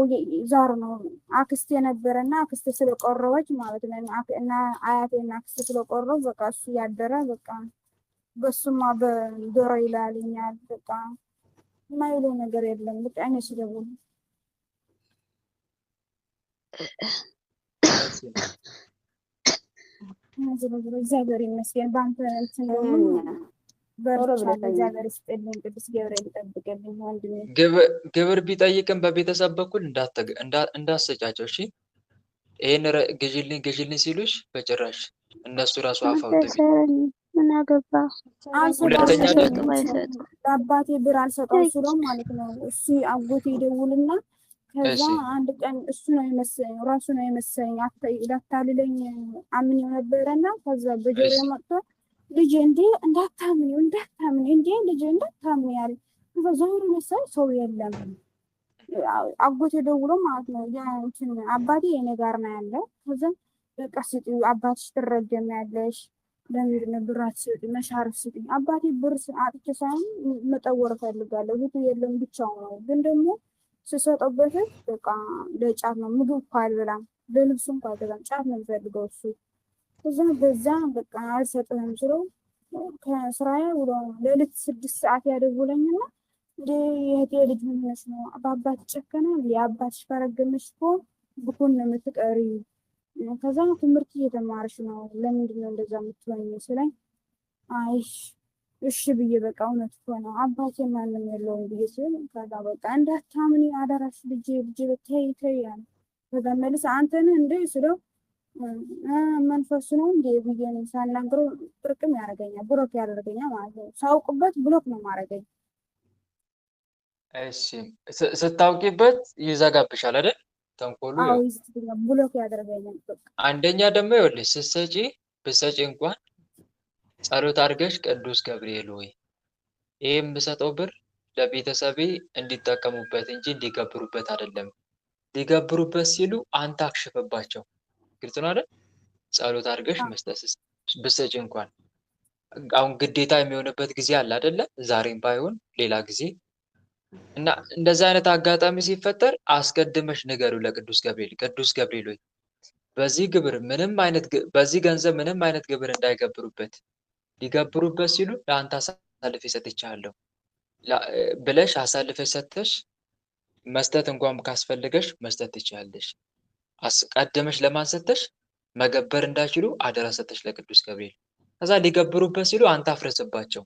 ዛሩ ነው። አክስቴ ነበረና አክስቴ ስለቆረበች ማለት ነው እና አያቴና አክስቴ ስለቆረቡ በቃ እሱ ያደረ በቃ በሱማ በዶሮ ይላልኛል። በቃ የማይለው ነገር የለም። በቃ እኔ ሲደውል እግዚአብሔር ይመስገን በአንተ እንትን እግዚአብሔር ይስጥልኝ። ቅዱስ ገብርኤል ይጠብቅልኝ። ወንድሜ ግብር ቢጠይቅም በቤተሰብ በኩል እንዳሰጫቸው። እሺ ይሄን ግዢልኝ ሲሉሽ በጭራሽ እነሱ ራሱ አፋውጥ ምን አገባ። ሁለተኛ አባቴ ብር አልሰጠው ስለው ማለት ነው እሱ አጎቴ ይደውልና ከዛ አንድ ቀን እሱ ነው የመሰለኝ ራሱ ነው የመሰለኝ አታልለኝ አምን ነበረና ከዛ በጆሮ መጥቶ ልጅ እንዴ እንዳታምኒ እንዴ ልጅ እንዳታምኒ ያለ ዞሩ መሰል ሰው የለም። አጎቴ ደውሎ ማለት ነው ያ እንትን አባቴ የኔ ጋር ነው ያለው። ከዛ በቃ ስጪው አባትሽ ትረገሚያለሽ ለምንድን ነው ብር አትሰጡኝ? መሻር ስጡኝ። አባቴ ብር አጥቼ ሳይሆን መጠወር እፈልጋለሁ። እህቱ የለም ብቻው ነው። ግን ደግሞ ስሰጠው በፊት በቃ ለጫት ነው። ምግብ እኮ አልበላም፣ ለልብሱ እንኳ አልገዛም። ጫት ነው የሚፈልገው እሱ። በዛ በቃ አልሰጥህም ስለው ከስራዬ ውሎ ሌሊት 6 ሰዓት ያደውለኝና እንደ የእህቴ ልጅ ምን ሆነሽ ነው? በአባት ጨከናል? የአባትሽ ከረገመሽ እኮ ብኩን ነው የምትቀሪ። ከዛ ትምህርት እየተማርሽ ነው፣ ለምንድን ነው እንደዛ የምትሆኝ ስለኝ፣ አይሽ እሺ ብዬ በቃ እውነት እኮ ነው አባቴ ማንም የለውም ብዬ ስል፣ ከዛ በቃ እንዳታምኒ አደራሽ ልጄ ተይ ተይ ያለ። ከዛ መልስ አንተን እንደ ስለው መንፈሱ ነው እንደ ብዬ ነው ሳናግረው ጥርቅም ያደርገኛል፣ ብሎክ ያደርገኛል ማለት ነው። ሳውቅበት ብሎክ ነው ማረገኝ። እሺ ስታውቂበት ይዘጋብሻል አይደል? ተንኮሉ አዎ ይዝትኛል፣ ብሎክ ያደርገኛል በቃ። አንደኛ ደግሞ ይኸውልሽ ብትሰጪ እንኳን ጸሎት አድርገሽ ቅዱስ ገብርኤል ሆይ ይሄ የምሰጠው ብር ለቤተሰቤ እንዲጠቀሙበት እንጂ እንዲገብሩበት አይደለም። ሊገብሩበት ሲሉ አንተ አክሽፍባቸው። ግልጽ ነው አይደል? ጸሎት አድርገሽ መስጠት ብትሰጪ እንኳን አሁን ግዴታ የሚሆንበት ጊዜ አለ አይደለ? ዛሬም ባይሆን ሌላ ጊዜ እና እንደዛ አይነት አጋጣሚ ሲፈጠር አስቀድመሽ ንገሪው ለቅዱስ ገብርኤል። ቅዱስ ገብርኤል ሆይ በዚህ ገንዘብ ምንም አይነት ግብር እንዳይገብሩበት፣ ሊገብሩበት ሲሉ ለአንተ አሳልፌ ሰጥቻለሁ ብለሽ አሳልፈሽ ሰጥተሽ መስጠት እንኳን ካስፈልገሽ መስጠት ትችላለሽ። አስቀድመሽ ለማን ሰጥተሽ መገበር እንዳይችሉ አደራ ሰጥተሽ ለቅዱስ ገብርኤል። ከዛ ሊገብሩበት ሲሉ አንተ አፍረስባቸው፣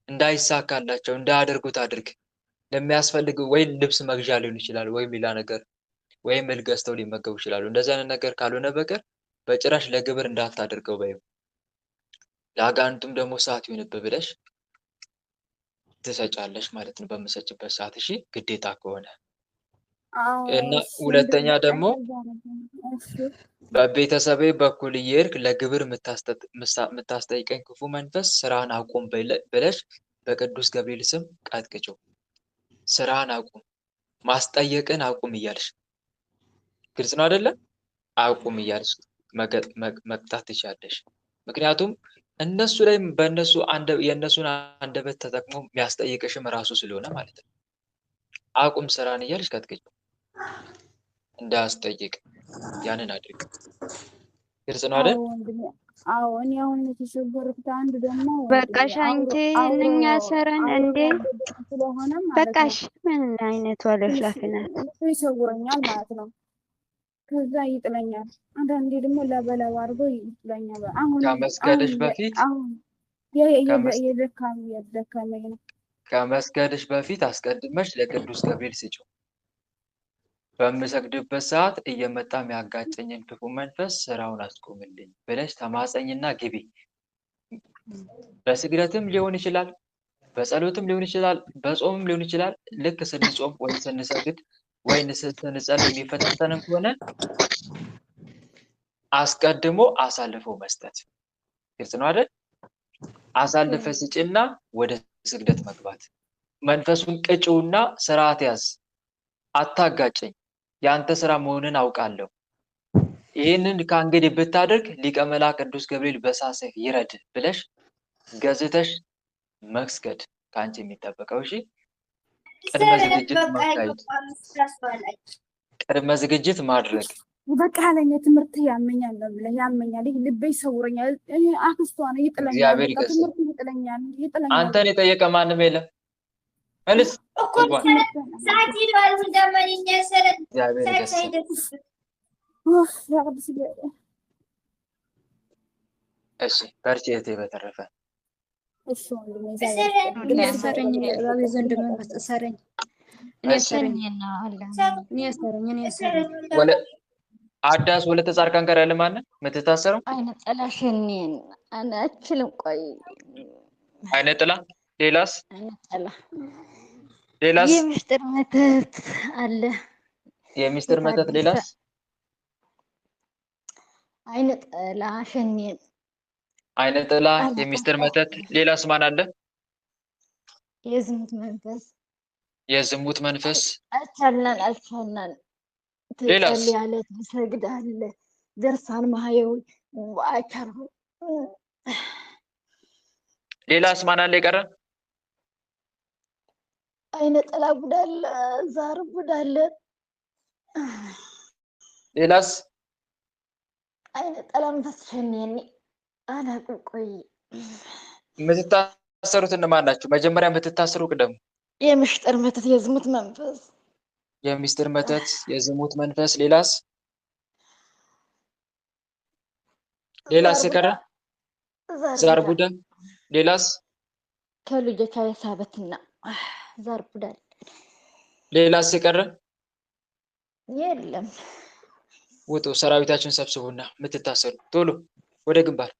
እንዳይሳካላቸው እንዳያደርጉት አድርግ። ለሚያስፈልግ ወይ ልብስ መግዣ ሊሆን ይችላል፣ ወይም ሌላ ነገር፣ ወይም እህል ገዝተው ሊመገቡ ይችላሉ። እንደዚህ አይነት ነገር ካልሆነ በቀር በጭራሽ ለግብር እንዳታደርገው በይው። ለአጋንንቱም ደግሞ ሰዓት ይሁንብህ ብለሽ ትሰጫለሽ ማለት ነው በምሰጭበት ሰዓት። እሺ ግዴታ ከሆነ እና ሁለተኛ ደግሞ በቤተሰቤ በኩል እየሄድክ ለግብር የምታስጠይቀኝ ክፉ መንፈስ ስራን አቁም ብለሽ በቅዱስ ገብርኤል ስም ቀጥቅጭው። ስራን አቁም፣ ማስጠየቅን አቁም እያልሽ ግልጽ ነው አይደለም? አቁም እያልሽ መቅጣት ትችላለሽ። ምክንያቱም እነሱ ላይ የእነሱን አንደበት ተጠቅሞ የሚያስጠይቅሽም ራሱ ስለሆነ ማለት ነው። አቁም ስራን እያልሽ ቀጥቅጭው እንዳያስጠይቅ ያንን አድርግ። ግልጽ ነው አይደል? አዎ እኔ አሁን የተሸበርኩት አንድ ደግሞ በቃሽ አንቺ እኛ ሰረን እንዴ ስለሆነ በቃሽ። ምን አይነት ወለፍላፊ ናት? ይሰውረኛል ማለት ነው። ከዛ ይጥለኛል። አንዳንዴ ደግሞ ለበለብ አድርጎ ይጥለኛል። አሁን ከመስገድሽ በፊት የደካመኝ ነው። ከመስገድሽ በፊት አስቀድመሽ ለቅዱስ ገብርኤል ስጪው። በምሰግድበት ሰዓት እየመጣ የሚያጋጨኝን ክፉ መንፈስ ስራውን አስቆምልኝ ብለሽ ተማጸኝና ግቢ። በስግደትም ሊሆን ይችላል፣ በጸሎትም ሊሆን ይችላል፣ በጾምም ሊሆን ይችላል። ልክ ስንጾም ወይ ስንሰግድ ወይ ስንጸልይ የሚፈታተንም ከሆነ አስቀድሞ አሳልፎ መስጠት። ግልጽ ነው አይደል? አሳልፈ ስጭና ወደ ስግደት መግባት። መንፈሱን ቅጭውና ስርዓት ያዝ። አታጋጨኝ፣ የአንተ ስራ መሆንን አውቃለሁ። ይህንን ከእንግዲህ ብታደርግ ሊቀ መላእክት ቅዱስ ገብርኤል በእሳት ሰይፍ ይረድ ብለሽ ገዝተሽ መስገድ ከአንቺ የሚጠበቀው። እሺ ቅድመ ዝግጅት ማድረግ። በቃ አለኝ ትምህርት ያመኛል ነው ብለህ ያመኛል። ይህ ልቤ ይሰውረኛል። አክስቷ ነው ይጥለኛል። እግዚአብሔር ትምህርት ይጥለኛል። አንተን የጠየቀ ማንም የለም። መልስ እሺ በርቺ እህቴ። በተረፈ አዳስ ወለተ ጻድቃን ጋር ያለ ማነው የምትታሰረው? አይነ ጥላሽኔን አችልም። ቆይ አይነ ጥላ። ሌላስ? አይነ ጥላ ሌላስ? የሚስጥር መተት አለ። የሚስጥር መተት። ሌላስ? አይነ ጥላ ሸኔን። አይነ ጥላ፣ የሚስጥር መተት። ሌላስ ማን አለ? የዝሙት መንፈስ። የዝሙት መንፈስ። አልቻልናል። ሌላስ? ትጸልያለህ፣ ትሰግዳለህ፣ ደርሳን ማየው አቻልኩ ሌላስ ማን አለ የቀረ? አይነ ጥላ ቡዳ አለ፣ ዛር ቡዳ አለ። ሌላስ? አይነ ጥላም ተስፈኔኒ አላውቅም። ቆይ የምትታሰሩት እነማን ናቸው? መጀመሪያ የምትታሰሩ ቅደሙ። የምሽጠር መተት፣ የዝሙት መንፈስ፣ የሚስጥር መተት፣ የዝሙት መንፈስ። ሌላስ? ሌላስ የቀረ? ዛር ቡዳ። ሌላስ? ከልጆቿ የሳበትና ዛር ቡዳ አለ። ሌላስ የቀረ? የለም። ውጡ። ሰራዊታችን ሰብስቡና የምትታሰሩ ቶሎ ወደ ግንባር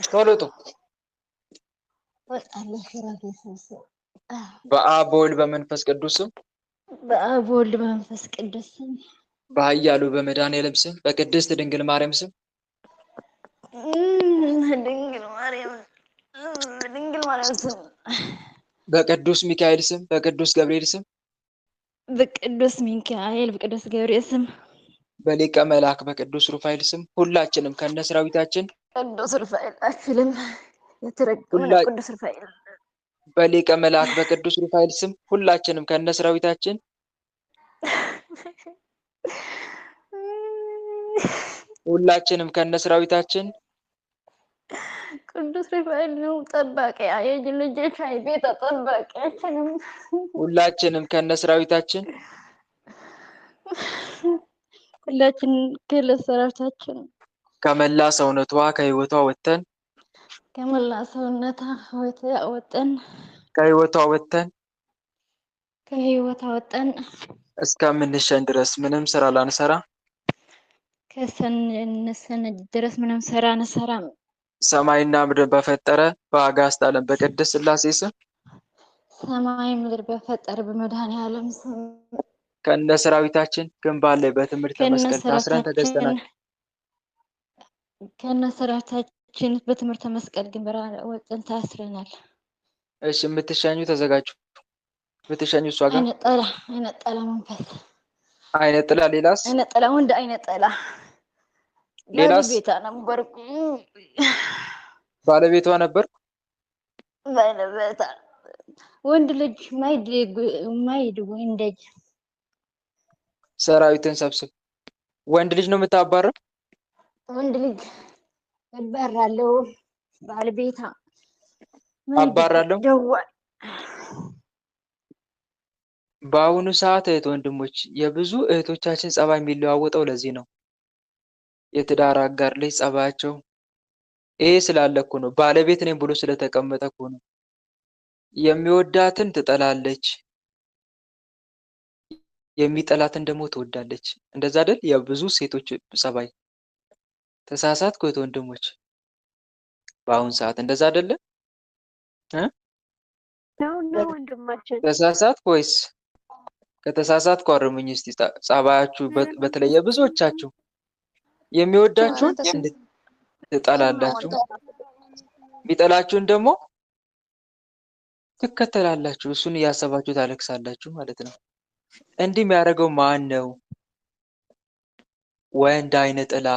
ቶሎ ውጡ። በአብ በወልድ በመንፈስ ቅዱስ ስም፣ በአብ በወልድ በመንፈስ ቅዱስ ስም፣ በኃያሉ በመድኃኔዓለም ስም፣ በቅድስት ድንግል ማርያም ስም፣ ድንግል ማርያም ስም፣ በቅዱስ ሚካኤል ስም፣ በቅዱስ ገብርኤል ስም፣ በቅዱስ ሚካኤል በቅዱስ ገብርኤል ስም፣ በሊቀ መልአክ በቅዱስ ሩፋኤል ስም ሁላችንም ከነሰራዊታችን ቅዱስ ሩፋኤል አችልም የተረገመ ቅዱስ ሩፋኤል በሊቀ መልአክ በቅዱስ ሩፋኤል ስም ሁላችንም ከነሰራዊታችን ቅዱስ ሩፋኤል ነው ጠባቂ የልጆች ቤት ጠባቂያችንም ሁላችንም ከነሰራዊታችን ሁላችን ከለሰራዊታችን ከመላ ሰውነቷ ከህይወቷ ወጥተን ከመላ ሰውነቷ ወጥተን ከህይወቷ ወጥተን እስከምንሸን ድረስ ምንም ስራ ላንሰራ ከሰንነሰን ድረስ ምንም ስራ አንሰራም። ሰማይና ምድር በፈጠረ በአጋዕዝተ ዓለም በቅድስት ሥላሴ ስም ሰማይ ምድር በፈጠረ በመድኃኔዓለም ስም ከነሰራዊታችን ግንባር ላይ በትምህርተ መስቀል ታስረን ተገዝተናል። ከነሰራዊታችን በትምህርተ መስቀል ግንባር ወጥተን ታስረናል። እሺ የምትሸኙ ተዘጋጁ። የምትሸኙ እሷ ጋር አይነ ጥላ መንፈስ፣ አይነ ጥላ። ሌላስ? አይነ ጥላ ወንድ፣ አይነ ጥላ ሌላስ? ባለቤቷ ነበር። ባለቤቷ ወንድ ልጅ ማይድ ወንድ ልጅ። ሰራዊትን ሰብስብ። ወንድ ልጅ ነው የምታባረው? ወንድ ልጅ እባራለሁ። ባለቤቷ አባራለሁ። ደዋል። በአሁኑ ሰዓት እህት ወንድሞች፣ የብዙ እህቶቻችን ጸባይ የሚለዋወጠው ለዚህ ነው። የትዳር አጋር ላይ ጸባያቸው ይሄ ስላለ እኮ ነው። ባለቤት ነኝ ብሎ ስለተቀመጠ እኮ ነው። የሚወዳትን ትጠላለች፣ የሚጠላትን ደግሞ ትወዳለች። እንደዛ አይደል? የብዙ ሴቶች ጸባይ። ተሳሳትኩ እህት ወንድሞች? በአሁኑ ሰዓት እንደዛ አይደለ? ነው ወንድማችን። ተሳሳትኩ ወይስ? ከተሳሳትኩ አርሙኝ እስቲ። ጸባያችሁ በተለይ የብዙዎቻችሁ የሚወዳችሁን ትጠላላችሁ፣ የሚጠላችሁን ደግሞ ትከተላላችሁ። እሱን እያሰባችሁ ታለቅሳላችሁ ማለት ነው። እንዲህ የሚያደርገው ማን ነው? ወንድ አይነ ጥላ።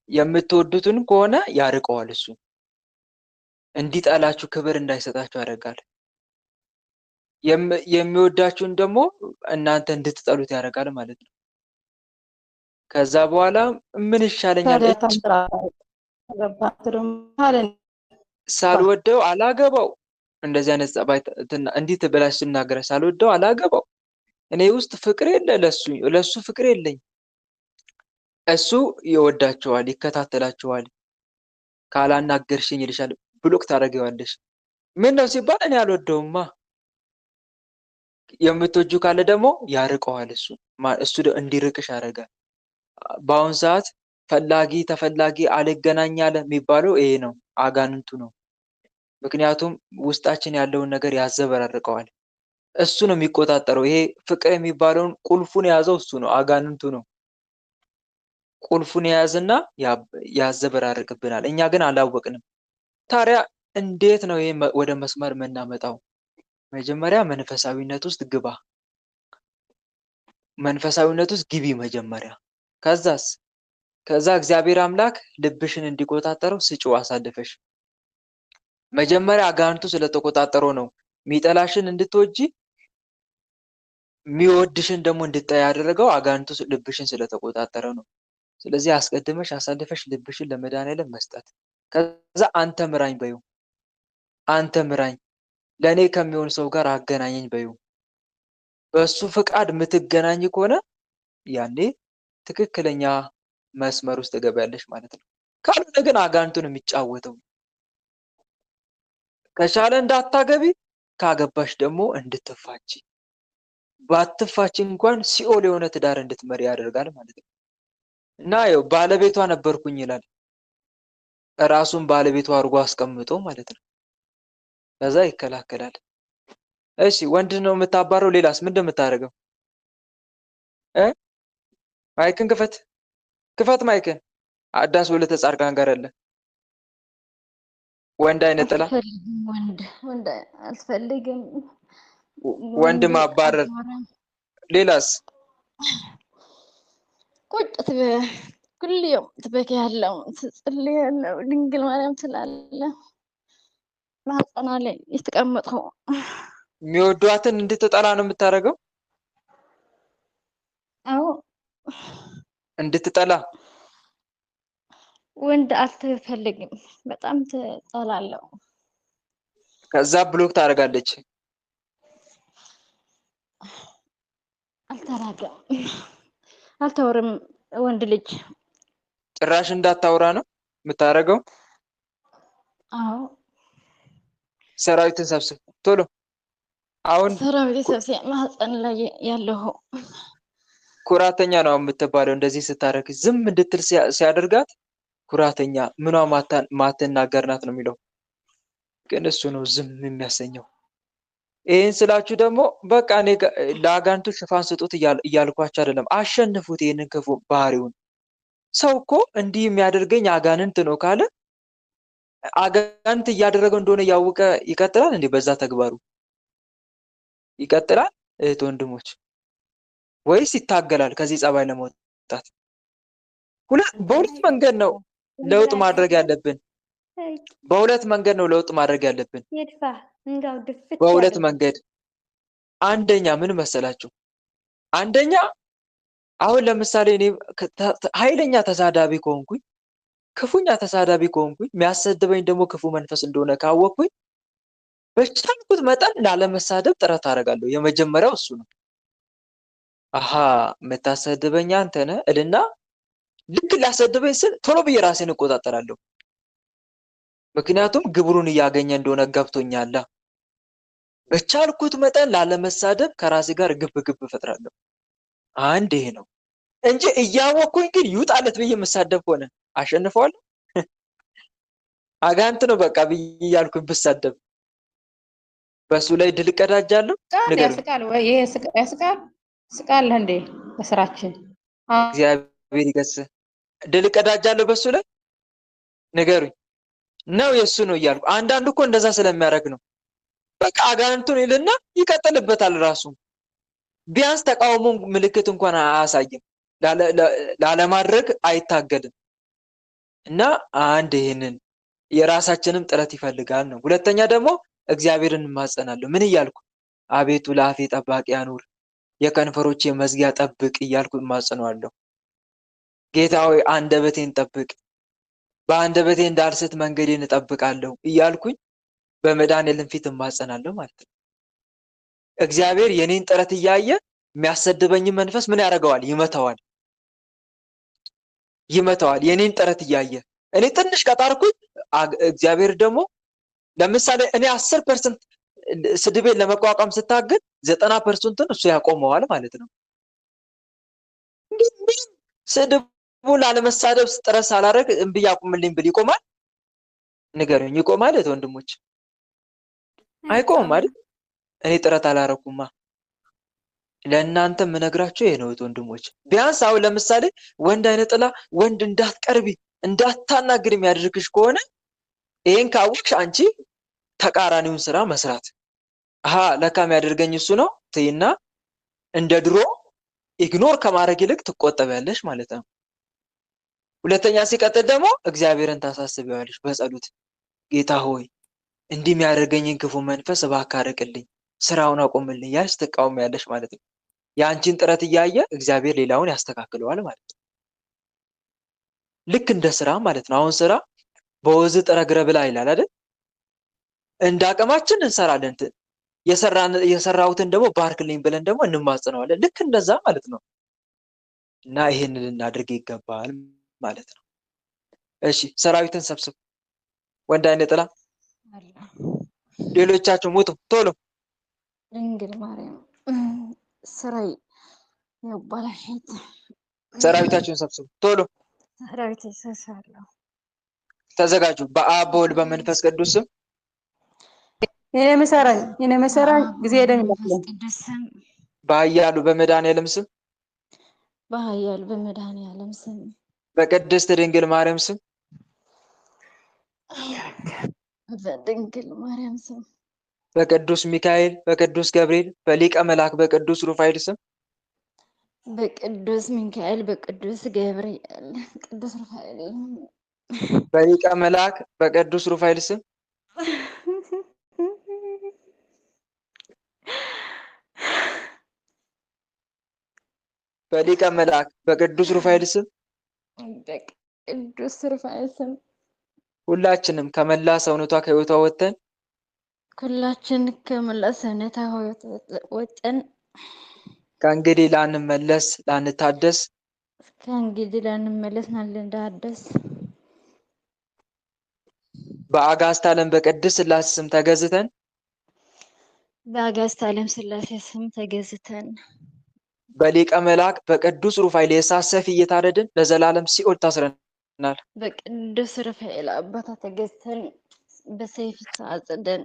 የምትወዱትን ከሆነ ያርቀዋል። እሱ እንዲጠላችሁ ክብር እንዳይሰጣችሁ ያደርጋል። የሚወዳችሁን ደግሞ እናንተ እንድትጠሉት ያደርጋል ማለት ነው። ከዛ በኋላ ምን ይሻለኛል? ሳልወደው አላገባው። እንደዚህ አይነት ጸባይ እንዲህ ብላሽ ስናገረ ሳልወደው አላገባው። እኔ ውስጥ ፍቅር የለ፣ ለሱ ፍቅር የለኝ። እሱ ይወዳቸዋል፣ ይከታተላቸዋል። ካላናገርሽኝ ይልሻል፣ ብሎክ ታደርጊዋለሽ። ምን ነው ሲባል እኔ አልወደውማ። የምትወጁ ካለ ደግሞ ያርቀዋል። እሱ እንዲርቅሽ ያደርጋል። በአሁን ሰዓት ፈላጊ ተፈላጊ አልገናኝ አለ የሚባለው ይሄ ነው፣ አጋንንቱ ነው። ምክንያቱም ውስጣችን ያለውን ነገር ያዘበራርቀዋል። እሱ ነው የሚቆጣጠረው። ይሄ ፍቅር የሚባለውን ቁልፉን የያዘው እሱ ነው፣ አጋንንቱ ነው። ቁልፉን የያዝና ያዘበራርቅብናል። እኛ ግን አላወቅንም። ታዲያ እንዴት ነው ይሄ ወደ መስመር የምናመጣው? መጀመሪያ መንፈሳዊነት ውስጥ ግባ። መንፈሳዊነት ውስጥ ግቢ መጀመሪያ። ከዛ እግዚአብሔር አምላክ ልብሽን እንዲቆጣጠረው ስጪው አሳልፈሽ። መጀመሪያ አጋንንቱ ስለተቆጣጠረው ነው ሚጠላሽን እንድትወጂ ሚወድሽን ደግሞ እንድታይ ያደረገው አጋንንቱ ልብሽን ስለተቆጣጠረ ነው። ስለዚህ አስቀድመሽ አሳልፈሽ ልብሽን ለመድኃኒዓለም መስጠት። ከዛ አንተ ምራኝ በይው። አንተ ምራኝ፣ ለእኔ ከሚሆን ሰው ጋር አገናኘኝ በይው። በሱ ፍቃድ የምትገናኝ ከሆነ ያኔ ትክክለኛ መስመር ውስጥ ትገቢያለሽ ማለት ነው። ካልሆነ ግን አጋንንቱን የሚጫወተው። ከቻለ እንዳታገቢ፣ ካገባሽ ደግሞ እንድትፋቺ፣ ባትፋቺ እንኳን ሲኦል የሆነ ትዳር እንድትመሪ ያደርጋል ማለት ነው። እና ያው ባለቤቷ ነበርኩኝ ይላል። ራሱን ባለቤቷ አድርጎ አስቀምጦ ማለት ነው። ከዛ ይከላከላል። እሺ ወንድ ነው የምታባረው። ሌላስ ምንድን ነው የምታደርገው? ማይክን ክፈት ማይክን። አዳስ ወለተ ጻድቃን ጋር አለ ወንድ አይነት ጥላ ወንድ አልፈልግም። ወንድ ማባረር። ሌላስ? ቁጭ كل يوم تبكي هلا تصلي ድንግል ማርያም ትላለ ማህፀኗ ላይ የተቀመጠው የሚወዷትን እንድትጠላ ነው የምታደርገው? አዎ እንድትጠላ። ወንድ አትፈልግም፣ በጣም ትጠላለው። ከዛ ብሎክ ታደርጋለች። አልተወርም ወንድ ልጅ ጭራሽ እንዳታወራ ነው የምታደርገው? አዎ ሰራዊትን ሰብስብ ቶሎ። አሁን ሰራዊት ሰብስብ ማህፀን ላይ ያለው ኩራተኛ ነው የምትባለው። እንደዚህ ስታደርግ ዝም እንድትል ሲያደርጋት ኩራተኛ ምኗ ማትናገር ናት ነው የሚለው። ግን እሱ ነው ዝም የሚያሰኘው። ይህን ስላችሁ ደግሞ በቃ እኔ ለአጋንንቱ ሽፋን ስጡት እያልኳቸው አይደለም። አሸንፉት ይህንን ክፉ ባህሪውን። ሰው እኮ እንዲህ የሚያደርገኝ አጋንንት ነው ካለ አጋንንት እያደረገው እንደሆነ ያወቀ ይቀጥላል እንዴ? በዛ ተግባሩ ይቀጥላል? እህት ወንድሞች፣ ወይስ ይታገላል ከዚህ ጸባይ ለመውጣት? በሁለት መንገድ ነው ለውጥ ማድረግ ያለብን። በሁለት መንገድ ነው ለውጥ ማድረግ ያለብን። በሁለት መንገድ። አንደኛ ምን መሰላችሁ? አንደኛ አሁን ለምሳሌ እኔ ኃይለኛ ተሳዳቢ ከሆንኩኝ፣ ክፉኛ ተሳዳቢ ከሆንኩኝ፣ የሚያሰድበኝ ደግሞ ክፉ መንፈስ እንደሆነ ካወቅኩኝ በቻልኩት መጠን ላለመሳደብ ጥረት አደርጋለሁ። የመጀመሪያው እሱ ነው። አሃ የምታሰድበኝ አንተ ነህ እልና ልክ ላሰድበኝ ስል ቶሎ ብዬ ራሴን እቆጣጠራለሁ። ምክንያቱም ግብሩን እያገኘ እንደሆነ ገብቶኛል። በቻልኩት መጠን ላለመሳደብ ከራሴ ጋር ግብ እፈጥራለሁ። አንድ ይሄ ነው እንጂ እያወቅኩኝ ግን ይውጣለት ብዬ የምሳደብ ከሆነ አሸንፈዋለሁ። አጋንንት ነው በቃ ብዬ እያልኩኝ ብሳደብ በሱ ላይ ድል እቀዳጃለሁ። ያስቃል ወይ? ያስቃል እንዴ? በስራችን እግዚአብሔር ይገስጽ። ድል እቀዳጃለሁ በሱ ላይ ንገሩኝ። ነው የሱ ነው እያልኩ። አንዳንዱ እኮ እንደዛ ስለሚያደርግ ነው። በቃ አጋንንቱን ይልና ይቀጥልበታል ራሱ። ቢያንስ ተቃውሞ ምልክት እንኳን አያሳይም፣ ላለማድረግ አይታገልም። እና አንድ ይሄንን የራሳችንም ጥረት ይፈልጋል ነው። ሁለተኛ ደግሞ እግዚአብሔርን እንማጸናለሁ። ምን እያልኩ? አቤቱ ለአፌ ጠባቂ አኑር፣ የከንፈሮቼ መዝጊያ ጠብቅ እያልኩ እማጸናለሁ። ጌታ ሆይ አንደበቴን ጠብቅ፣ በአንደበቴ እንዳልስት መንገዴን እጠብቃለሁ እያልኩኝ በመድኃኒዓለም ፊት እማጸናለሁ ማለት ነው። እግዚአብሔር የኔን ጥረት እያየ የሚያሰድበኝ መንፈስ ምን ያደርገዋል? ይመታዋል። የኔን ጥረት እያየ እኔ ትንሽ ቀጣርኩኝ፣ እግዚአብሔር ደግሞ ለምሳሌ እኔ 10% ስድቤን ለመቋቋም ስታገል 90%ን እሱ ያቆመዋል ማለት ነው። ስድቡን ላለመሳደብ ጥረት ሳላደርግ እምቢ ያቁምልኝ ብል ይቆማል? ንገሩኝ፣ ይቆማል? ወንድሞች አይቆምም አይደል? እኔ ጥረት አላረኩማ። ለእናንተ የምነግራቸው ይሄ ነው ወንድሞች። ቢያንስ አሁን ለምሳሌ ወንድ አይነ ጥላ ወንድ እንዳትቀርቢ እንዳታናግር የሚያደርግሽ ከሆነ ይሄን ካወቅሽ አንቺ ተቃራኒውን ስራ መስራት። አሃ ለካ የሚያደርገኝ እሱ ነው ትይና እንደ ድሮ ኢግኖር ከማድረግ ይልቅ ትቆጠቢያለሽ ማለት ነው። ሁለተኛ ሲቀጥል ደግሞ እግዚአብሔርን ታሳስቢዋለሽ በጸሎት ጌታ ሆይ እንዲህ የሚያደርገኝን ክፉ መንፈስ እባክህ አርቅልኝ፣ ስራውን አቁምልኝ ያልሽ ትቃወሚያለሽ ማለት ነው። የአንቺን ጥረት እያየ እግዚአብሔር ሌላውን ያስተካክለዋል ማለት ነው። ልክ እንደ ስራ ማለት ነው። አሁን ስራ በወዝ ጥረግረ ብላ ይላል አይደል? እንደ አቅማችን እንሰራለን። የሰራሁትን ደግሞ ባርክልኝ ብለን ደግሞ እንማጽነዋለን። ልክ እንደዛ ማለት ነው። እና ይሄንን ልናደርግ ይገባል ማለት ነው። እሺ ሰራዊትን ሰብስቡ። ወንድ አይነ ጥላ ሌሎቻችሁ ሙቱ ቶሎ። ድንግል ማርያም ስራይ የባላሽት ሰራዊታችሁን ሰብስቡ ቶሎ። ሰራዊት ይሰሳለሁ። ተዘጋጁ። በአብ በወልድ በመንፈስ ቅዱስ ስም የኔ መሰራ ጊዜ ደም ይላል። በኃያሉ በመድኃኔዓለም ስም በኃያሉ በመድኃኔዓለም ስም በቅድስት ድንግል ማርያም ስም በድንግል ማርያም ስም በቅዱስ ሚካኤል በቅዱስ ገብርኤል በሊቀ መልአክ በቅዱስ ሩፋኤል ስም በቅዱስ ሚካኤል በቅዱስ ገብርኤል ቅዱስ ሩፋኤል በሊቀ መልአክ በቅዱስ ሩፋኤል ስም በሊቀ መልአክ በቅዱስ ሩፋኤል ስም በቅዱስ ሩፋኤል ስም ሁላችንም ከመላ ሰውነቷ ከህይወቷ ወጥተን ሁላችን ከመላ ሰውነቷ ወጥተን ከእንግዲህ ላንመለስ ላንታደስ ከእንግዲህ ላንመለስ ላንታደስ በአጋዕዝተ ዓለም በቅድስት ሥላሴ ስም ተገዝተን በአጋዕዝተ ዓለም ሥላሴ ስም ተገዝተን በሊቀ መልአክ በቅዱስ ሩፋኤል የእሳት ሰይፍ እየታረድን ለዘላለም ሲኦል ታስረናል። በቅዱስ ሩፋኤል አባታ ተገዝተን በሰይፍ ታጽደን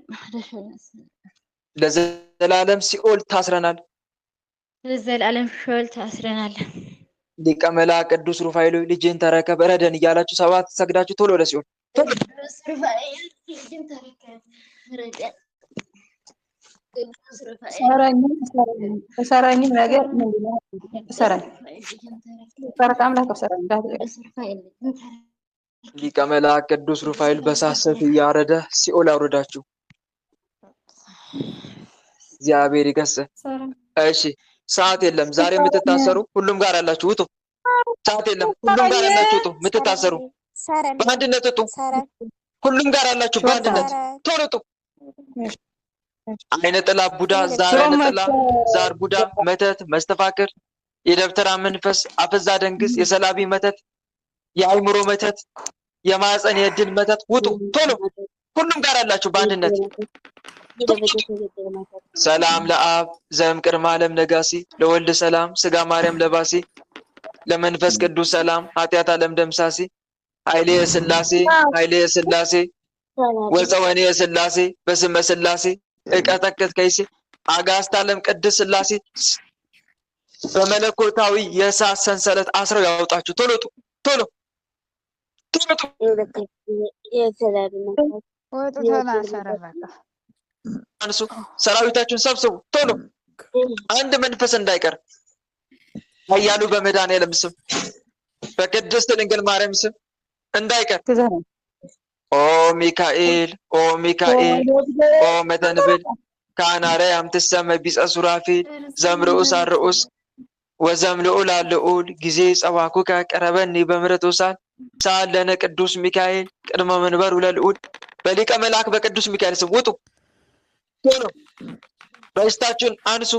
ለዘላለም ሲኦል ታስረናል። ለዘላለም ሲኦል ታስረናል። ሊቀ መልአክ ቅዱስ ሩፋኤል ልጅን ተረከብ ረደን እያላችሁ ሰባት ሰግዳችሁ ቶሎ ወደ ሲኦል ቅዱስ ሩፋኤል ልጅን ተረከብ ረደን ሰራኝ ነገር ምንድነው? ሰራኝ አምላክ ሰራኝ ሊቀ መልአክ ቅዱስ ሩፋኤል በእሳት ሰይፍ እያረደ ሲኦል አውርዳችሁ እግዚአብሔር ይገስጽ። እሺ ሰዓት የለም። ዛሬ የምትታሰሩ ሁሉም ጋር ያላችሁ ውጡ። ሰዓት የለም። ሁሉም ጋር ያላችሁ ውጡ። የምትታሰሩ በአንድነት ውጡ። ሁሉም ጋር ያላችሁ በአንድነት ቶሎ ውጡ። አይነ ጥላ ቡዳ፣ ዛር አይነ ጥላ፣ ዛር ቡዳ፣ መተት፣ መስተፋክር፣ የደብተራ መንፈስ፣ አፈዛ ደንግስ፣ የሰላቢ መተት፣ የአይምሮ መተት፣ የማህፀን የእድል መተት ውጡ ቶሎ። ሁሉም ጋር ያላችሁ በአንድነት ሰላም ለአብ ዘእምቅድመ ዓለም ነጋሲ ለወልድ ሰላም ስጋ ማርያም ለባሲ ለመንፈስ ቅዱስ ሰላም ኃጢአት ዓለም ደምሳሲ ኃይሌ የሥላሴ ኃይሌ የሥላሴ ወፀወኔ የሥላሴ በስመ ሥላሴ እቀጠቅጥ ከይሴ አጋዕዝተ ዓለም ቅድስት ሥላሴ በመለኮታዊ የእሳት ሰንሰለት አስረው ያወጣችሁ ቶሎ ቶሎ አንሱ። ሰራዊታችሁን ሰብስቡ ቶሎ። አንድ መንፈስ እንዳይቀር ኃያሉ በመድኃኔዓለም ስም በቅድስት ድንግል ማርያም ስም እንዳይቀር። ኦ ሚካኤል ኦ ሚካኤል ኦ መተንብል ከአናርያም ትሰመ ቢጸ ሱራፌል ዘምርኡስ አርኡስ ወዘምልዑል አልዑል ጊዜ ጸዋኩከ ቀረበኒ በምሕረት ወሳል ሳል ለነ ቅዱስ ሚካኤል ቅድመ መንበሩ ለልዑል በሊቀ መልአክ በቅዱስ ሚካኤል ስም ውጡ ቶሎ። በእስታችሁን አንሱ።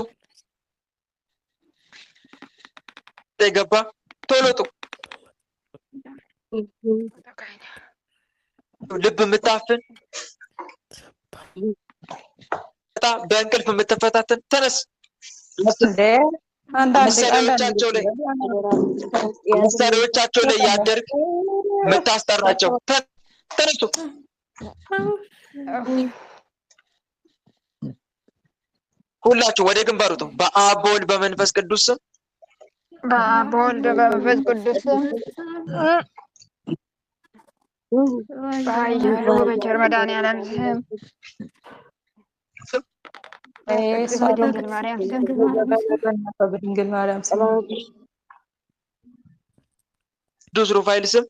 የገባ ቶሎ ውጡ። ልብ የምታፍን በእንቅልፍ የምትፈታትን ተነስ። መሳሪያዎቻቸው ላይ ያደርግ የምታስጠራቸው ተነሱ። ሁላችሁ ወደ ግንባር ውጡ። በአብ በወልድ በመንፈስ ቅዱስ ስም በአብ በወልድ በመንፈስ ቅዱስ ስም በኃያሉ በቸር መድኃኔዓለም ስም እሷ በድንግል ማርያም ስም በድንግል ማርያም ስም ቅዱስ ሩፋኤል ስም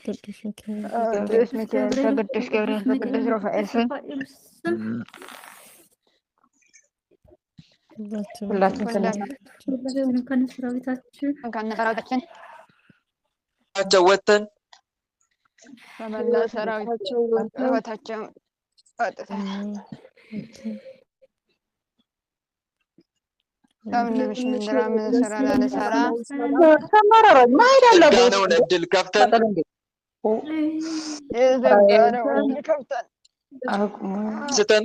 ቅዱስ ሚካኤል በቅዱስ ገብርኤል በቅዱስ ሩፋኤል ስም ሁላችን ከነሰራዊታችን ቸው ወተን በመላ ሰራዊታቸው ህይወታቸው ወጥተን ለምንምሽ ምንድራ ምን ስራ ላንሰራ የዘጋነውን እድል ከፍተን የዘጋነውን ከፍተን ስተን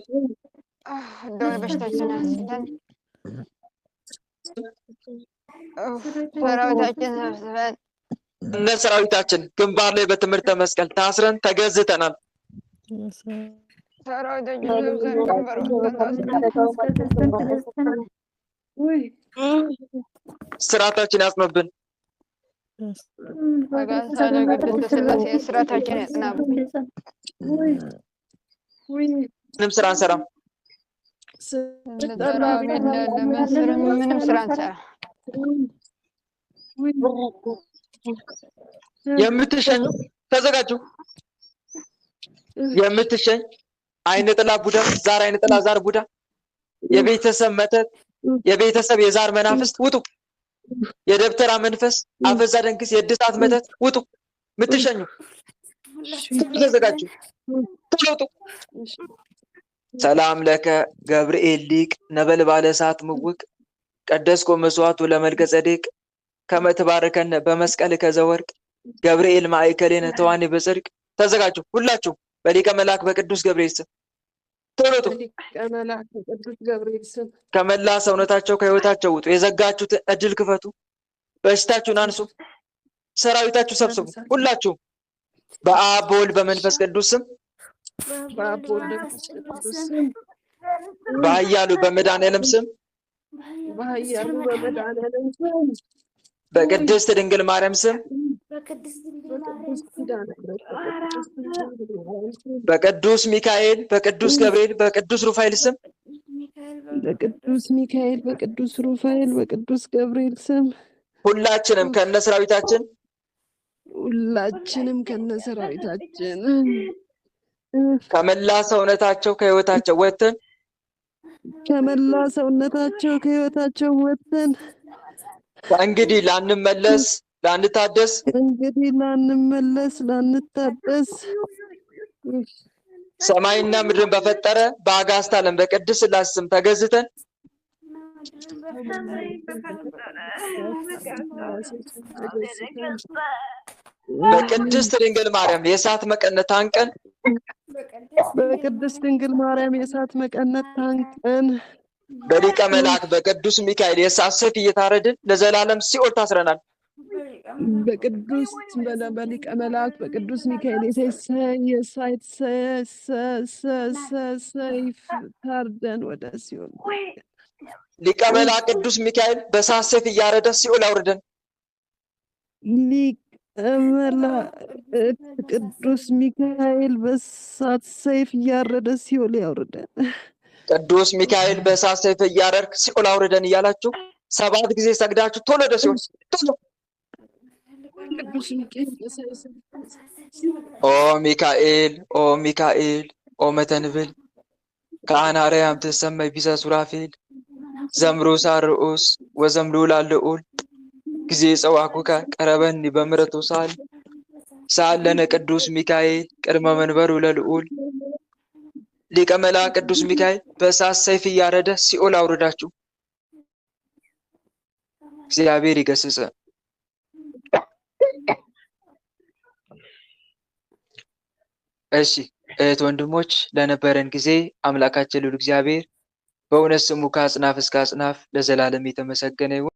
እንደው በሽታችን አንስተን ሰራዊታችን ሰብስበን እነ ሰራዊታችን ግንባር ላይ በትምህርተ መስቀል ታስረን ተገዝተናል። ሰራዊታችን ሰብስበን ግንባር ተገዝተን ስርዓታችን ያጽኑብን። አጋንሳለ ቅድስት ሥላሴ ስርዓታችን ያጽናብን። ምንም ስራ አንሰራም። ምንም ስራ አንሰራ። የምትሸኝ ተዘጋጁ። የምትሸኝ አይነ ጥላ ቡዳ፣ ዛር አይነ ጥላ ዛር ቡዳ፣ የቤተሰብ መተት፣ የቤተሰብ የዛር መናፍስት ውጡ። የደብተራ መንፈስ፣ አፈዛ ደንግስ፣ የእድሳት መተት ውጡ። የምትሸኙ ተዘጋጁ። ውጡ። ሰላም ለከ ገብርኤል ሊቅ ነበልባለ እሳት ምውቅ ቀደስኮ መስዋዕቱ ለመልከ ጸዴቅ ከመትባርከነ በመስቀል ከዘወርቅ ገብርኤል ማእከሌነ ተዋኔ በጽድቅ። ተዘጋጁ ሁላችሁ በሊቀ መልአክ በቅዱስ ገብርኤል ስም ተውጡ። ከመላ ሰውነታቸው ከህይወታቸው ውጡ። የዘጋችሁት እድል ክፈቱ። በሽታችሁን አንሱ። ሰራዊታችሁ ሰብስቡ። ሁላችሁ በአብ በወልድ በመንፈስ ቅዱስ ስም በኃያሉ በመድኃኔዓለም ስም በቅድስት ድንግል ማርያም ስም በቅዱስ ሚካኤል በቅዱስ ገብርኤል በቅዱስ ሩፋኤል ስም በቅዱስ ሚካኤል በቅዱስ ሩፋኤል በቅዱስ ገብርኤል ስም ሁላችንም ከነሰራዊታችን ከመላ ሰውነታቸው ከህይወታቸው ወጥተን ከእንግዲህ ላንመለስ ላንታደስ ሰማይና ምድርን በፈጠረ በአጋዕዝተ ዓለም በቅድስት ሥላሴ ስም ተገዝተን በቅድስት ድንግል ማርያም የእሳት መቀነት ታንቀን በሊቀ መልአክ በቅዱስ ሚካኤል የእሳት ሰይፍ እየታረድን ለዘላለም ሲኦል ታስረናል። በሊቀ መልአክ በቅዱስ ሚካኤል የእሳት ሰይፍ ታርደን ወደ ሲኦል ሊቀ መልአክ ቅዱስ ሚካኤል በእሳት ሰይፍ እያረደ ሲኦል አውርደን ቅዱስ ሚካኤል በእሳት ሰይፍ እያረደ ሲኦል ያውርደን። ቅዱስ ሚካኤል በእሳት ሰይፍ እያረድክ ሲኦል አውርደን እያላችሁ 7 ጊዜ ሰግዳችሁ ቶሎ ወደ ሲኦል ቶሎ። ኦ ሚካኤል ኦ መተንብል ከአናርያም ትሰመይ ቢሰ ሱራፌል ዘምሩ ሳርኡስ ወዘምሉላ ልዑል ጊዜ ጸዋኩከ ቀረበኒ በምሕረቱ ሳለነ ቅዱስ ሚካኤል ቅድመ መንበሩ ለልዑል። ሊቀ መልአክ ቅዱስ ሚካኤል በእሳት ሰይፍ እያረደ ሲኦል አውርዳችሁ እግዚአብሔር ይገስጽ። እሺ እህት ወንድሞች፣ ለነበረን ጊዜ አምላካችን ልዑል እግዚአብሔር በእውነት ስሙ ከአጽናፍ እስከ አጽናፍ ለዘላለም የተመሰገነ ይሁን።